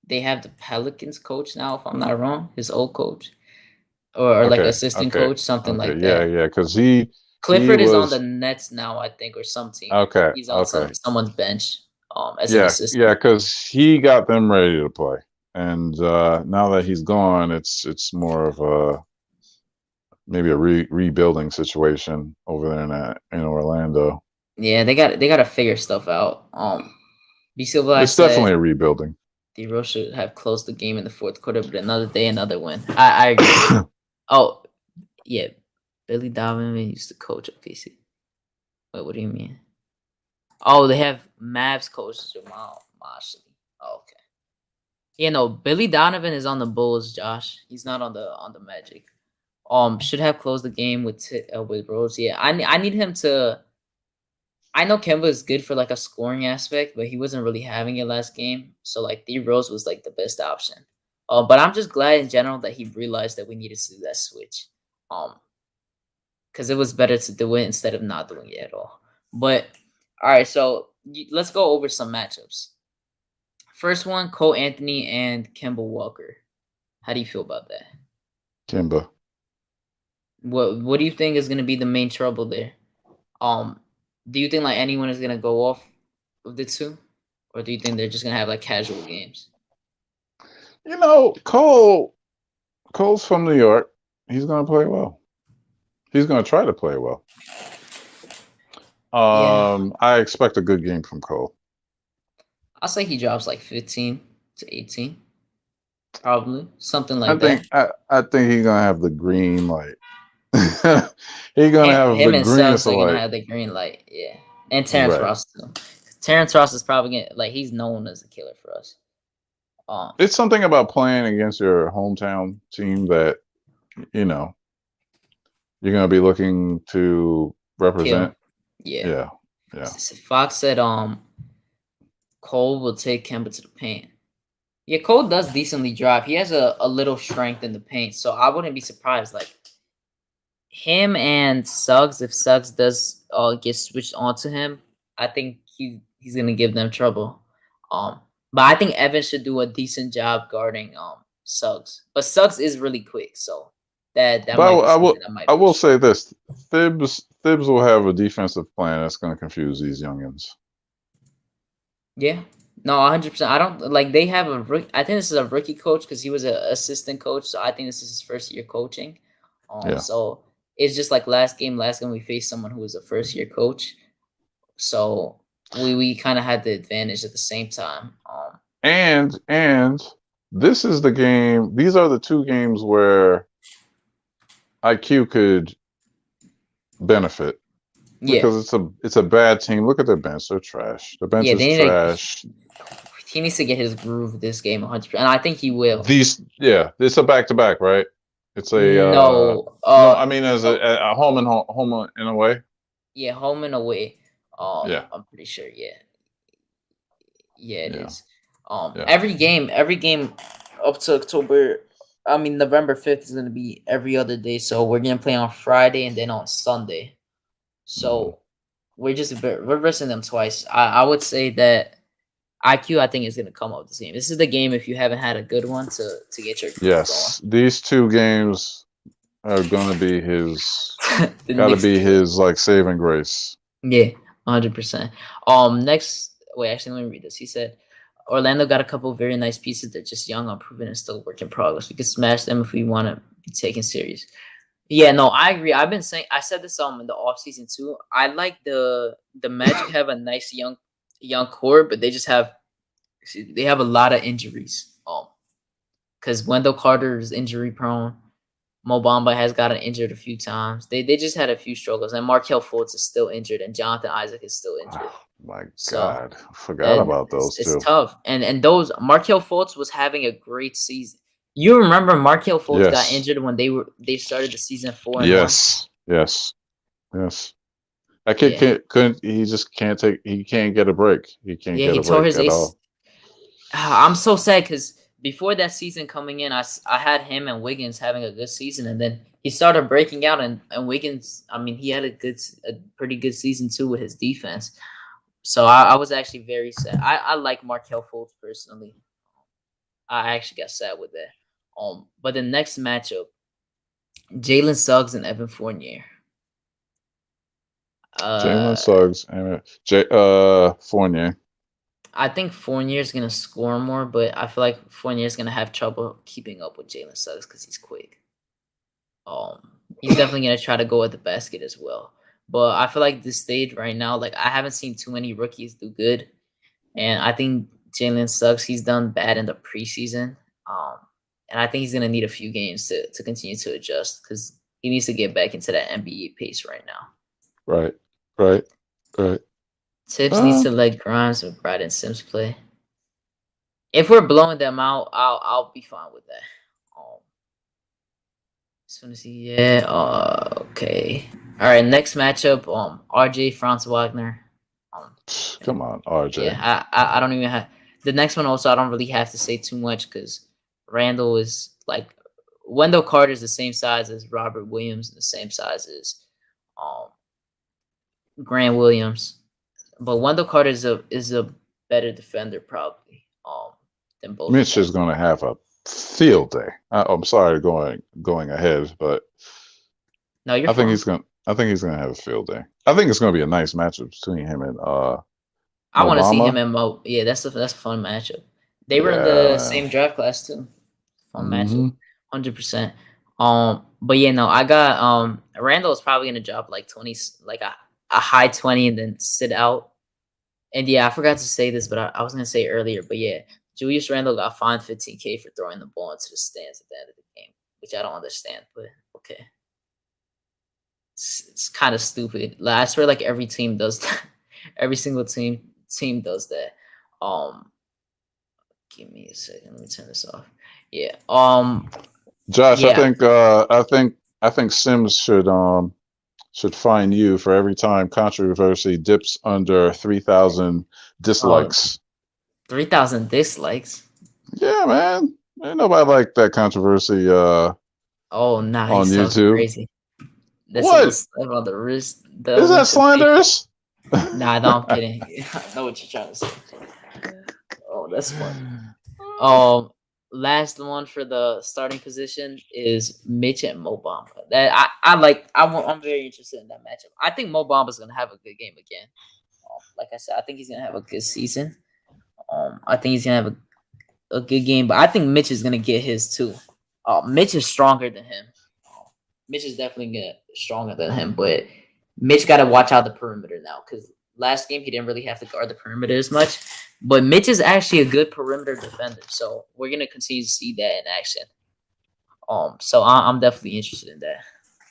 they have the Pelicans coach now, if I'm not wrong, his old coach, or like assistant coach, something like that. Yeah, because he Clifford is on the was Nets now, I think, or some team. okay. He's on someone's bench as an assistant. Yeah, because he got them ready to play, and now that he's gone, it's more of a maybe a rebuilding situation over there in Orlando. Yeah, they got to figure stuff out. B Silva It's definitely a rebuilding. The Rose should have closed the game in the fourth quarter, but another day, another win. I agree. Oh, yeah. Billy Donovan used to coach OKC. Wait, what do you mean? Oh, they have Mavs coach Jamal Mosley. Oh, okay. Yeah, no, Billy Donovan is on the Bulls, Josh. He's not on the Magic. Should have closed the game with Rose. Yeah, I need him to. I know Kemba is good for like a scoring aspect, but he wasn't really having it last game. So like D Rose was like the best option. But I'm just glad in general that he realized that we needed to do that switch. Because it was better to do it instead of not doing it at all. But all right, so let's go over some matchups. First one, Cole Anthony and Kemba Walker. How do you feel about that? Kemba. What do you think is going to be the main trouble there? Do you think like anyone is gonna go off of the two, or do you think they're just gonna have like casual games? Cole's from New York. He's gonna play well. He's gonna try to play well. I expect a good game from Cole. I'll say he drops like 15 to 18, probably something like that. I think he's gonna have the green light. He's gonna have him the and Suggs are gonna have the green light, yeah. And Terrence Ross too. Terrence Ross is probably gonna he's known as a killer for us. It's something about playing against your hometown team that you're gonna be looking to represent. Yeah. Fox said Cole will take Kemba to the paint. Yeah, Cole does decently drive. He has a little strength in the paint, so I wouldn't be surprised. Like him and Suggs, if Suggs does get switched onto him, I think he's gonna give them trouble. But I think Evans should do a decent job guarding Suggs. But Suggs is really quick, so that might I will say this: Thibs will have a defensive plan that's gonna confuse these youngins. Yeah. No, 100%. I don't like they have a rookie. I think this is a rookie coach because he was an assistant coach, so I think this is his first year coaching. So it's just like last game we faced someone who was a first year coach. So we kind of had the advantage at the same time. And this is the game. These are the two games where IQ could benefit. Because it's a bad team. Look at their bench; they're trash. The bench is trash. He needs to get his groove this game 100%, and I think he will. It's a back-to-back, right? It's a no. I mean, as a home and away. Yeah, home and away. I'm pretty sure. Yeah, it is. Every game up to November 5th is gonna be every other day. So we're gonna play on Friday and then on Sunday. So we're versing them twice. I would say that IQ I think is gonna come up with this game. This is the game if you haven't had a good one to get your going. These two games are gonna be his gotta be his like saving grace. Yeah, 100%. Next actually let me read this. He said Orlando got a couple of very nice pieces. They're just young, unproven, and still work in progress. We could smash them if we want to be taken serious. Yeah, no, I agree. I said this in the offseason too. I like the Magic have a nice young young core, but they have a lot of injuries. Because Wendell Carter is injury prone. Mo Bamba has gotten injured a few times. They just had a few struggles, and Markel Fultz is still injured, and Jonathan Isaac is still injured. Oh my So God, I forgot that about those it's two. tough. And those Markel Fultz was having a great season. You remember Markel Fultz got Yes, injured when they started the season 4-1. yes, yes, yes. That kid Yeah, couldn't. He just can't take. He can't get a break. He can't yeah, get he a tore break his at ace. all. I'm so sad because before that season coming in, I had him and Wiggins having a good season, and then he started breaking out, and Wiggins, I mean, he had a pretty good season too with his defense. So I was actually very sad. I like Markel Fultz personally. I actually got sad with that. But the next matchup, Jalen Suggs and Evan Fournier. Jalen Uh, Suggs and Fournier. I think Fournier is gonna score more, but I feel like Fournier is gonna have trouble keeping up with Jalen Suggs because he's quick. He's definitely gonna try to go at the basket as well. But I feel like this stage right now, like I haven't seen too many rookies do good, and I think Jalen Suggs he's done bad in the preseason. Um, and I think he's gonna need a few games to continue to adjust because he needs to get back into that NBA pace right now. Right, right, right. Tibbs needs Uh, to let Grimes and Brad Sims play. If we're blowing them out, I'll be fine with that. Um, as soon as he yeah, okay. All right, next matchup, RJ Franz Wagner. Um Come on, RJ. yeah, I don't even have the next one also I don't really have to say too much because Randall is like Wendell Carter is the same size as Robert Williams and the same size as um Grant Williams. But Wendell Carter is a better defender probably than both of Mitch them. is going to have a field day. I'm sorry going ahead, but No, you're I think fine. he's going. I think he's going to have a field day. I think it's going to be a nice matchup between him and I want to see him Mobama. and Mo. Yeah, that's a fun matchup. They were in Yeah, the man. same draft class too. Fun matchup, Mm-hmm. 100%. But yeah, no, I got Randall is probably gonna drop like 20, like a high 20, and then sit out. And yeah, I forgot to say this, but I was gonna say earlier. But yeah, Julius Randle got fined 15K for throwing the ball into the stands at the end of the game, which I don't understand. But okay, it's kind of stupid. Like, I swear, like every team does that. Every single team does that. Um, Give me a second. Let me turn this off. Yeah. Josh, Yeah. I think Sims should fine you for every time controversy dips under 3,000 Oh, dislikes. 3,000 dislikes. Yeah, man. Ain't nobody like that controversy Oh, nah, on he's talking YouTube. crazy. That's a little What? slap on the wrist. The Is one that should pay for. slanderous? Nah, no, I'm kidding. I know what you're trying to say. Oh, that's funny. Um, Last one for the starting position is Mitch and Mo Bamba. That I like. I'm very interested in that matchup. I think Mo Bamba's gonna have a good game again. Like I said, I think he's gonna have a good season. I think he's gonna have a good game, but I think Mitch is gonna get his too. Mitch is stronger than him. Mitch is definitely stronger than him, but Mitch got to watch out the perimeter now because last game he didn't really have to guard the perimeter as much. But Mitch is actually a good perimeter defender, so we're gonna continue to see that in action. So I'm definitely interested in that.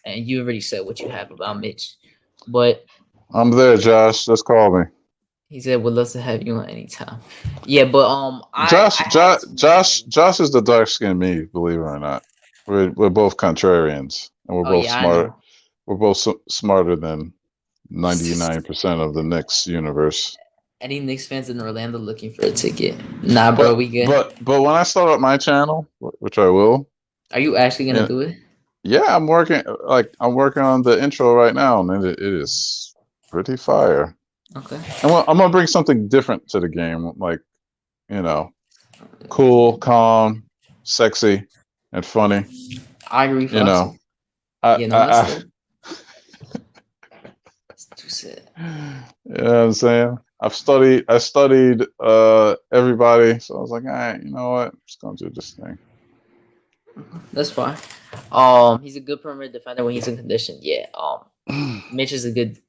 And you already said what you have about Mitch, but I'm there, Josh. Just call me. he said would love to have you on anytime. Yeah, but Josh, I had to. Josh is the dark skinned me, believe it or not. We're both contrarians, and we're Oh both yeah, I smart. know. We're both smarter than 99% of the Knicks universe. Any Knicks fans in Orlando looking for a ticket? Nah, bro, But we good. when I start up my channel, which I will, Are you actually gonna yeah, do it? yeah, I'm working on the intro right now, and it is pretty fire. Okay. I'm gonna bring something different to the game, like you know, cool, calm, sexy, and funny. I agree, You know, Foxy. I, Yeah, no, that's I, dope. It's too sad. you know what I'm saying? I studied everybody, so I was like, all right, you know what? I'm just gonna do this thing. That's fine. He's a good perimeter defender when he's in condition. Yeah. Mitch is a good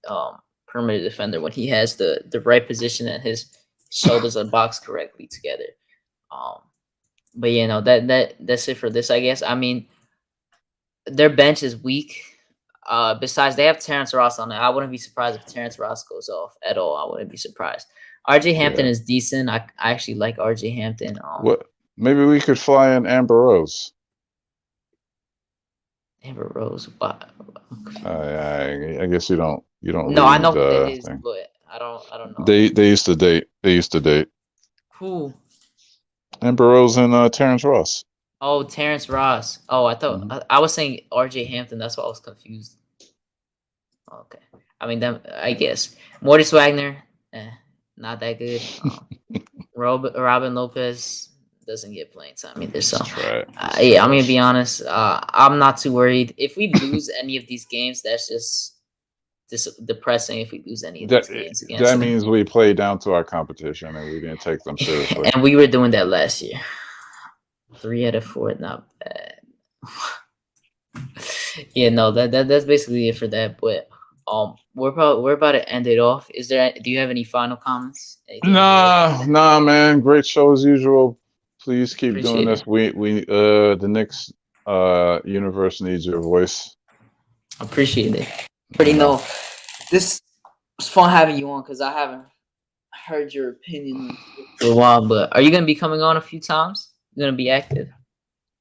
perimeter defender when he has the right position and his shoulders are boxed correctly together. But you know that's it for this, I guess. I mean, their bench is weak. Besides, they have Terrence Ross on it. I wouldn't be surprised if Terrence Ross goes off at all. I wouldn't be surprised. RJ Hampton is decent. I actually like RJ Hampton. What? Maybe we could fly in Amber Rose. Amber Rose. What? I guess you don't. You don't. No, I know who the that is, thing. but I don't know. They used to date. They used to date. Who? Amber Rose and Terrence Ross. Oh, Terrence Ross. Oh, I thought I was saying RJ Hampton. That's why I was confused. Okay. I mean, I guess Mortis Wagner, not that good. Robin Lopez doesn't get playing time either. So, yeah, I'm gonna be honest. I'm not too worried. If we lose any of these games, that's just depressing. If we lose any of these games against that means we played down to our competition and we didn't take them seriously. And we were doing that last year. 3 out of 4, not bad. Yeah, no, that's basically it for that. But we're about to end it off. Do you have any final comments? Nah, man. Great show as usual. Please keep doing this. We the Knicks universe needs your voice. Appreciate it. Already know this was fun having you on because I haven't heard your opinion for a while. But are you gonna be coming on a few times? You're gonna be active?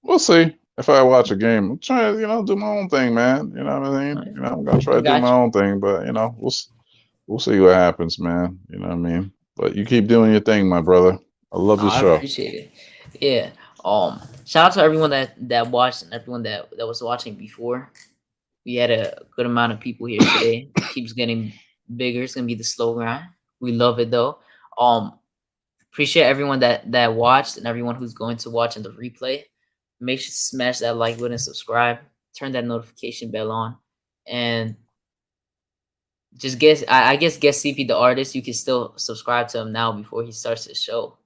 We'll see. If I watch a game, I'm trying to, do my own thing, man. You know what I mean? I'm gonna try to do my own thing, but we'll see what happens, man. You know what I mean? But you keep doing your thing, my brother. I love the show. I appreciate it. Yeah. Shout out to everyone that watched and everyone that was watching before. We had a good amount of people here today. It keeps getting bigger. It's gonna be the slow grind. We love it though. Appreciate everyone that watched and everyone who's going to watch in the replay. Make sure to smash that like button and subscribe. Turn that notification bell on, and just guess. I guess guess CP the artist. You can still subscribe to him now before he starts his show.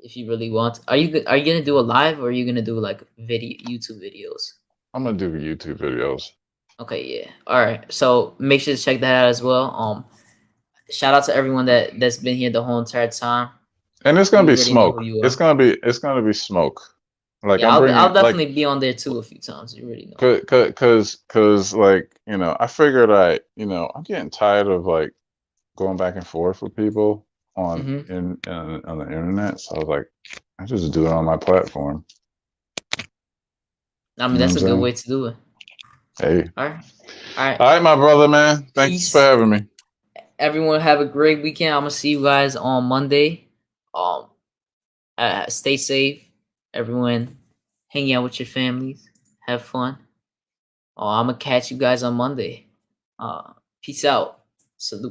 If you really want. Are you gonna do a live or are you gonna do like YouTube videos? I'm gonna do YouTube videos. Okay, yeah. All right. So make sure to check that out as well. Shout out to everyone that's been here the whole entire time. And it's gonna be smoke. It's gonna be smoke. Like yeah, I'll definitely be on there too a few times. You already know. Cause like I figured I'm getting tired of like going back and forth with people on on the internet. So I was like, I just do it on my platform. I mean, that's a good way to do it. Hey. All right, my brother, man. Thanks for having me. Everyone have a great weekend. I'm gonna see you guys on Monday. Stay safe. Everyone, hang out with your families. Have fun. I'm gonna catch you guys on Monday. Peace out. Salute.